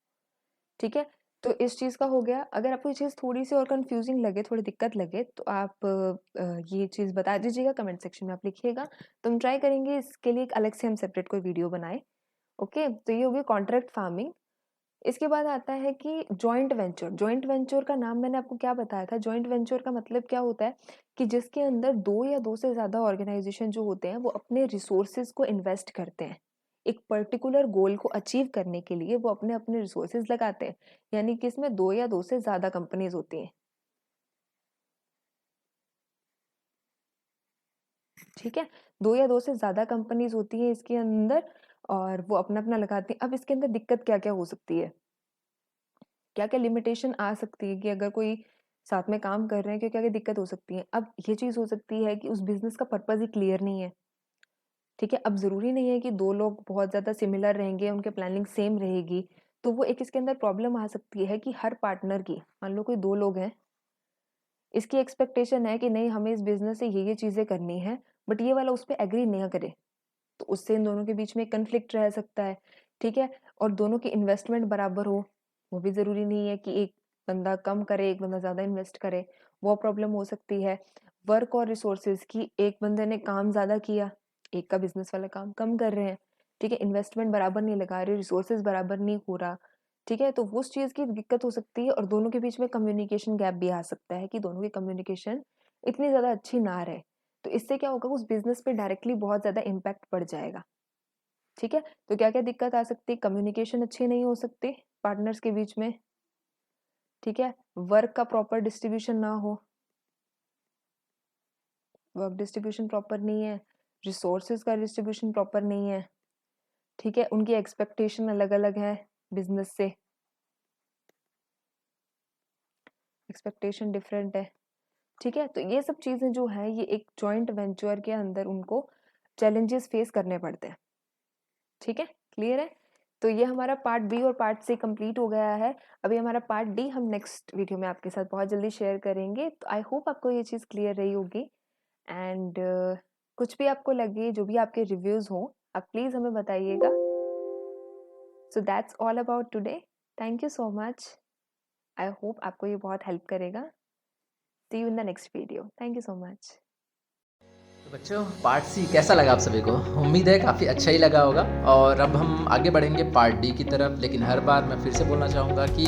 ठीक है? तो इस चीज़ का हो गया। अगर आपको ये चीज़ थोड़ी-सी और कन्फ्यूज़िंग लगे, थोड़ी दिक्कत लगे तो आप ये चीज़ बता दीजिएगा, कमेंट सेक्शन में आप लिखिएगा, तो हम ट्राई करेंगे इसके लिए एक अलग से हम सेपरेट कोई वीडियो बनाएँ, ओके? तो ये हो गई कॉन्ट्रैक्ट फार्मिंग। इसके बाद आता है कि जॉइंट वेंचर। जॉइंट वेंचर का नाम मैंने आपको क्या बताया था? जॉइंट वेंचर का मतलब क्या होता है कि जिसके अंदर 2 या 2 से ज़्यादा ऑर्गेनाइज़ेशन जो होते हैं, वो अपने रिसोर्सेज़ को इन्वेस्ट करते हैं। एक पर्टिकुलर गोल को अचीव करने के लिए वो अपने-अपने रिसोर्सेज़ लगाते हैं। यानी कि इसमें 2 या 2 से ज़्यादा कंपनीज़ होती हैं। ठीक है? 2 या 2 से ज़्यादा कंपनीज़ होती हैं इसके अंदर और वो अपना-अपना लगाती हैं। अब इसके अंदर दिक्कत क्या-क्या हो सकती है? क्या-क्या लिमिटेशन आ सकती है कि अगर कोई साथ में काम कर रहे हैं, क्या-क्या दिक्कत हो सकती है? अब ये चीज़ हो सकती है कि उस बिज़नेस का पर्पज़ ही क्लियर नहीं है, ठीक है? अब ज़रूरी नहीं है कि 2 लोग बहुत ज़्यादा सिमिलर रहेंगे, उनके प्लानिंग सेम रहेगी, तो वो एक इसके अंदर प्रॉब्लम आ सकती है कि हर पार्टनर की मान लो कोई 2 लोग हैं, इसकी एक्सपेक्टेशन है कि नहीं हमें इस बिज़नेस से ये चीज़ें करनी है, बट ये वाला उस पे एग्री ना करे, तो उससे इन दोनों के बीच में कॉन्फ्लिक्ट रह सकता है, ठीक है? और दोनों की इन्वेस्टमेंट बराबर हो, वो भी ज़रूरी नहीं है कि एक बंदा कम करे, एक बंदा ज़्यादा इन्वेस्ट करे, वो प्रॉब्लम हो सकती है। वर्क और रिसोर्सेज़ की एक बंदे ने काम ज़्यादा किया, एक का बिज़नेस वाला काम कम कर रहे हैं, ठीक है? इन्वेस्टमेंट बराबर नहीं लगा रहे, रिसोर्सेज़ बराबर नहीं हो रहा, ठीक है? तो उस चीज़ की दिक्कत हो सकती है और दोनों के बीच में कम्युनिकेशन गैप भी आ सकता है कि दोनों की कम्युनिकेशन इतनी ज़्यादा अच्छी ना रहे। तो इससे क्या होगा उस बिज़नेस पे डायरेक्टली बहुत ज़्यादा इम्पैक्ट पड़ जाएगा, ठीक है? तो क्या-क्या दिक्कत आ सकती है? कम्युनिकेशन अच्छी नहीं हो सकती पार्टनर्स के बीच में, ठीक है? वर्क का प्रॉपर डिस्ट्रीब्यूशन ना हो, वर्क डिस्ट्रीब्यूशन प्रॉपर नहीं है, रिसोर्सेज़ का डिस्ट्रीब्यूशन प्रॉपर नहीं है, ठीक है? उनकी एक्सपेक्टेशन अलग-अलग है बिज़नेस से, एक्सपेक्टेशन डिफरेंट है, ठीक है? तो ये सब चीज़ें जो हैं ये एक जॉइंट वेंचर के अंदर उनको चैलेंजेस फेस करने पड़ते हैं। ठीक है? क्लियर है? तो ये हमारा पार्ट बी और पार्ट सी कंप्लीट हो गया है। अभी हमारा पार्ट डी हम नेक्स्ट वीडियो में आपके साथ बहुत जल्दी शेयर करेंगे। तो आई होप आपको ये चीज़ क्लियर रही होगी एंड कुछ भी आपको लगे, जो भी आपके रिव्यूज़ हों, आप प्लीज़ हमें बताइएगा। So that's all about today. Thank you so much. I hope आपको ये बहुत हेल्प करेगा। See you in the next video. Thank you so much. तो बच्चों पार्ट सी कैसा लगा आप सभी को? उम्मीद है काफ़ी अच्छा ही लगा होगा और अब हम आगे बढ़ेंगे पार्ट डी की तरफ। लेकिन हर बार मैं फिर से बोलना चाहूँगा कि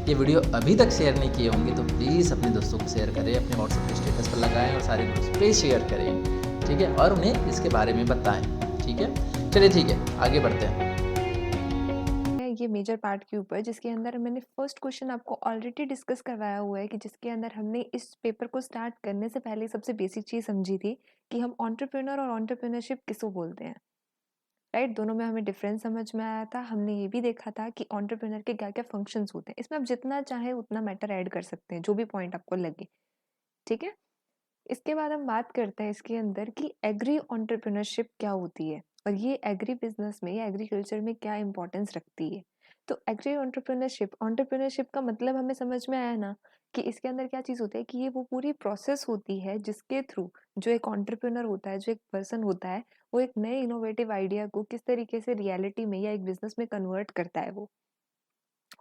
ये वीडियो अभी तक शेयर नहीं किए होंगे तो प्लीज़ अपने दोस्तों को शेयर करें, अपने व्हाट्सएप पे स्टेटस पर लगाएं और सारे ग्रुप्स पे शेयर करें, ठीक है? और उन्हें इसके बारे में बताएं, ठीक है? चलिए ठीक है, आगे बढ़ते हैं। है ये मेजर पार्ट के ऊपर जिसके अंदर मैंने फर्स्ट क्वेश्चन आपको ऑलरेडी डिस्कस करवाया हुआ है कि जिसके अंदर हमने इस पेपर को स्टार्ट करने से पहले सबसे बेसिक चीज़ समझी थी कि हम एंटरप्रेन्योर और एंटरप्रेन्योरशिप किसको बोलते हैं, राइट? दोनों में हमें डिफरेंस समझ में आया था। हमने ये भी देखा था कि एंटरप्रेन्योर के क्या क्या फंक्शंस होते हैं। इसमें आप जितना चाहे उतना मैटर ऐड कर सकते हैं, जो भी पॉइंट आपको लगे, ठीक है? इसके बाद हम बात करते हैं इसके अंदर कि एग्री एंटरप्रेन्योरशिप क्या होती है और ये एग्री बिजनेस में या एग्रीकल्चर में क्या इंपॉर्टेंस रखती है। तो एग्री एंटरप्रेन्योरशिप एंटरप्रेन्योरशिप का मतलब हमें समझ में आया ना कि इसके अंदर क्या चीज़ होती है कि ये वो पूरी प्रोसेस होती है जिसके थ्रू जो एक एंटरप्रेन्योर होता है, जो एक पर्सन होता है, वो एक नए इनोवेटिव आइडिया को किस तरीके से रियलिटी में या एक बिजनेस में कन्वर्ट करता है। वो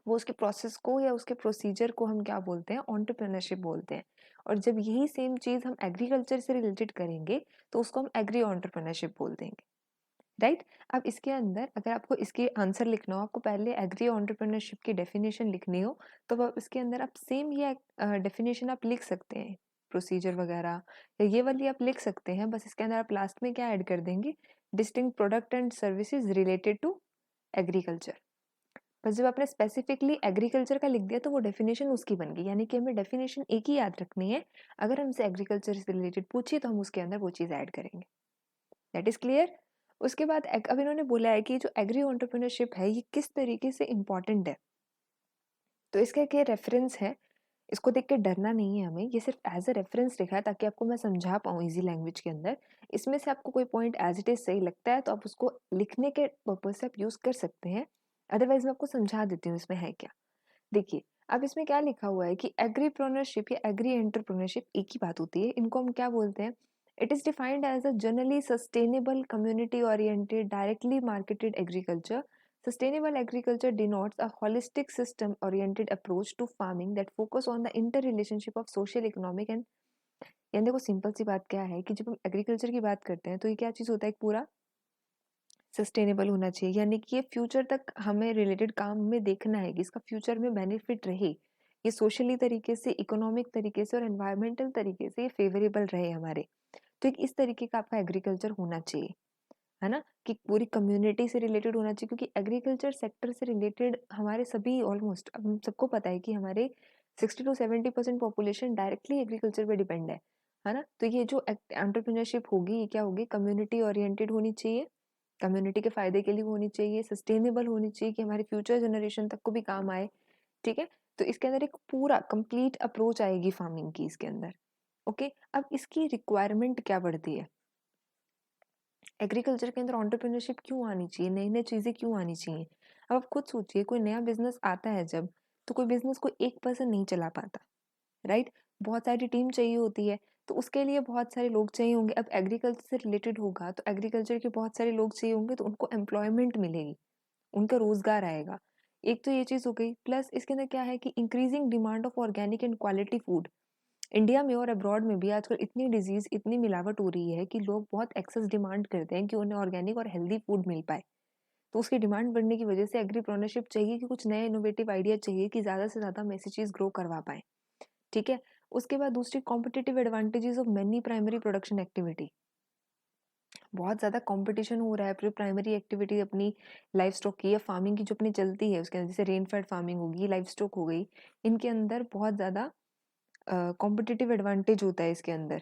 उसके प्रोसेस को या उसके प्रोसीजर को हम क्या बोलते हैं एंटरप्रेन्योरशिप बोलते हैं। और जब यही सेम चीज़ हम एग्रीकल्चर से रिलेटेड करेंगे तो उसको हम एग्री एंटरप्रेन्योरशिप बोल देंगे, राइट? अब इसके अंदर अगर आपको इसके आंसर लिखना हो, आपको पहले एग्री एंटरप्रेन्योरशिप की डेफिनेशन लिखनी हो, तो अब इसके अंदर आप सेम ये डेफिनेशन आप लिख सकते हैं, प्रोसीजर वगैरह या ये वाली आप लिख सकते हैं। बस इसके अंदर आप लास्ट में क्या ऐड कर देंगे, distinct product and services related to agriculture. बस जब आपने स्पेसिफिकली एग्रीकल्चर का लिख दिया तो वो डेफिनेशन उसकी बन गई, यानी कि हमें डेफिनेशन एक ही याद रखनी है। अगर हमसे एग्रीकल्चर से रिलेटेड पूछे तो हम उसके अंदर वो चीज़ ऐड करेंगे। That is clear? उसके बाद अब इन्होंने बोला है कि जो एग्री एंटरप्रेन्योरशिप है ये किस तरीके से इम्पोर्टेंट है। तो इसका एक ये रेफरेंस है, इसको देख के डरना नहीं है हमें, ये सिर्फ एज़ अ रेफरेंस लिखा है ताकि आपको मैं समझा पाऊँ ईज़ी लैंग्वेज के अंदर। इसमें से आपको कोई पॉइंट एज़ इट इज़ सही लगता है तो आप उसको लिखने के पर्पज़ से आप यूज़ कर सकते हैं, अदरवाइज़ मैं आपको समझा देती हूँ इसमें है क्या। देखिए, अब इसमें क्या लिखा हुआ है कि एग्रीप्रेन्योरशिप या एग्री एंटरप्रेन्योरशिप एक ही बात होती है। इनको हम क्या बोलते हैं? It is defined as a generally sustainable community oriented directly marketed agriculture. Sustainable agriculture denotes a holistic system oriented approach to farming that focus on the interrelationship of social, economic and यानी देखो simple सी बात क्या है कि जब हम agriculture की बात करते हैं तो ये क्या चीज़ होता है, एक पूरा सस्टेनेबल होना चाहिए, यानी कि ये फ्यूचर तक हमें रिलेटेड काम में देखना है कि इसका फ्यूचर में बेनिफिट रहे, ये सोशली तरीके से, इकोनॉमिक तरीके से और एनवायरमेंटल तरीके से ये फेवरेबल रहे हमारे। तो एक इस तरीके का आपका एग्रीकल्चर होना चाहिए, है ना? कि पूरी कम्युनिटी से रिलेटेड होना चाहिए, क्योंकि एग्रीकल्चर सेक्टर से रिलेटेड हमारे सभी ऑलमोस्ट अब हम सबको पता है कि हमारे 60 टू 70% पॉपुलेशन डायरेक्टली एग्रीकल्चर पे डिपेंड है ना? तो ये जो एंटरप्रेन्योरशिप होगी ये क्या होगी, कम्युनिटी ओरिएंटेड होनी चाहिए, कम्युनिटी के फायदे के लिए होनी चाहिए, सस्टेनेबल होनी चाहिए कि हमारे फ्यूचर जनरेशन तक को भी काम आए, ठीक है? तो इसके अंदर एक पूरा कंप्लीट अप्रोच आएगी फार्मिंग की इसके अंदर। ओके, अब इसकी रिक्वायरमेंट क्या बढ़ती है, एग्रीकल्चर के अंदर एंटरप्रेन्योरशिप क्यों आनी चाहिए, नई-नई चीज़ें क्यों आनी चाहिए? अब आप खुद सोचिए, कोई नया बिज़नेस आता है जब, तो कोई बिज़नेस को एक पर्सन नहीं चला पाता, राइट? बहुत सारी टीम चाहिए होती है, तो उसके लिए बहुत सारे लोग चाहिए होंगे। अब एग्रीकल्चर से रिलेटेड होगा, तो एग्रीकल्चर के बहुत सारे लोग चाहिए होंगे, तो उनको एम्प्लॉयमेंट मिलेगी, उनका रोज़गार आएगा। एक तो ये चीज़ हो गई, प्लस इसके अंदर क्या है कि increasing demand of organic and quality food. India में और अब्रॉड में भी आजकल इतनी डिजीज़, इतनी मिलावट हो रही है कि लोग बहुत एक्सेस डिमांड करते हैं कि उन्हें ऑर्गेनिक और हेल्दी फूड मिल पाए। तो उसकी डिमांड बढ़ने की वजह से एग्रीप्रेन्योरशिप चाहिए कि कुछ नए इनोवेटिव आइडिया चाहिए कि ज़्यादा से ज़्यादा हम ऐसी चीज़ ग्रो करवा पाएँ, ठीक है? उसके बाद दूसरी competitive advantages of many primary production activity. बहुत ज़्यादा कॉम्पिटिशन हो रहा है प्री प्राइमरी एक्टिविटी अपनी लाइफ स्टॉक की या फार्मिंग की जो अपनी चलती है उसके अंदर, जैसे रेन फेड फार्मिंग होगी, लाइफ स्टॉक हो गई, इनके अंदर बहुत ज़्यादा कॉम्पिटिटिव एडवांटेज होता है इसके अंदर,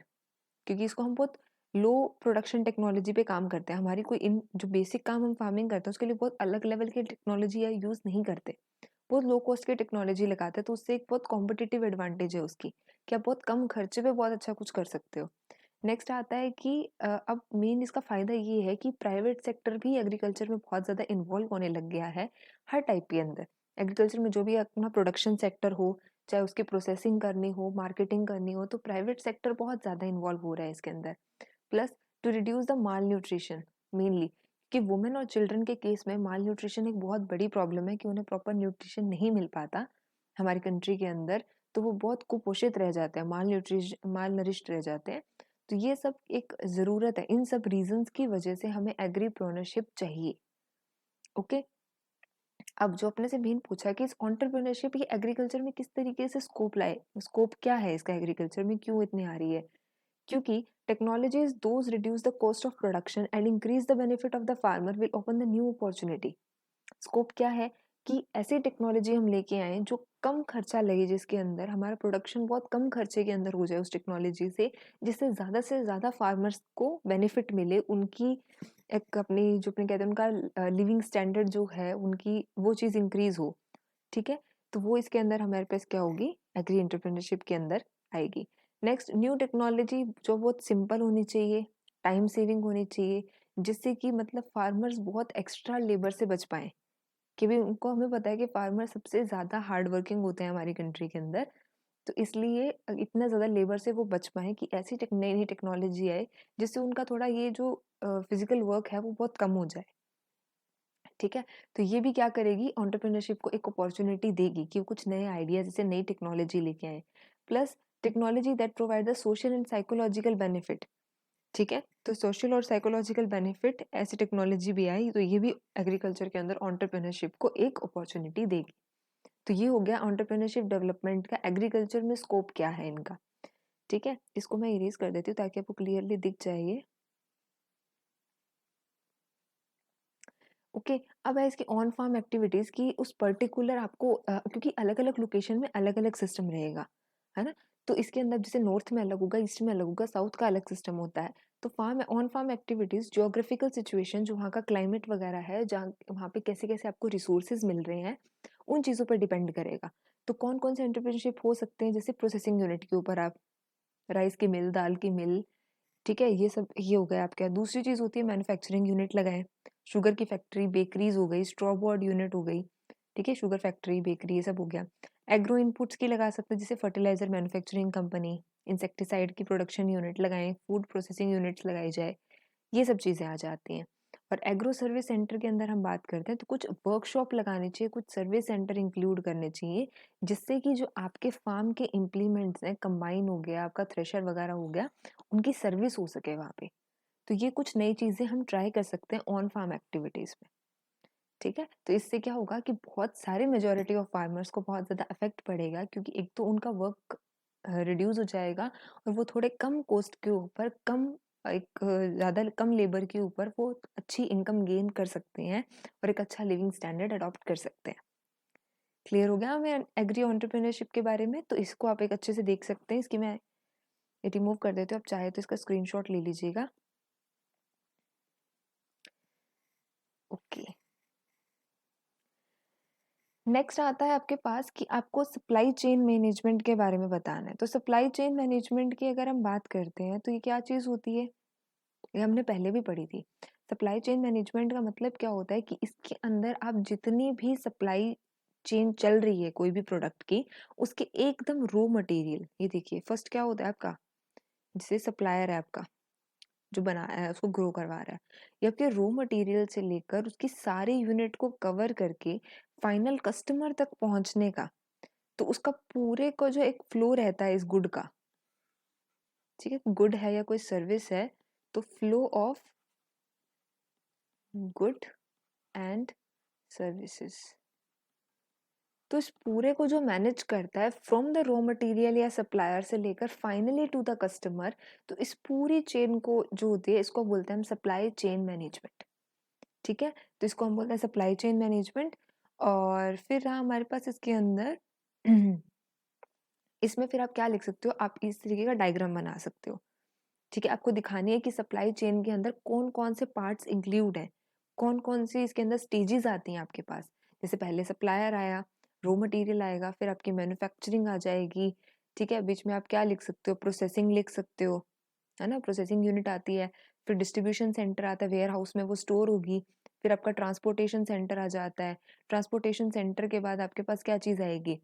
क्योंकि इसको हम बहुत लो प्रोडक्शन टेक्नोलॉजी पे काम करते हैं। हमारी कोई इन जो बेसिक काम हम फार्मिंग करते हैं उसके लिए बहुत अलग लेवल की टेक्नोलॉजी या यूज़ नहीं करते। बहुत लो कॉस्ट की टेक्नोलॉजी लगाते हैं, तो उससे एक बहुत कॉम्पिटिटिव एडवांटेज है उसकी, कि आप बहुत कम खर्चे पे बहुत अच्छा कुछ कर सकते हो। नेक्स्ट आता है कि अब मेन इसका फ़ायदा ये है कि प्राइवेट सेक्टर भी एग्रीकल्चर में बहुत ज़्यादा इन्वॉल्व होने लग गया है, हर टाइप के अंदर। एग्रीकल्चर में जो भी अपना प्रोडक्शन सेक्टर हो, चाहे उसकी प्रोसेसिंग करनी हो, मार्केटिंग करनी हो, तो प्राइवेट सेक्टर बहुत ज़्यादा इन्वॉल्व हो रहा है इसके अंदर। Plus two reduce the mall nutrition mainly, कि वुमेन और चिल्ड्रन के केस में माल न्यूट्रिशन एक बहुत बड़ी प्रॉब्लम है कि उन्हें प्रॉपर न्यूट्रिशन नहीं मिल पाता हमारी कंट्री के अंदर, तो वो बहुत कुपोषित रह जाते हैं, माल नरिश्ड रह जाते हैं। तो ये सब एक ज़रूरत है, इन सब रीजंस की वजह से हमें एग्रीप्रेन्योरशिप चाहिए। ओके, अब जो अपने से मेन पूछा कि इस एंटरप्रेन्योरशिप ये एग्रीकल्चर में किस तरीके से स्कोप लाए, स्कोप क्या है इसका एग्रीकल्चर में, क्यों इतनी आ रही है? क्योंकि technologies those reduce the cost of production and increase the benefit of the farmer will open the new opportunity. Scope क्या है कि ऐसी टेक्नोलॉजी हम लेके आए जो कम खर्चा लगे, जिसके अंदर हमारा प्रोडक्शन बहुत कम खर्चे के अंदर हो जाए उस टेक्नोलॉजी से ज़्यादा फार्मर्स को बेनिफिट मिले, उनकी एक अपनी जो अपने कहते हैं उनका लिविंग स्टैंडर्ड जो है उनकी वो चीज़ इंक्रीज हो, ठीक है? तो वो इसके अंदर हमारे पास क्या होगी, एग्री एंटरप्रेन्योरशिप के अंदर आएगी। नेक्स्ट, न्यू टेक्नोलॉजी जो बहुत सिंपल होनी चाहिए, टाइम सेविंग होनी चाहिए, जिससे कि मतलब फार्मर्स बहुत एक्स्ट्रा लेबर से बच पाएँ। कि भी उनको हमें पता है कि फार्मर सबसे ज़्यादा हार्ड वर्किंग होते हैं हमारी कंट्री के अंदर, तो इसलिए इतना ज़्यादा लेबर से वो बच पाएँ कि ऐसी नई-नई टेक्नोलॉजी आए, जिससे उनका थोड़ा ये जो फिज़िकल वर्क है वो बहुत कम हो जाए, ठीक है? तो ये भी क्या करेगी, एंटरप्रेन्योरशिप को एक अपॉर्च्युनिटी देगी कि वो कुछ नए आइडियाज़ जैसे नई टेक्नोलॉजी लेके आएँ। Plus technology that provide the social and psychological benefit, ठीक है? तो सोशल और साइकोलॉजिकल बेनिफिट ऐसी टेक्नोलॉजी भी आई, तो ये भी एग्रीकल्चर के अंदर एंटरप्रेन्योरशिप को एक अपॉर्च्युनिटी देगी। तो ये हो गया एंटरप्रेन्योरशिप डेवलपमेंट का, एग्रीकल्चर में स्कोप क्या है इनका, ठीक है? इसको मैं इरेज कर देती हूँ ताकि आपको क्लियरली दिख जाए ये। ओके, अब है इसकी ऑन फार्म एक्टिविटीज़ की उस पर्टिकुलर आपको क्योंकि अलग-अलग लोकेशन में अलग-अलग सिस्टम रहेगा, है ना? तो इसके अंदर जैसे नॉर्थ में अलग होगा, ईस्ट में अलग होगा, साउथ का अलग सिस्टम होता है। तो farm on farm activities geographical situation जो वहाँ का क्लाइमेट वगैरह है, जहाँ वहाँ पे कैसे-कैसे आपको रिसोर्सेज़ मिल रहे हैं, उन चीज़ों पर डिपेंड करेगा। तो कौन-कौन से एंटरप्रेन्योरशिप हो सकते हैं, जैसे प्रोसेसिंग यूनिट के ऊपर आप राइस की मिल, दाल की मिल, ठीक है? ये सब ये हो गया आपका। दूसरी चीज़ होती है मैन्युफैक्चरिंग यूनिट लगाएँ, शुगर की फैक्ट्री, बेकरीज़ हो गई, स्ट्रॉ बोर्ड यूनिट हो गई, ठीक है? शुगर फैक्ट्री, बेकरी ये सब हो गया। एग्रो इनपुट्स की लगा सकते हैं, जैसे फर्टिलाइज़र मैन्युफैक्चरिंग कंपनी, इंसेक्टिसाइड की प्रोडक्शन यूनिट लगाएँ, फूड प्रोसेसिंग यूनिट्स लगाई जाए, ये सब चीज़ें आ जाती हैं। और एग्रो सर्विस सेंटर के अंदर हम बात करते हैं तो कुछ वर्कशॉप लगाने चाहिए, कुछ सर्विस सेंटर इंक्लूड करने चाहिए, जिससे कि जो आपके फार्म के इम्प्लीमेंट्स हैं, कंबाइन हो गया, आपका थ्रेशर वगैरह हो गया, उनकी सर्विस हो सके वहाँ पे। तो ये कुछ नई चीज़ें हम ट्राई कर सकते हैं ऑन फार्म एक्टिविटीज़ में, ठीक है? तो इससे क्या होगा कि बहुत सारे मेजॉरिटी ऑफ फार्मर्स को बहुत ज़्यादा इफ़ेक्ट पड़ेगा, क्योंकि एक तो उनका वर्क रिड्यूस हो जाएगा और वो थोड़े कम कॉस्ट के ऊपर ज़्यादा कम लेबर के ऊपर वो अच्छी इनकम गेन कर सकते हैं और एक अच्छा लिविंग स्टैंडर्ड अडॉप्ट कर सकते हैं। क्लियर हो गया हमें एग्री एंटरप्रेन्योरशिप के बारे में? तो इसको आप एक अच्छे से देख सकते हैं। इसकी मैं रिमूव कर देती हूँ, आप चाहे तो इसका स्क्रीनशॉट ले लीजिएगा। ओके। नेक्स्ट आता है आपके पास कि आपको सप्लाई चेन मैनेजमेंट के बारे में बताना है। तो सप्लाई चेन मैनेजमेंट की अगर हम बात करते हैं तो ये क्या चीज़ होती है? ये हमने पहले भी पढ़ी थी। सप्लाई चेन मैनेजमेंट का मतलब क्या होता है कि इसके अंदर आप जितनी भी सप्लाई चेन चल रही है कोई भी प्रोडक्ट की, उसके एकदम रॉ मटेरियल, ये देखिए फर्स्ट क्या होता है आपका, जैसे सप्लायर है आपका जो बना उसको ग्रो करवा रहा है, या फिर रॉ मटेरियल से लेकर उसकी सारी यूनिट को कवर करके फाइनल कस्टमर तक पहुंचने का, तो उसका पूरे का जो एक फ्लो रहता है इस गुड का, ठीक है? गुड है या कोई सर्विस है, तो flow of good and services, तो इस पूरे को जो मैनेज करता है फ्रॉम द रॉ मटेरियल या सप्लायर से लेकर फाइनली टू द कस्टमर, तो इस पूरी चेन को जो होती है इसको बोलते हैं हम सप्लाई चेन मैनेजमेंट, ठीक है? तो इसको हम बोलते हैं सप्लाई चेन मैनेजमेंट। और फिर रहा हमारे पास इसके अंदर इसमें फिर आप क्या लिख सकते हो, आप इस तरीके का डायग्राम बना सकते हो, ठीक है? आपको दिखानी है कि सप्लाई चेन के अंदर कौन-कौन से पार्ट्स इंक्लूड हैं, कौन-कौन सी इसके अंदर स्टेजेस आती हैं आपके पास। जैसे पहले सप्लायर आया, रॉ मटेरियल आएगा, फिर आपकी मैन्युफैक्चरिंग आ जाएगी, ठीक है? बीच में आप क्या लिख सकते हो, प्रोसेसिंग लिख सकते हो, है ना? प्रोसेसिंग यूनिट आती है, फिर डिस्ट्रीब्यूशन सेंटर आता है, वेयर हाउस में वो स्टोर होगी, फिर आपका ट्रांसपोर्टेशन सेंटर आ जाता है। ट्रांसपोर्टेशन सेंटर के बाद आपके पास क्या चीज़ आएगी,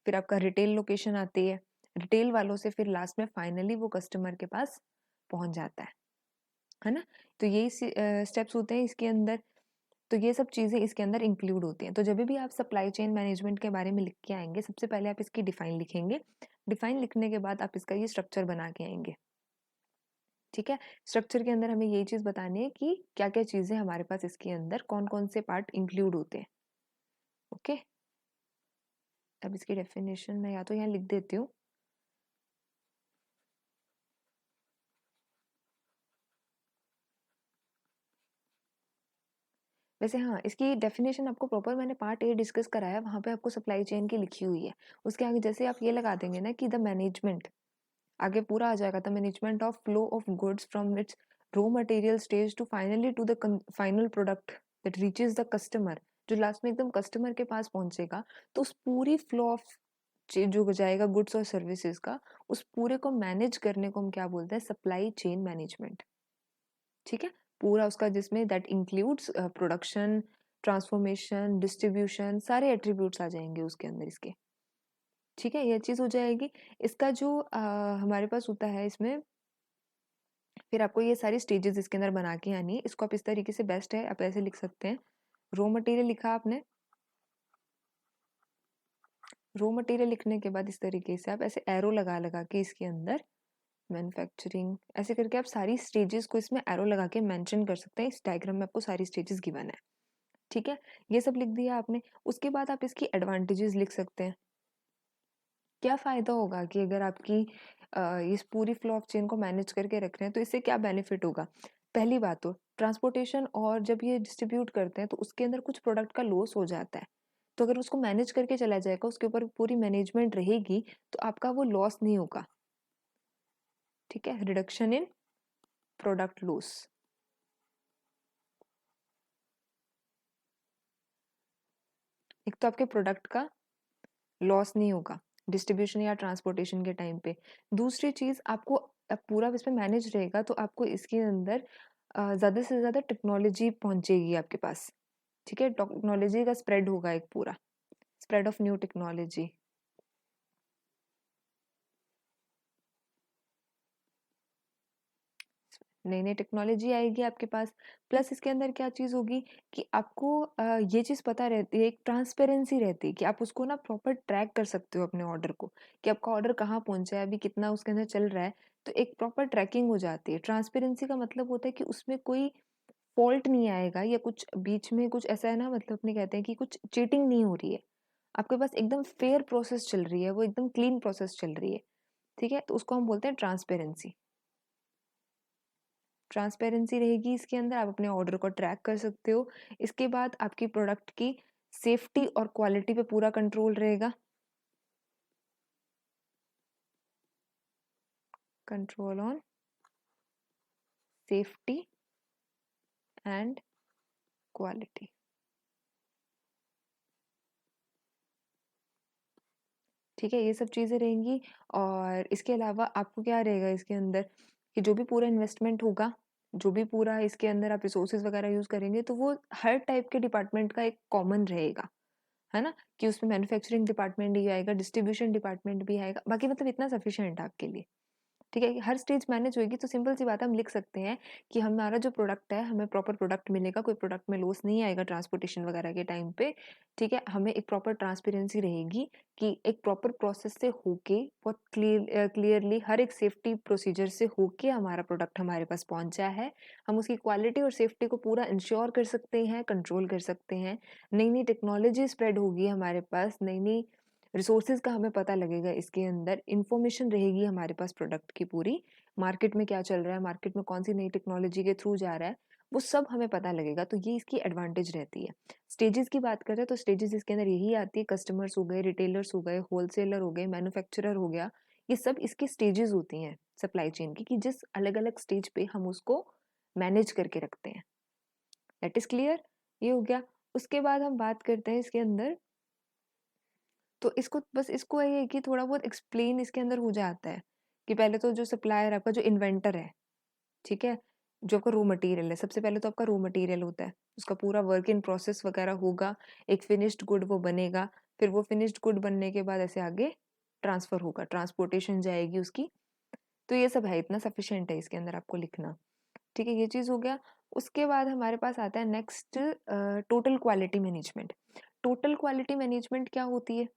फिर आपका रिटेल लोकेशन आती है, रिटेल वालों से फिर लास्ट में फाइनली वो कस्टमर के पास पहुंच जाता है ना? तो यही स्टेप्स होते हैं इसके अंदर। तो ये सब चीज़ें इसके अंदर इंक्लूड होती हैं। तो जब भी आप सप्लाई चेन मैनेजमेंट के बारे में लिख के आएँगे, सबसे पहले आप इसकी डिफाइन लिखेंगे। डिफाइन लिखने के बाद आप इसका ये स्ट्रक्चर बना के आएँगे, ठीक है? स्ट्रक्चर के अंदर हमें यही चीज़ बतानी है कि क्या-क्या चीज़ें हमारे पास इसके अंदर कौन-कौन से पार्ट इंक्लूड होते हैं, ओके? अब इसकी डेफिनेशन मैं या तो यहाँ लिख देती हूँ। वैसे हाँ, इसकी डेफिनेशन आपको प्रॉपर मैंने पार्ट ए डिस्कस कराया, वहाँ पे आपको सप्लाई चेन की लिखी हुई है। उसके आगे जैसे आप ये लगा देंगे ना कि द मैनेजमेंट, आगे पूरा आ जाएगा, the management of flow of goods from its raw material stage to finally to the final product that reaches the customer, जो लास्ट में एकदम कस्टमर के पास पहुंचेगा। तो उस पूरी फ्लो ऑफ जो हो जाएगा गुड्स और सर्विसेज का, उस पूरे को मैनेज करने को हम क्या बोलते हैं, सप्लाई चेन मैनेजमेंट, ठीक है? पूरा उसका जिसमें that includes production, transformation, distribution, सारे एट्रीब्यूट्स आ जाएंगे उसके अंदर इसके, ठीक है? ये चीज़ हो जाएगी। इसका जो हमारे पास होता है इसमें, फिर आपको ये सारी स्टेजेस इसके अंदर बना के आनी है। इसको आप इस तरीके से बेस्ट है, आप ऐसे लिख सकते हैं। रॉ मटेरियल लिखा आपने, रॉ मटेरियल लिखने के बाद इस तरीके से आप ऐसे एरो लगा-लगा के इसके अंदर मैन्युफैक्चरिंग ऐसे करके आप सारी स्टेजेस को इसमें एरो लगा के मेंशन कर सकते हैं। इस डायग्राम में आपको सारी स्टेजेस गिवन है, ठीक है? ये सब लिख दिया आपने। उसके बाद आप इसकी एडवांटेजेस लिख सकते हैं। क्या फ़ायदा होगा कि अगर आपकी इस पूरी फ्लो ऑफ चेन को मैनेज करके रख रहे हैं, तो इससे क्या बेनिफिट होगा? पहली बात तो ट्रांसपोर्टेशन और जब ये डिस्ट्रीब्यूट करते हैं, तो उसके अंदर कुछ प्रोडक्ट का लॉस हो जाता है। तो अगर उसको मैनेज करके चला जाएगा, उसके ऊपर पूरी मैनेजमेंट रहेगी, तो आपका वो लॉस नहीं होगा। ठीक है, रिडक्शन इन प्रोडक्ट लॉस। एक तो आपके प्रोडक्ट का लॉस नहीं होगा डिस्ट्रीब्यूशन या ट्रांसपोर्टेशन के टाइम पे। दूसरी चीज आपको पूरा इस पे मैनेज रहेगा, तो आपको इसके अंदर ज्यादा से ज्यादा टेक्नोलॉजी पहुंचेगी आपके पास। ठीक है, टेक्नोलॉजी का स्प्रेड होगा, एक पूरा स्प्रेड ऑफ न्यू टेक्नोलॉजी। नई नई टेक्नोलॉजी आएगी आपके पास। प्लस इसके अंदर क्या चीज़ होगी कि आपको ये चीज़ पता रहती है, एक ट्रांसपेरेंसी रहती है कि आप उसको ना प्रॉपर ट्रैक कर सकते हो अपने ऑर्डर को, कि आपका ऑर्डर कहाँ पहुंचा है, अभी कितना उसके अंदर चल रहा है। तो एक प्रॉपर ट्रैकिंग हो जाती है। ट्रांसपेरेंसी का मतलब होता है कि उसमें कोई फॉल्ट नहीं आएगा, या कुछ बीच में कुछ ऐसा है ना, मतलब अपने कहते हैं कि कुछ चीटिंग नहीं हो रही है, आपके पास एकदम फेयर प्रोसेस चल रही है, वो एकदम क्लीन प्रोसेस चल रही है। ठीक है, तो उसको हम बोलते हैं ट्रांसपेरेंसी। ट्रांसपेरेंसी रहेगी इसके अंदर, आप अपने ऑर्डर को ट्रैक कर सकते हो। इसके बाद आपकी प्रोडक्ट की सेफ्टी और क्वालिटी पे पूरा कंट्रोल रहेगा। Control on safety and quality. ठीक है, ये सब चीज़ें रहेंगी। और इसके अलावा आपको क्या रहेगा इसके अंदर कि जो भी पूरा इन्वेस्टमेंट होगा, जो भी पूरा इसके अंदर आप रिसोर्सेज वगैरह यूज़ करेंगे, तो वो हर टाइप के डिपार्टमेंट का एक कॉमन रहेगा, है ना? कि उसमें मैन्युफैक्चरिंग डिपार्टमेंट भी आएगा, डिस्ट्रीब्यूशन डिपार्टमेंट भी आएगा। बाकी मतलब इतना सफिशिएंट है आपके लिए। ठीक है, हर स्टेज मैनेज होएगी, तो सिंपल सी बात है, हम लिख सकते हैं कि हमारा जो प्रोडक्ट है, हमें प्रॉपर प्रोडक्ट मिलेगा, कोई प्रोडक्ट में लॉस नहीं आएगा ट्रांसपोर्टेशन वगैरह के टाइम पे। ठीक है, हमें एक प्रॉपर ट्रांसपेरेंसी रहेगी कि एक प्रॉपर प्रोसेस से होके, बहुत क्लियरली हर एक सेफ्टी प्रोसीजर से होके हमारा प्रोडक्ट हमारे पास पहुंचा है। हम उसकी क्वालिटी और सेफ्टी को पूरा इंश्योर कर सकते हैं, कंट्रोल कर सकते हैं। नई नई टेक्नोलॉजी स्प्रेड होगी हमारे पास, नई नई रिसोर्सेज का हमें पता लगेगा, इसके अंदर इंफॉर्मेशन रहेगी हमारे पास प्रोडक्ट की पूरी, मार्केट में क्या चल रहा है, मार्केट में कौन सी नई टेक्नोलॉजी के थ्रू जा रहा है, वो सब हमें पता लगेगा। तो ये इसकी एडवांटेज रहती है। स्टेजेस की बात करें तो स्टेजेस इसके अंदर यही आती है, कस्टमर्स हो गए, रिटेलर्स हो गए, होलसेलर हो गए, मैन्युफैक्चरर हो गया, ये सब इसकी स्टेजेस होती हैं सप्लाई चेन की, कि जिस अलग अलग स्टेज पे हम उसको मैनेज करके रखते हैं। दैट इज क्लियर, ये हो गया। उसके बाद हम बात करते हैं इसके अंदर, तो इसको बस इसको ये है कि थोड़ा बहुत एक्सप्लेन इसके अंदर हो जाता है कि पहले तो जो सप्लायर आपका जो इन्वेंटर है, ठीक है, जो आपका रॉ मटेरियल है, सबसे पहले तो आपका रॉ मटेरियल होता है, उसका पूरा वर्क इन प्रोसेस वगैरह होगा, एक फिनिश्ड गुड वो बनेगा, फिर वो फिनिश्ड गुड बनने के बाद ऐसे आगे ट्रांसफर होगा, ट्रांसपोर्टेशन जाएगी उसकी। तो ये सब है, इतना सफिशिएंट है इसके अंदर आपको लिखना। ठीक है, ये चीज हो गया। उसके बाद हमारे पास आता है next, total quality management. Total quality management क्या होती है?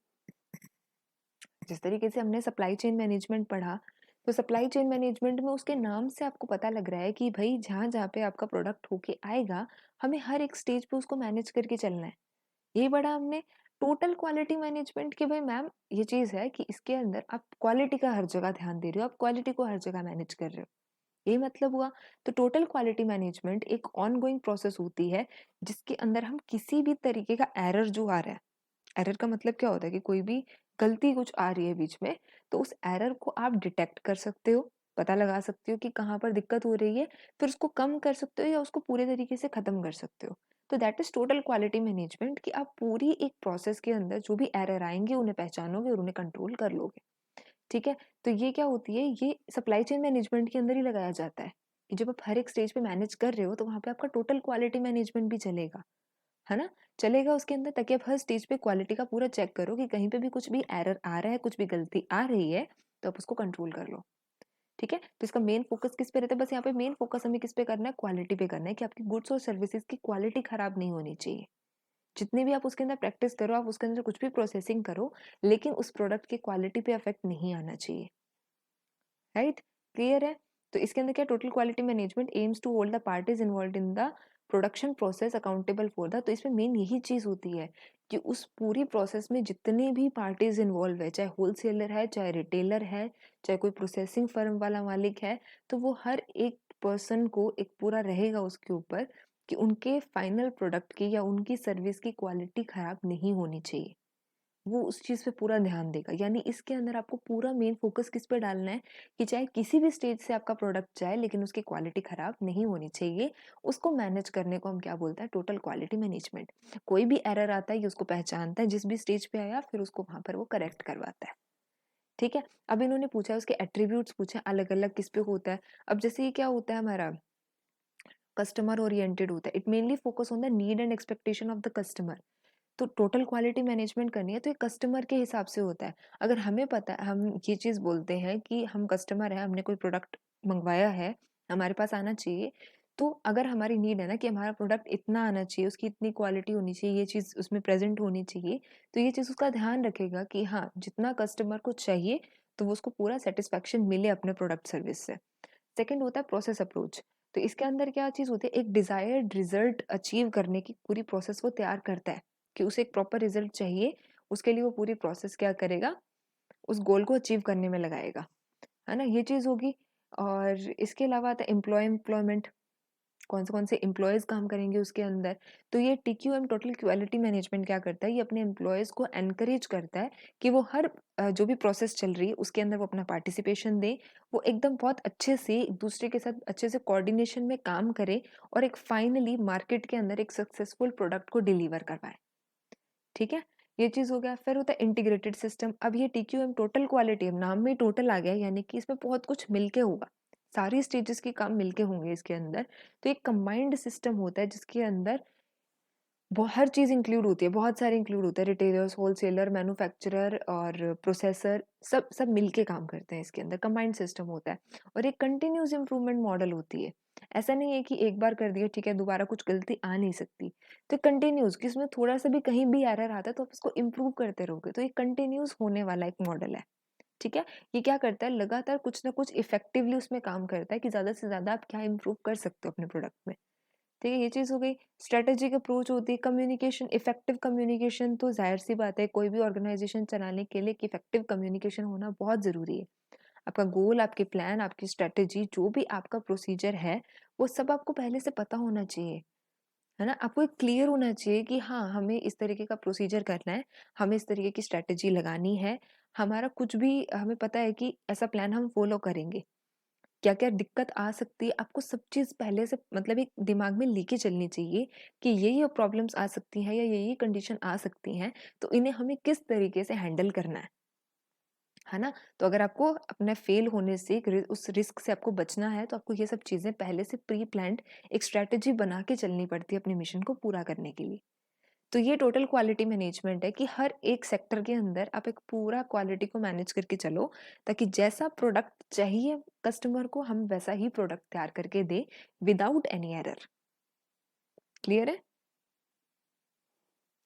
जिस तरीके से हमने सप्लाई चेन मैनेजमेंट पढ़ा, तो सप्लाई चेन मैनेजमेंट में उसके नाम से आपको पता लग रहा है कि भाई जहाँ जहाँ पे आपका प्रोडक्ट होके आएगा, हमें हर एक स्टेज पे उसको मैनेज करके चलना है। ये पढ़ा हमने। टोटल क्वालिटी मैनेजमेंट की भाई मैम ये चीज है कि इसके अंदर आप क्वालिटी का हर जगह ध्यान दे रहे हो, आप क्वालिटी को हर जगह मैनेज कर रहे हो, ये मतलब हुआ। तो टोटल क्वालिटी मैनेजमेंट एक ऑनगोइंग प्रोसेस होती है, जिसके अंदर हम किसी भी तरीके का एरर जो आ रहा है, एरर का मतलब क्या होता है कि कोई भी गलती कुछ आ रही है बीच में, तो उस एरर को आप डिटेक्ट कर सकते हो, पता लगा सकते हो कि कहाँ पर दिक्कत हो रही है, फिर उसको कम कर सकते हो या उसको पूरे तरीके से खत्म कर सकते हो। तो that is total quality management, कि आप पूरी एक प्रोसेस के अंदर जो भी एरर आएंगे उन्हें पहचानोगे और उन्हें कंट्रोल कर लोगे। ठीक है, तो ये क्या होती है, ये सप्लाई चेन मैनेजमेंट के अंदर ही लगाया जाता है कि जब आप हर एक स्टेज पे मैनेज कर रहे हो, तो वहां पे आपका टोटल क्वालिटी मैनेजमेंट भी चलेगा, है ना? चलेगा उसके अंदर, ताकि आप हर स्टेज पे क्वालिटी का पूरा चेक करो कि कहीं पे भी कुछ भी एरर आ रहा है, कुछ भी गलती आ रही है, तो आप उसको कंट्रोल कर लो। ठीक है, तो इसका मेन फोकस किस पे रहता है? बस यहाँ पे मेन फोकस हमें किस पे करना है? क्वालिटी पे करना है, कि आपकी गुड्स और सर्विसेज की क्वालिटी खराब नहीं होनी चाहिए। जितनी भी आप उसके अंदर प्रैक्टिस करो, आप उसके अंदर कुछ भी प्रोसेसिंग करो, लेकिन उस प्रोडक्ट की क्वालिटी पे इफेक्ट नहीं आना चाहिए। राइट, क्लियर है? तो इसके अंदर क्या, total quality management aims to hold the parties involved in the production process accountable for the, तो इसमें मेन यही चीज होती है कि उस पूरी प्रोसेस में जितने भी पार्टीज इन्वॉल्व है, चाहे होलसेलर है, चाहे रिटेलर है, चाहे कोई प्रोसेसिंग फर्म वाला मालिक है, तो वो हर एक पर्सन को एक पूरा रहेगा उसके ऊपर कि उनके फाइनल प्रोडक्ट की या उनकी सर्विस की क्वालिटी खराब नहीं होनी चाहिए। वो उस चीज़ पे पूरा ध्यान देगा। यानी इसके अंदर आपको पूरा मेन फ़ोकस किस पे डालना है कि चाहे किसी भी स्टेज से आपका प्रोडक्ट जाए लेकिन उसकी क्वालिटी खराब नहीं होनी चाहिए। उसको मैनेज करने को हम क्या बोलते हैं? Total quality management. कोई भी एरर आता है ये उसको पहचानता है, जिस भी स्टेज पे आया फिर उसको वहाँ पर वो करेक्ट करवाता है। ठीक है? अब इन्होंने पूछा उसके एट्रिब्यूट्स पूछे अलग-अलग किस पे होता है। अब जैसे ये क्या होता है हमारा कस्टमर ओरिएंटेड होता है। It mainly focus on the need and expectation of the customer. तो टोटल क्वालिटी मैनेजमेंट करनी है तो ये कस्टमर के हिसाब से होता है। अगर हमें पता है हम ये चीज़ बोलते हैं कि हम कस्टमर हैं, हमने कोई प्रोडक्ट मंगवाया है, हमारे पास आना चाहिए। तो अगर हमारी नीड है ना कि हमारा प्रोडक्ट इतना आना चाहिए, उसकी इतनी क्वालिटी होनी चाहिए, ये चीज़ उसमें प्रेज़ेंट होनी चाहिए, तो ये चीज़ उसका ध्यान रखेगा कि हाँ, जितना कस्टमर को चाहिए तो वो उसको पूरा सैटिस्फैक्शन मिले अपने प्रोडक्ट सर्विस से। सेकंड होता है प्रोसेस अप्रोच। तो इसके अंदर क्या चीज़ होती है, एक डिज़ायर्ड रिज़ल्ट अचीव करने की पूरी प्रोसेस वो तैयार करता है कि उसे एक प्रॉपर रिज़ल्ट चाहिए, उसके लिए वो पूरी प्रोसेस क्या करेगा, उस गोल को अचीव करने में लगाएगा, है ना? ये चीज़ होगी। और इसके अलावा आता है एम्प्लॉयमेंट। कौन से एम्प्लॉइज़ काम करेंगे उसके अंदर। तो ये टीक्यूएम टोटल क्वालिटी मैनेजमेंट क्या करता है, ये अपने एम्प्लॉइज़ को एनकरेज करता है कि वो हर जो भी प्रोसेस चल रही है उसके अंदर वो अपना पार्टिसिपेशन दें। वो एकदम बहुत अच्छे से एक-दूसरे के साथ अच्छे से कोऑर्डिनेशन में काम करें और एक फाइनली मार्केट के अंदर एक सक्सेसफुल प्रोडक्ट को डिलीवर करवाएँ। ठीक है? ये चीज़ हो गया। फिर होता है इंटीग्रेटेड सिस्टम। अब ये टीक्यूएम टोटल क्वालिटी, अब नाम में ही टोटल आ गया यानी कि इसमें बहुत कुछ मिलके होगा। सारी स्टेजेस के काम मिलके होंगे इसके अंदर। तो एक कंबाइंड सिस्टम होता है जिसके अंदर हर चीज़ इंक्लूड होती है, बहुत सारे इंक्लूड होते हैं, रिटेलर्स, होलसेलर, मैन्युफैक्चरर और प्रोसेसर सब सब मिलके काम करते हैं इसके अंदर, कंबाइंड सिस्टम होता है। और एक कंटिन्यूअस इम्प्रूवमेंट मॉडल होती है। ऐसा नहीं है कि एक बार कर दिया ठीक है, दोबारा कुछ गलती आ नहीं सकती। तो कंटिन्यूअस कि इसमें थोड़ा-सा भी कहीं भी एरर आता है तो आप इसको इम्प्रूव करते रहोगे, तो ये कंटिन्यूअस होने वाला एक मॉडल है। ठीक है? ये क्या करता है, लगातार कुछ ना कुछ इफेक्टिवली उसमें काम करता है कि ज़्यादा से ज़्यादा आप क्या इम्प्रूव कर सकते हो अपने प्रोडक्ट में। ठीक है, ये चीज़ हो गई। स्ट्रैटेजिक अप्रोच होती है, कम्युनिकेशन, इफेक्टिव कम्युनिकेशन तो ज़ाहिर-सी बात है कोई भी ऑर्गेनाइज़ेशन चलाने के लिए कि इफेक्टिव कम्युनिकेशन होना बहुत ज़रूरी है। आपका गोल, आपके प्लान, आपकी स्ट्रैटेजी जो भी आपका प्रोसीजर है, वो सब आपको पहले से पता होना चाहिए। है ना? आपको एक क्लियर होना चाहिए कि हाँ, हमें इस तरीके का प्रोसीजर करना है, हमें इस तरीके की स्ट्रैटेजी लगानी है, हमारा कुछ भी हमें पता है कि ऐसा प्लान हम फॉलो करेंगे। क्या-क्या दिक्कत आ सकती है, आपको सब चीज़ पहले से मतलब एक दिमाग में लेके चलनी चाहिए कि ये प्रॉब्लम्स आ सकती हैं या ये कंडीशन आ सकती हैं, तो इन्हें हमें किस तरीके से हैंडल करना है ना? तो अगर आपको अपने फेल होने से एक उस रिस्क से आपको बचना है, तो आपको ये सब चीज़ें पहले से प्री प्लान्ड एक स्ट्रैटेजी बना के चलनी पड़ती है अपने मिशन को पूरा करने के लिए। तो ये टोटल क्वालिटी मैनेजमेंट है कि हर एक सेक्टर के अंदर आप एक पूरा क्वालिटी को मैनेज करके चलो, ताकि जैसा प्रोडक्ट चाहिए कस्टमर को हम वैसा ही प्रोडक्ट तैयार करके दें विदाउट एनी एरर। क्लियर है?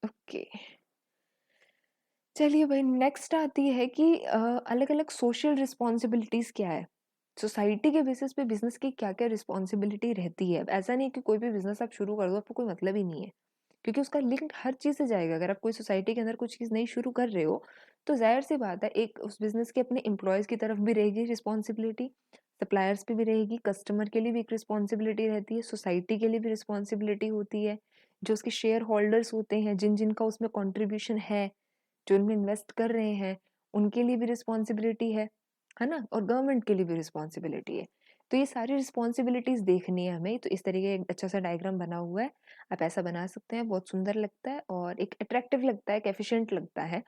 ओके। चलिए भाई, नेक्स्ट आती है कि अलग-अलग सोशल रिस्पॉन्सिबिलिटीज़ क्या है? सोसाइटी के बेसिस पे बिज़नेस की क्या-क्या रिस्पॉन्सिबिलिटी रहती है? अब ऐसा नहीं है कि कोई भी बिज़नेस आप शुरू कर दो, आपको कोई मतलब ही नहीं है। क्योंकि उसका लिंक हर चीज़ से जाएगा। अगर आप कोई सोसाइटी के अंदर कुछ चीज़ नई शुरू कर रहे हो, तो ज़ाहिर-सी बात है एक उस बिज़नेस के अपने एम्प्लॉइज़ की तरफ भी रहेगी रिस्पॉन्सिबिलिटी, सप्लायर्स पे भी रहेगी, कस्टमर के लिए भी एक रिस्पॉन्सिबिलिटी रहती है, सोसाइटी के लिए भी रिस्पॉन्सिबिलिटी होती है, जो उसके शेयर होल्डर्स होते हैं, जिन-जिनका उसमें कंट्रीब्यूशन है, जो इनमें इन्वेस्ट कर रहे हैं, उनके लिए भी रिस्पॉन्सिबिलिटी है ना? और गवर्नमेंट के लिए भी रिस्पॉन्सिबिलिटी है। तो ये सारी रिस्पॉन्सिबिलिटीज़ देखनी है हमें, तो इस तरीके का एक अच्छा-सा डायग्राम बना हुआ है। आप ऐसा बना सकते हैं, बहुत सुंदर लगता है और एक अट्रैक्टिव लगता है, एक एफिशिएंट लगता है,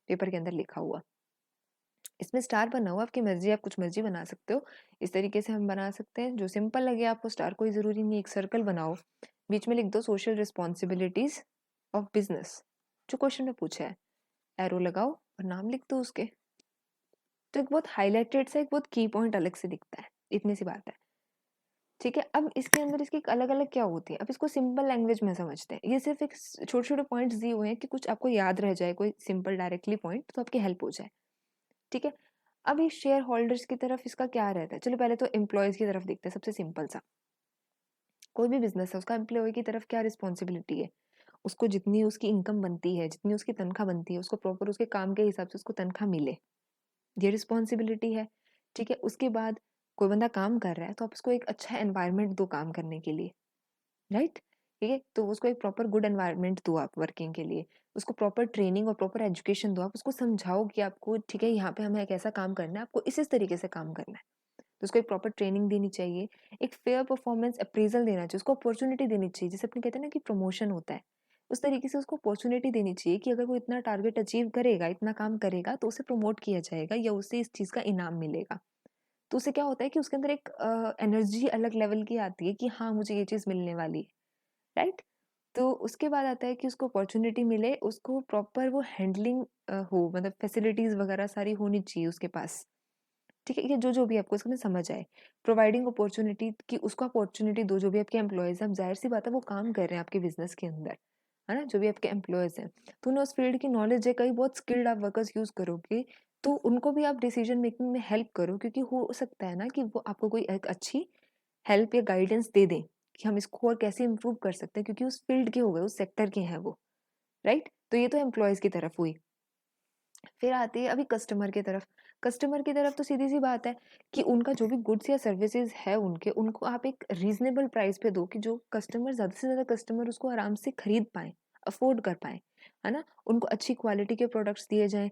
पेपर के अंदर लिखा हुआ। इसमें स्टार बना हुआ, आपकी मर्ज़ी, आप कुछ मर्ज़ी बना सकते हो। इस तरीके से हम बना सकते हैं, जो सिंपल लगे आपको, स्टार कोई ज़रूरी नहीं है, एक सर्कल बनाओ, बीच में लिख दो सोशल रिस्पॉन्सिबिलिटीज़ ऑफ बिज़नेस, जो क्वेश्चन में पूछा है। एरो लगाओ और नाम लिख दो उसके। तो एक बहुत हाइलाइटेड सा एक बहुत की पॉइंट अलग से दिखता है, इतनी सी बात है। ठीक है, अब इसके अंदर इसकी अलग-अलग क्या होती है, अब इसको सिंपल लैंग्वेज में समझते हैं। ये सिर्फ़ एक छोटे-छोटे पॉइंट्स दिए हुए हैं कि कुछ आपको याद रह जाए, कोई सिंपल डायरेक्टली पॉइंट तो आपकी हेल्प हो जाए। ठीक है? अब ये शेयर होल्डर्स की तरफ इसका क्या रहता है? चलो पहले तो एम्प्लॉइज़ की तरफ देखते हैं, सबसे सिंपल सा। कोई भी बिज़नेस है, उसका एम्प्लॉयी की तरफ क्या रिस्पॉन्सिबिलिटी है? उसको जितनी उसकी इनकम बनती है, जितनी उसकी तनख्वाह बनती है, उसको प्रॉपर उसके काम के हिसाब से उसको तनख्वाह मिले। ये रिस्पॉन्सिबिलिटी है, ठीक है? उसके बाद कोई बंदा काम कर रहा है, तो आप उसको एक अच्छा एनवायरनमेंट दो काम करने के लिए, राइट? ठीक है? तो उसको एक प्रॉपर गुड एनवायरनमेंट दो आप वर्किंग के लिए, उसको प्रॉपर ट्रेनिंग और प्रॉपर एजुकेशन दो, आप उसको समझाओ कि आपको ठीक है यहाँ पे हमें एक ऐसा काम करना है, आपको इस तरीके से काम करना है। तो उसको एक प्रॉपर ट्रेनिंग देनी चाहिए, एक फेयर परफॉर्मेंस अप्रेज़ल देना चाहिए, उसको अपॉर्च्युनिटी देनी चाहिए, जैसे अपने कहते हैं ना कि प्रमोशन होता है, उस तरीके से उसको अपॉर्च्युनिटी देनी चाहिए कि अगर वो इतना टारगेट अचीव करेगा, इतना काम करेगा तो उसे प्रमोट किया जाएगा या उसे इस चीज़ का इनाम मिलेगा। तो उससे क्या होता है कि उसके अंदर एक एनर्जी अलग लेवल की आती है कि हाँ, मुझे ये चीज़ मिलने वाली है, राइट? तो उसके बाद आता है कि उसको अपॉर्च्युनिटी मिले, उसको प्रॉपर वो हैंडलिंग हो मतलब फैसिलिटीज़ वगैरह सारी होनी चाहिए उसके पास। ठीक है? ये जो-जो भी आपको इसमें समझ आए। प्रोवाइडिंग अपॉर्च्युनिटी कि उसको अपॉर्च्युनिटी दो, जो भी आपके एम्प्लॉइज़ हैं, अब ज़ाहिर-सी बात है वो काम कर रहे हैं आपके बिज़नेस के अंदर, है ना? जो भी आपके एम्प्लॉइज़ हैं, तो उन्हें उस फील्ड की नॉलेज है, कई बहुत स्किल्ड आप वर्कर्स यूज़ करोगे, तो उनको भी आप डिसीजन मेकिंग में हेल्प करो क्योंकि हो सकता है ना कि वो आपको कोई एक अच्छी हेल्प या गाइडेंस दे दें, कि हम इसको और कैसे इम्प्रूव कर सकते हैं क्योंकि उस फील्ड के हो गए, उस सेक्टर के हैं वो, राइट? तो ये तो एम्प्लॉइज़ की तरफ हुई। फिर आती है अभी कस्टमर की तरफ। कस्टमर की तरफ तो सीधी-सी बात है कि उनका जो भी गुड्स या सर्विसेज़ है उनके, उनको आप एक रीज़नेबल प्राइस पे दो कि जो कस्टमर ज़्यादा से ज़्यादा कस्टमर उसको आराम से खरीद पाएँ, अफ़ोर्ड कर पाएँ, है ना? उनको अच्छी क्वालिटी के प्रोडक्ट्स दिए जाएँ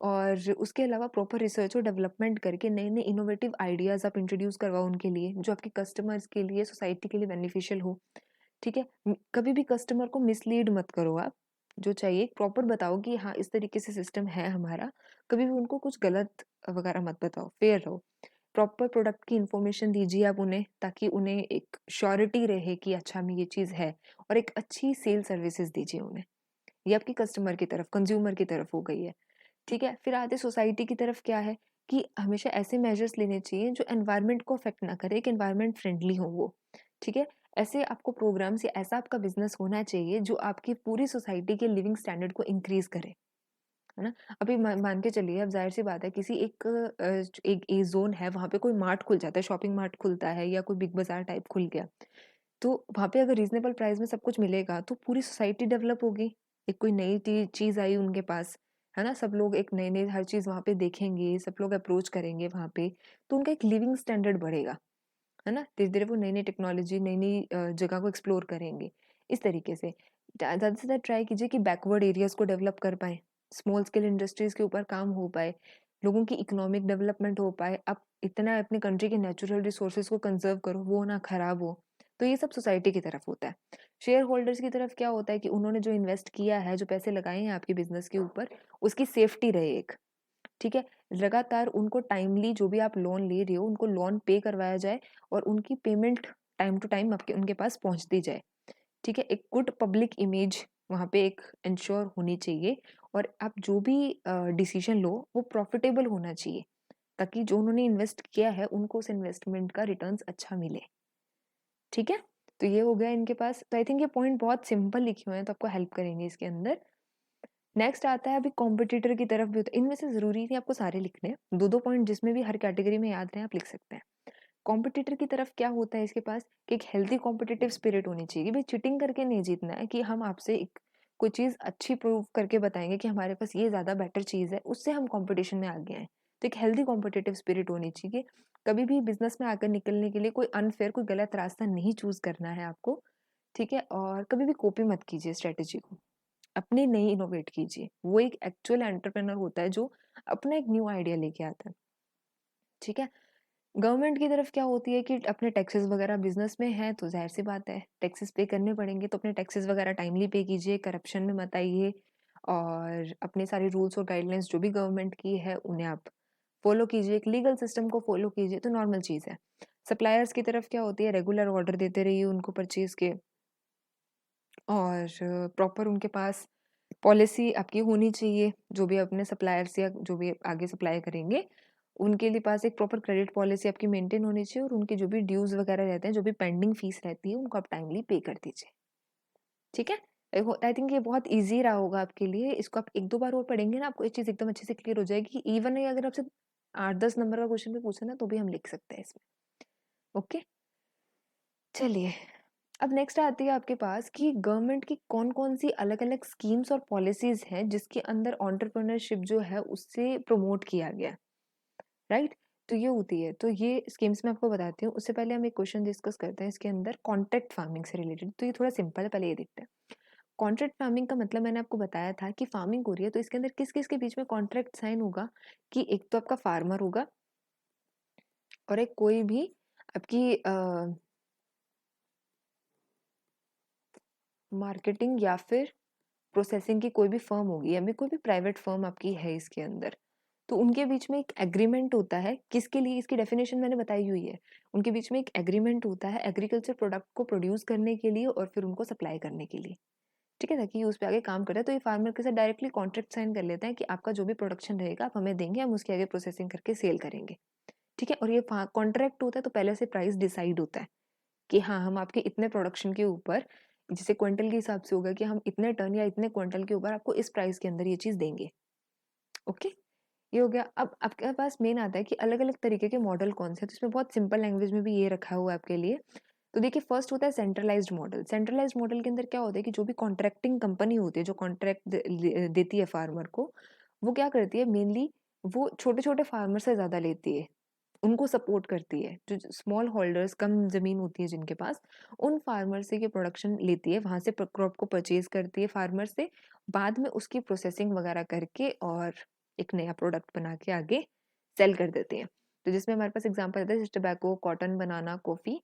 और उसके अलावा प्रॉपर रिसर्च और डेवलपमेंट करके नए-नए इनोवेटिव आइडियाज़ आप इंट्रोड्यूस करवाओ उनके लिए, जो आपके कस्टमर्स के लिए, सोसाइटी के लिए बेनिफिशियल हो। ठीक है? कभी भी कस्टमर को मिसलीड मत करो आप। जो चाहिए प्रॉपर बताओ कि हाँ, इस तरीके से सिस्टम है हमारा। कभी भी उनको कुछ गलत वगैरह मत बताओ, फेयर रहो। प्रॉपर प्रोडक्ट की इन्फॉर्मेशन दीजिए आप उन्हें ताकि उन्हें एक श्योरिटी रहे कि अच्छा में ये चीज़ है और एक अच्छी सेल सर्विसेज़ दीजिए उन्हें। ये आपकी कस्टमर की तरफ, कंज्यूमर की तरफ हो गई है। ठीक है? फिर आते सोसाइटी की तरफ क्या है कि हमेशा ऐसे मेजर्स लेने चाहिए जो एनवायरनमेंट को अफ़ेक्ट ना करे, एक एनवायरनमेंट फ्रेंडली हो वो। ठीक है? ऐसे आपको प्रोग्राम्स या ऐसा आपका बिज़नेस होना चाहिए जो आपकी पूरी सोसाइटी के लिविंग स्टैंडर्ड को इंक्रीज़ करे। है ना? अभी मान के चलिए अब ज़ाहिर-सी बात है किसी एक एक ज़ोन है वहाँ पे कोई मार्ट खुल जाता है, शॉपिंग मार्ट खुलता है या कोई बिग बाज़ार टाइप खुल गया। तो वहाँ पे अगर रीज़नेबल प्राइस में सब कुछ मिलेगा तो पूरी सोसाइटी डेवलप होगी। एक कोई नई चीज़ आई उनके पास, है ना? सब लोग एक नई-नई हर चीज़ वहाँ पे देखेंगे, सब लोग अप्रोच करेंगे वहाँ पे, तो उनका एक लिविंग स्टैंडर्ड बढ़ेगा, है ना? धीरे-धीरे वो नई-नई टेक्नोलॉजी, नई-नई जगह को एक्सप्लोर करेंगे। इस तरीके से ज़्यादा से ज़्यादा ट्राई कीजिए कि बैकवर्ड एरियाज़ को डेवलप कर पाएँ, स्मॉल स्केल इंडस्ट्रीज़ के ऊपर काम हो पाए, लोगों की इकोनॉमिक डेवलपमेंट हो पाए। आप इतना अपनी कंट्री के नेचुरल रिसोर्सेज़ को कंज़र्व करो, वो ना खराब हो। तो ये सब सोसाइटी की तरफ होता है। शेयर होल्डर्स की तरफ क्या होता है कि उन्होंने जो इन्वेस्ट किया है, जो पैसे लगाए हैं आपके बिज़नेस के ऊपर, उसकी सेफ्टी रहे एक, ठीक है? लगातार उनको टाइमली जो भी आप लोन ले रहे हो, उनको लोन पे करवाया जाए और उनकी पेमेंट टाइम टू टाइम आपके उनके पास पहुँचती जाए, ठीक है? एक गुड पब्लिक इमेज वहाँ पे एक एंश्योर होनी चाहिए और आप जो भी डिसीज़न लो, वो प्रॉफ़िटेबल होना चाहिए, ताकि जो उन्होंने इन्वेस्ट किया है, उनको उस इन्वेस्टमेंट का रिटर्न्स अच्छा मिले। ठीक है? तो ये हो गया इनके पास। तो आई थिंक ये पॉइंट बहुत सिंपल लिखे हुए हैं, तो आपको हेल्प करेंगे इसके अंदर। नेक्स्ट आता है अभी कॉम्पिटिटर की तरफ भी होता है। इनमें से ज़रूरी नहीं आपको सारे लिखने, 2-2 पॉइंट जिसमें भी हर कैटेगरी में याद रहें आप लिख सकते हैं। कॉम्पिटिटर की तरफ क्या होता है इसके पास कि एक हेल्दी कॉम्पिटिटिव स्पिरिट होनी चाहिए कि भाई चीटिंग करके नहीं जीतना है कि हम आपसे एक कोई चीज़ अच्छी प्रूव करके बताएँगे कि हमारे पास ये ज़्यादा बेटर चीज़ है, उससे हम कॉम्पिटिशन में आगे आएँ। तो एक हेल्दी कॉम्पिटिटिव स्पिरिट होनी चाहिए। कभी भी बिज़नेस में आकर निकलने के लिए कोई अनफेयर, कोई गलत रास्ता नहीं चूज़ करना है आपको, ठीक है? और कभी भी कॉपी मत कीजिए स्ट्रैटेजी को। अपनी नई इनोवेट कीजिए। वो एक एक्चुअल एंटरप्रेन्योर होता है जो अपना एक न्यू आइडिया लेके आता है, ठीक है? गवर्नमेंट की तरफ क्या होती है कि अपने टैक्सेस वगैरह बिज़नेस में है तो ज़ाहिर-सी बात है, टैक्सेस पे करने पड़ेंगे तो अपने टैक्सेस वगैरह टाइमली पे कीजिए, करप्शन में मत आइए और अपने सारे रूल्स और गाइडलाइंस जो भी गवर्नमेंट की है उन्हें आप फॉलो कीजिए, एक लीगल सिस्टम को फॉलो कीजिए तो नॉर्मल चीज़ है। सप्लायर्स की तरफ क्या होती है रेगुलर ऑर्डर देते रहिए उनको परचेज़ के और प्रॉपर उनके पास पॉलिसी आपकी होनी चाहिए, जो भी अपने सप्लायर्स या जो भी आगे सप्लाई करेंगे, उनके लिए पास एक प्रॉपर क्रेडिट पॉलिसी आपकी मेंटेन होनी चाहिए और उनके जो भी ड्यूज़ वगैरह रहते हैं, जो भी पेंडिंग फीस रहती है, उनको आप टाइमली पे कर दीजिए, ठीक है? आई थिंक ये बहुत ईज़ी रहा होगा आपके लिए, इसको आप 1-2 बार और पढ़ेंगे ना, आपको ये चीज़ एकदम अच्छे से क्लियर हो जाएगी। इवन ये अगर आपसे 8-10 नंबर का क्वेश्चन भी पूछे ना, तो भी हम लिख सकते हैं इसमें, ओके? चलिए, अब नेक्स्ट आती है आपके पास कि गवर्नमेंट की कौन-कौन सी अलग-अलग स्कीम्स और पॉलिसीज़ हैं जिसके अंदर एंटरप्रेन्योरशिप जो है उससे प्रमोट किया गया है, राइट? तो ये होती है, तो ये स्कीम्स मैं आपको बताती हूँ। उससे पहले हम एक क्वेश्चन डिस्कस करते हैं इसके अंदर कॉन्ट्रैक्ट फार्मिंग से रिलेटेड। तो ये थोड़ा सिंपल है, पहले ये देखते हैं। कॉन्ट्रैक्ट फार्मिंग का मतलब मैंने आपको बताया था कि फार्मिंग हो रही है, तो इसके अंदर किस-किस के बीच में कॉन्ट्रैक्ट साइन होगा कि एक तो आपका फार्मर होगा और एक कोई भी आपकी मार्केटिंग या फिर प्रोसेसिंग की कोई भी फर्म होगी या फिर कोई भी प्राइवेट फर्म आपकी है इसके अंदर। तो उनके बीच में एक एग्रीमेंट होता है, किसके लिए, इसकी डेफिनेशन मैंने बताई हुई है। उनके बीच में एक एग्रीमेंट होता है एग्रीकल्चर प्रोडक्ट को प्रोड्यूस करने के लिए और फिर उनको सप्लाई करने के लिए। ठीक है, ताकि ये उस पे आगे काम करे। तो ये फार्मर के साथ डायरेक्टली कॉन्ट्रैक्ट साइन कर लेते हैं कि आपका जो भी प्रोडक्शन रहेगा आप हमें देंगे, हम उसके आगे प्रोसेसिंग करके सेल करेंगे। ठीक है, और ये कॉन्ट्रैक्ट होता है तो पहले से प्राइस डिसाइड होता है कि हाँ, हम आपके इतने प्रोडक्शन के ऊपर, जैसे क्विंटल के हिसाब से होगा कि हम इतने टन या इतने क्विंटल के ऊपर आपको इस प्राइस के अंदर ये चीज़ देंगे। ओके, ये हो गया। अब आपके पास मेन आता है कि अलग-अलग तरीके के मॉडल कौन से हैं, तो इसमें बहुत सिंपल लैंग्वेज में भी ये रखा हुआ है आपके लिए। तो देखिए, फर्स्ट होता है सेंट्रलाइज्ड मॉडल। सेंट्रलाइज्ड मॉडल के अंदर क्या होता है कि जो भी कॉन्ट्रैक्टिंग कंपनी होती है, जो कॉन्ट्रैक्ट देती है फार्मर को, वो क्या करती है मेनली, वो छोटे-छोटे फार्मर से ज़्यादा लेती है। उनको सपोर्ट करती है। जो स्मॉल होल्डर्स, कम ज़मीन होती है जिनके पास, उन फार्मर से ये प्रोडक्शन लेती है, वहाँ से क्रॉप को परचेज़ करती है फार्मर से, बाद में उसकी प्रोसेसिंग वगैरह करके और एक नया प्रोडक्ट बना के आगे सेल कर देते हैं। तो जिसमें हमारे पास एग्ज़ाम्पल आता है जैसे टोबैको, कॉटन, बनाना, कॉफ़ी,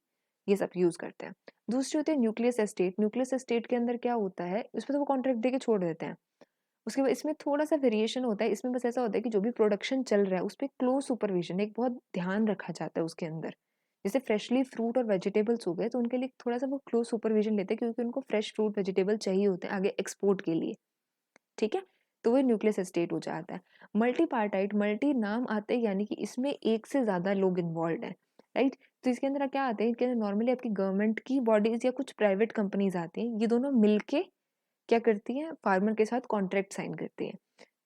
ये सब यूज़ करते हैं। दूसरी होती है न्यूक्लियस एस्टेट। न्यूक्लियस एस्टेट के अंदर क्या होता है, उसमें तो वो कॉन्ट्रैक्ट देके छोड़ देते हैं। उसके बाद इसमें थोड़ा-सा वेरिएशन होता है, इसमें बस ऐसा होता है कि जो भी प्रोडक्शन चल रहा है, उसपे क्लोज़ सुपरविज़न, एक बहुत ध्यान रखा जाता है उसके अंदर। जैसे फ्रेशली फ्रूट और वेजिटेबल्स हो गए, तो उनके लिए थोड़ा-सा वो क्लोज़ सुपरविज़न लेते हैं क्योंकि उनको फ्रेश फ्रूट, वेजिटेबल चाहिए होते हैं आगे एक्सपोर्ट के लिए, ठीक है? तो वो न्यूक्लियस एस्टेट हो जाता है। मल्टी पार्टाइट, मल्टी नाम आते हैं यानी कि इसमें एक से ज़्यादा लोग इन्वॉल्वड हैं, राइट? तो इसके अंदर क्या आते हैं कि नॉर्मली आपकी गवर्नमेंट की बॉडीज़ या कुछ प्राइवेट कंपनीज़ आती हैं, ये दोनों मिलके क्या करती हैं, फार्मर के साथ कॉन्ट्रैक्ट साइन करती हैं।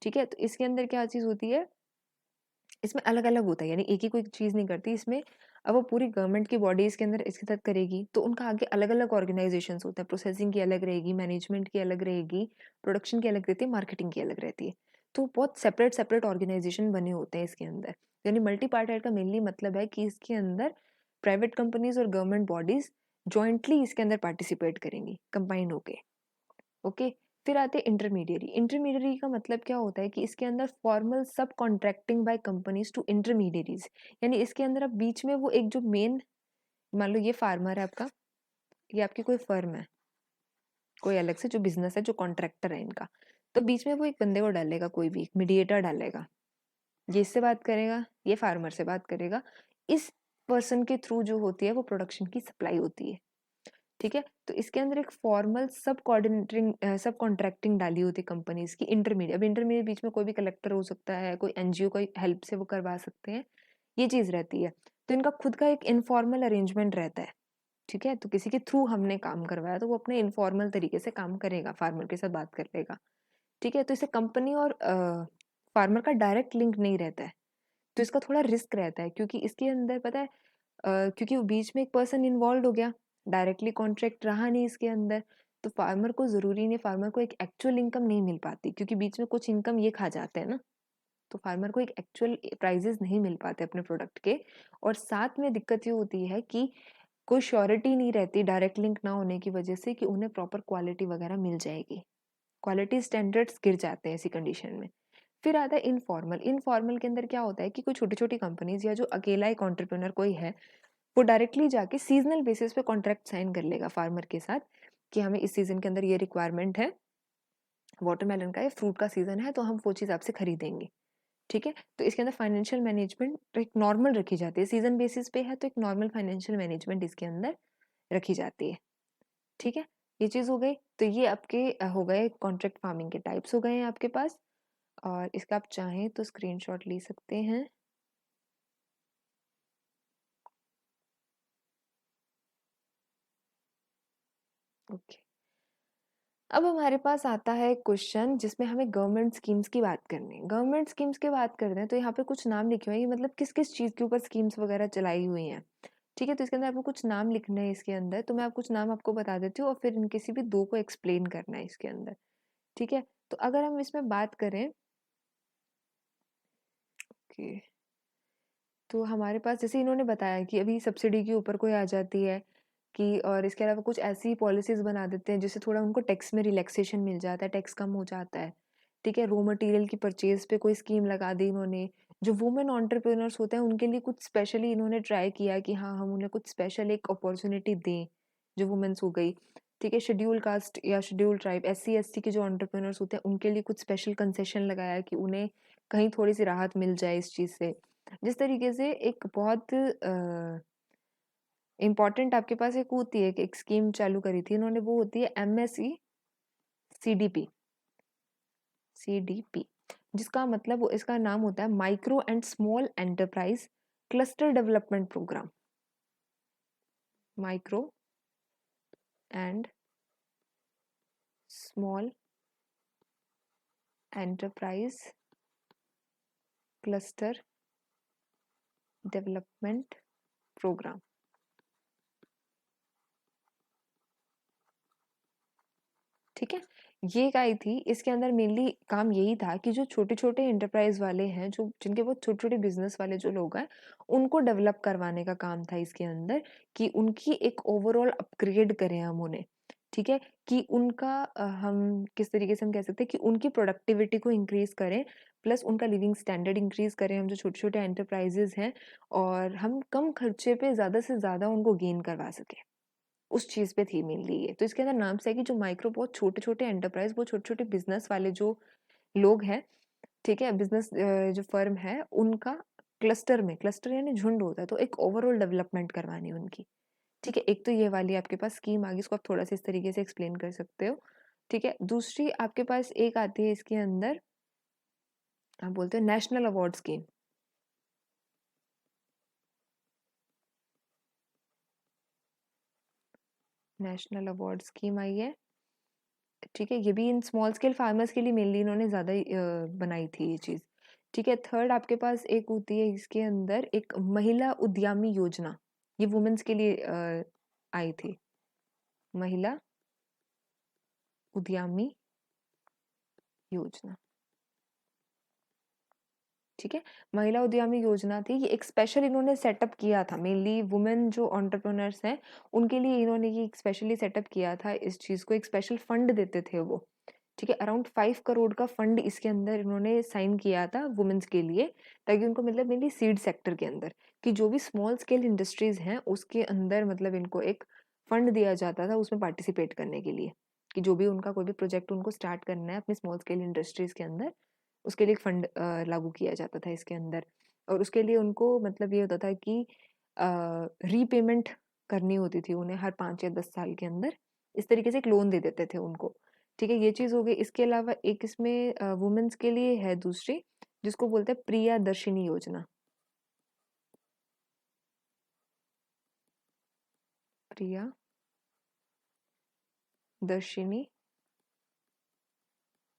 ठीक है? तो इसके अंदर क्या चीज़ होती है, इसमें अलग-अलग होता है, यानी एक ही कोई चीज़ नहीं करती इसमें। अब वो पूरी गवर्नमेंट की बॉडीज़ के अंदर इसके तहत करेगी, तो उनका आगे अलग-अलग ऑर्गनाइज़ेशंस होता है, प्रोसेसिंग की अलग रहेगी, मैनेजमेंट की अलग रहेगी, प्रोडक्शन की अलग रहती है, मार्केटिंग की अलग रहती है। तो बहुत सेपरेट-सेपरेट ऑर्गनाइज़ेशन बने होते हैं इसके अंदर। यानी मल्टी पार्टाइट का मेनली मतलब है कि इसके अंदर प्राइवेट कंपनीज़ और गवर्नमेंट बॉडीज़ जॉइंटली इसके अंदर पार्टिसिपेट करेंगी, कंबाइन होके। ओके, फिर आते हैं इंटरमीडियरी। इंटरमीडियरी का मतलब क्या होता है कि इसके अंदर formal subcontracting by companies to intermediaries, यानी इसके अंदर अब बीच में वो एक जो मेन, मान लो ये फार्मर है आपका, ये आपकी कोई फर्म है, कोई अलग से जो बिजनेस है, जो कॉन्ट्रैक्टर है इनका, तो बीच में वो एक बंदे को डालेगा, कोई भी एक मीडिएटर डालेगा, ये इससे बात करेगा, ये फार्मर से बात करेगा, इस पर्सन के थ्रू जो होती है वो प्रोडक्शन की सप्लाई होती है। ठीक है, तो इसके अंदर एक फॉर्मल सब कोऑर्डिनेटिंग सब कॉन्ट्रैक्टिंग डाली होती है कंपनीज की। इंटरमीडिएट, अब इंटरमीडिएट बीच में कोई भी कलेक्टर हो सकता है, कोई एनजीओ कोई हेल्प से वो करवा सकते हैं, ये चीज रहती है। तो इनका खुद का एक इनफॉर्मल अरेंजमेंट रहता है। ठीक है, तो किसी के थ्रू हमने काम करवाया तो वो अपने इनफॉर्मल तरीके से काम करेगा, फार्मर के साथ बात कर लेगा। ठीक है, तो इसे कंपनी और फार्मर का डायरेक्ट लिंक नहीं रहता है, तो इसका थोड़ा रिस्क रहता है क्योंकि इसके अंदर पता है, क्योंकि वो बीच में एक पर्सन इन्वॉल्व हो गया, डायरेक्टली कॉन्ट्रैक्ट रहा नहीं इसके अंदर, तो फार्मर को ज़रूरी नहीं, फार्मर को एक एक्चुअल इनकम नहीं मिल पाती क्योंकि बीच में कुछ इनकम ये खा जाते हैं ना, तो फार्मर को एक एक्चुअल प्राइजेस नहीं मिल पाते अपने प्रोडक्ट के। और साथ में दिक्कत ये होती है कि कोई श्योरिटी नहीं रहती डायरेक्ट लिंक ना होने की वजह से कि उन्हें प्रॉपर क्वालिटी वगैरह मिल जाएगी, क्वालिटी स्टैंडर्ड्स गिर जाते हैं ऐसी कंडीशन में। फिर आता है इनफॉर्मल। इनफॉर्मल के अंदर क्या होता है कि कोई छोटी-छोटी कंपनीज़ या जो अकेला एक एंटरप्रेन्योर कोई है, वो डायरेक्टली जाके सीज़नल बेसिस पे कॉन्ट्रैक्ट साइन कर लेगा फार्मर के साथ कि हमें इस सीज़न के अंदर ये रिक्वायरमेंट है, वाटरमेलन का या फ्रूट का सीज़न है, तो हम वो चीज़ आपसे खरीदेंगे। ठीक है? तो इसके अंदर फाइनेंशियल मैनेजमेंट एक नॉर्मल रखी जाती है, सीज़न बेसिस पे है तो एक नॉर्मल फाइनेंशियल मैनेजमेंट इसके अंदर रखी जाती है। ठीक है? ये चीज़ हो गई। तो ये आपके हो गए कॉन्ट्रैक्ट फार्मिंग के टाइप्स हो गए हैं आपके पास, और इसका आप चाहें तो स्क्रीनशॉट ले सकते हैं। ओके। अब हमारे पास आता है क्वेश्चन जिसमें हमें गवर्नमेंट स्कीम्स की बात करनी है। गवर्नमेंट स्कीम्स की बात करते हैं तो यहाँ पे कुछ नाम लिखे हुए हैं, ये मतलब किस-किस चीज़ के ऊपर स्कीम्स वगैरह चलाई हुई हैं। ठीक है? तो इसके अंदर आपको कुछ नाम लिखने हैं इसके अंदर, तो मैं आप कुछ नाम आपको बता देती हूँ और फिर इन किसी भी 2 को एक्सप्लेन करना है इसके अंदर। ठीक है? तो अगर हम इसमें बात करें कि तो हमारे पास जैसे इन्होंने बताया कि अभी सब्सिडी के ऊपर कोई आ जाती है कि और इसके अलावा कुछ ऐसी पॉलिसीज़ बना देते हैं जिससे थोड़ा उनको टैक्स में रिलैक्सेशन मिल जाता है, टैक्स कम हो जाता है, ठीक है? रॉ मटेरियल की परचेज़ पे कोई स्कीम लगा दी इन्होंने। जो वुमेन एंटरप्रेन्योर्स होते हैं उनके लिए कुछ स्पेशली इन्होंने ट्राई किया कि हाँ, हम उन्हें कुछ स्पेशल एक अपॉर्च्युनिटी दें, जो वुमेन्स हो गई, ठीक है? शेड्यूल कास्ट या शेड्यूल ट्राइब, एससी-एसटी के जो एंटरप्रेन्योर्स होते हैं उनके लिए कुछ स्पेशल कंसेशन लगाया कि उन्हें कहीं थोड़ी-सी राहत मिल जाए इस चीज़ से। जिस तरीके से एक बहुत इम्पोर्टेंट आपके पास एक होती है कि एक स्कीम चालू करी थी इन्होंने, वो होती है एमएसई सीडीपी, सीडीपी, जिसका मतलब वो इसका नाम होता है micro and small enterprise cluster development programme. Micro and small enterprise cluster development programme. ठीक है? ये एक आई थी, इसके अंदर मेनली काम यही था कि जो छोटे-छोटे एंटरप्राइज़ वाले हैं, जो जिनके बहुत छोटे-छोटे बिज़नेस वाले जो लोग हैं, उनको डेवलप करवाने का काम था इसके अंदर कि उनकी एक ओवरऑल अपग्रेड करें हम उन्हें, ठीक है? कि उनका हम किस तरीके से हम कह सकते हैं कि उनकी प्रोडक्टिविटी को इंक्रीज़ करें, प्लस उनका लिविंग स्टैंडर्ड इंक्रीज़ करें हम जो छोटे-छोटे एंटरप्राइज़ेज़ हैं और हम कम खर्चे पे ज़्यादा से ज़्यादा उनको गेन करवा सकें। उस चीज़ पे थी मेनली ये। तो इसके अंदर नाम से है कि जो माइक्रो बहुत छोटे-छोटे एंटरप्राइज़, बहुत छोटे-छोटे बिज़नेस वाले जो लोग हैं, ठीक है? बिज़नेस जो फर्म है, उनका क्लस्टर में, क्लस्टर यानी झुंड होता है, तो एक ओवरऑल डेवलपमेंट करवानी है उनकी, ठीक है? एक तो ये वाली आपके पास स्कीम आ गई, इसको आप थोड़ा-सा इस तरीके से एक्सप्लेन कर सकते हो, ठीक है? दूसरी आपके पास एक आती है इसके अंदर, आप बोलते हो national award scheme. National award scheme आई है। ठीक है, ये भी इन स्मॉल स्केल फार्मर्स के लिए मेनली इन्होंने ज़्यादा बनाई थी ये चीज़। ठीक है, थर्ड आपके पास एक होती है इसके अंदर एक महिला उद्यमी योजना, ये वुमेन्स के लिए आई थी। महिला उद्यमी योजना, ठीक है? महिला उद्यमी योजना थी, ये एक स्पेशल इन्होंने सेटअप किया था, मेनली वुमेन जो एंटरप्रेन्योर्स हैं, उनके लिए इन्होंने ये एक स्पेशली सेटअप किया था इस चीज़ को, एक स्पेशल फंड देते थे वो। ठीक है, अराउंड 5 करोड़ का फंड इसके अंदर इन्होंने साइन किया था वुमेन्स के लिए, ताकि उनको मतलब मेनली सीड सेक्टर के अंदर, कि जो भी स्मॉल स्केल इंडस्ट्रीज़ हैं, उसके अंदर मतलब इनको एक फंड दिया जाता था उसमें पार्टिसिपेट करने के लिए, कि जो भी उनका कोई भी प्रोजेक्ट उनको स्टार्ट करना है अपनी स्मॉल स्केल इंडस्ट्रीज़ के अंदर, उसके लिए एक फंड लागू किया जाता था इसके अंदर। और उसके लिए उनको मतलब ये होता था कि रीपेमेंट करनी होती थी उन्हें हर 5 या 10 साल के अंदर, इस तरीके से एक लोन दे देते थे उनको। ठीक है, ये चीज़ हो गई। इसके अलावा एक इसमें वुमेन्स के लिए है दूसरी, जिसको बोलते हैं प्रियदर्शिनी योजना। प्रियदर्शिनी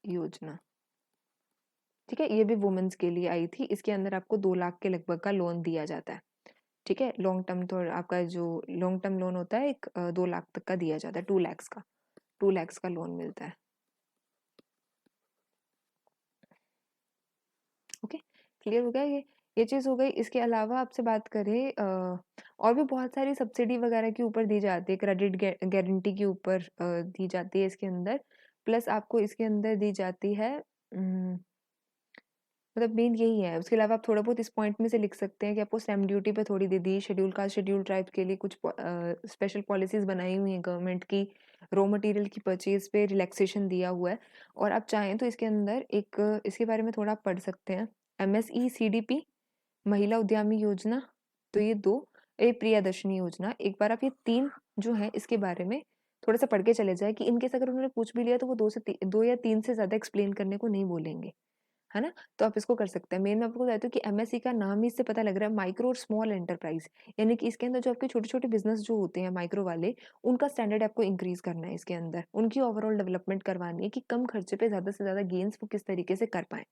योजना, ठीक है? ये भी वुमेन्स के लिए आई थी। इसके अंदर आपको 2 लाख के लगभग का लोन दिया जाता है। ठीक है? लॉन्ग टर्म तो आपका जो लॉन्ग टर्म लोन होता है एक 2 लाख तक का दिया जाता है, 2 लैक्स का। 2 लैक्स का लोन मिलता है। ओके, क्लियर हो गया ये चीज़ हो गई। इसके अलावा आपसे बात करें और भी बहुत सारी सब्सिडी वगैरह के ऊपर दी जाती है, क्रेडिट गारंटी के ऊपर दी जाती है इसके अंदर। प्लस आपको इसके अंदर दी जाती है मतलब मेन यही है। उसके अलावा आप थोड़ा बहुत इस पॉइंट में से लिख सकते हैं कि आपको स्टैम्प ड्यूटी पे थोड़ी दे दी, शेड्यूल कास्ट, शेड्यूल ट्राइब के लिए कुछ स्पेशल पॉलिसीज़ बनाई हुई हैं गवर्नमेंट की, रॉ मटेरियल की परचेज़ पे रिलैक्सेशन दिया हुआ है। और आप चाहें तो इसके अंदर एक इसके बारे में थोड़ा आप पढ़ सकते हैं। एमएसई सीडीपी, महिला उद्यमी योजना, तो ये 2, प्रियदर्शनी योजना। एक बार आप ये 3 जो हैं इसके बारे में थोड़ा-सा पढ़ के चले जाएँ कि इन केस अगर उन्होंने पूछ भी लिया तो वो 2 या 3 से ज़्यादा एक्सप्लेन करने को नहीं बोलेंगे। है ना? तो आप इसको कर सकते हैं। मेन मैं आपको बताती हूँ कि एमएसई का नाम ही इससे पता लग रहा है, माइक्रो और स्मॉल एंटरप्राइज़, यानी कि इसके अंदर जो आपके छोटे-छोटे बिज़नेस जो होते हैं माइक्रो वाले, उनका स्टैंडर्ड आपको इंक्रीज़ करना है इसके अंदर। उनकी ओवरऑल डेवलपमेंट करवानी है कि कम खर्चे पे ज़्यादा से ज़्यादा गेन्स वो किस तरीके से कर पाएँ।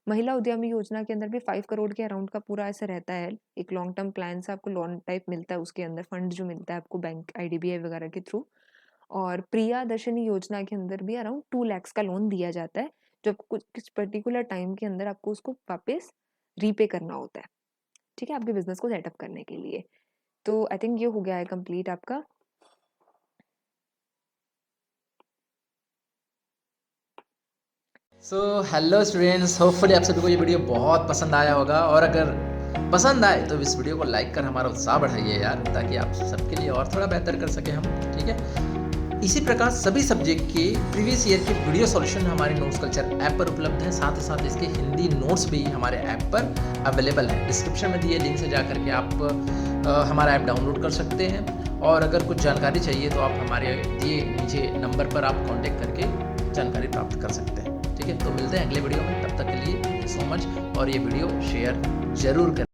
महिला उद्यमी योजना के अंदर भी 5 करोड़ के अराउंड का पूरा ऐसा रहता है। एक लॉन्ग टर्म प्लान से आपको लोन टाइप मिलता है उसके अंदर, फंड जो मिलता है आपको बैंक आईडीबीआई वगैरह के थ्रू। और प्रियदर्शनी योजना के अंदर भी अराउंड 2 लैक्स का लोन दिया जाता है, जो आपको कुछ कुछ पर्टिकुलर टाइम के अंदर आपको उसको वापस रीपे करना होता है। ठीक है? आपके बिज़नेस को सेटअप करने के लिए। तो आई थिंक ये हो गया है कंप्लीट आपका। सो हेलो स्टूडेंट्स, होपफुली आप सभी को ये वीडियो बहुत पसंद आया होगा, और अगर पसंद आए तो इस वीडियो को लाइक कर हमारा उत्साह बढ़ाइए यार, ताकि आप सबके लिए और थोड़ा बेहतर कर सकें हम। ठीक है, इसी प्रकार सभी सब्जेक्ट के प्रीवियस ईयर के वीडियो सॉल्यूशन हमारे नोट्स कल्चर ऐप पर उपलब्ध हैं। साथ ही साथ इसके हिंदी नोट्स भी हमारे ऐप पर अवेलेबल हैं। डिस्क्रिप्शन में दिए लिंक से जा करके आप हमारा ऐप डाउनलोड कर सकते हैं, और अगर कुछ जानकारी चाहिए तो आप हमारे दिए नीचे नंबर पर आप कॉन्टेक्ट करके जानकारी प्राप्त कर सकते हैं। ठीक है, तो मिलते हैं अगले वीडियो में, तब तक के लिए थैंक यू सो मच, और ये वीडियो शेयर जरूर करें।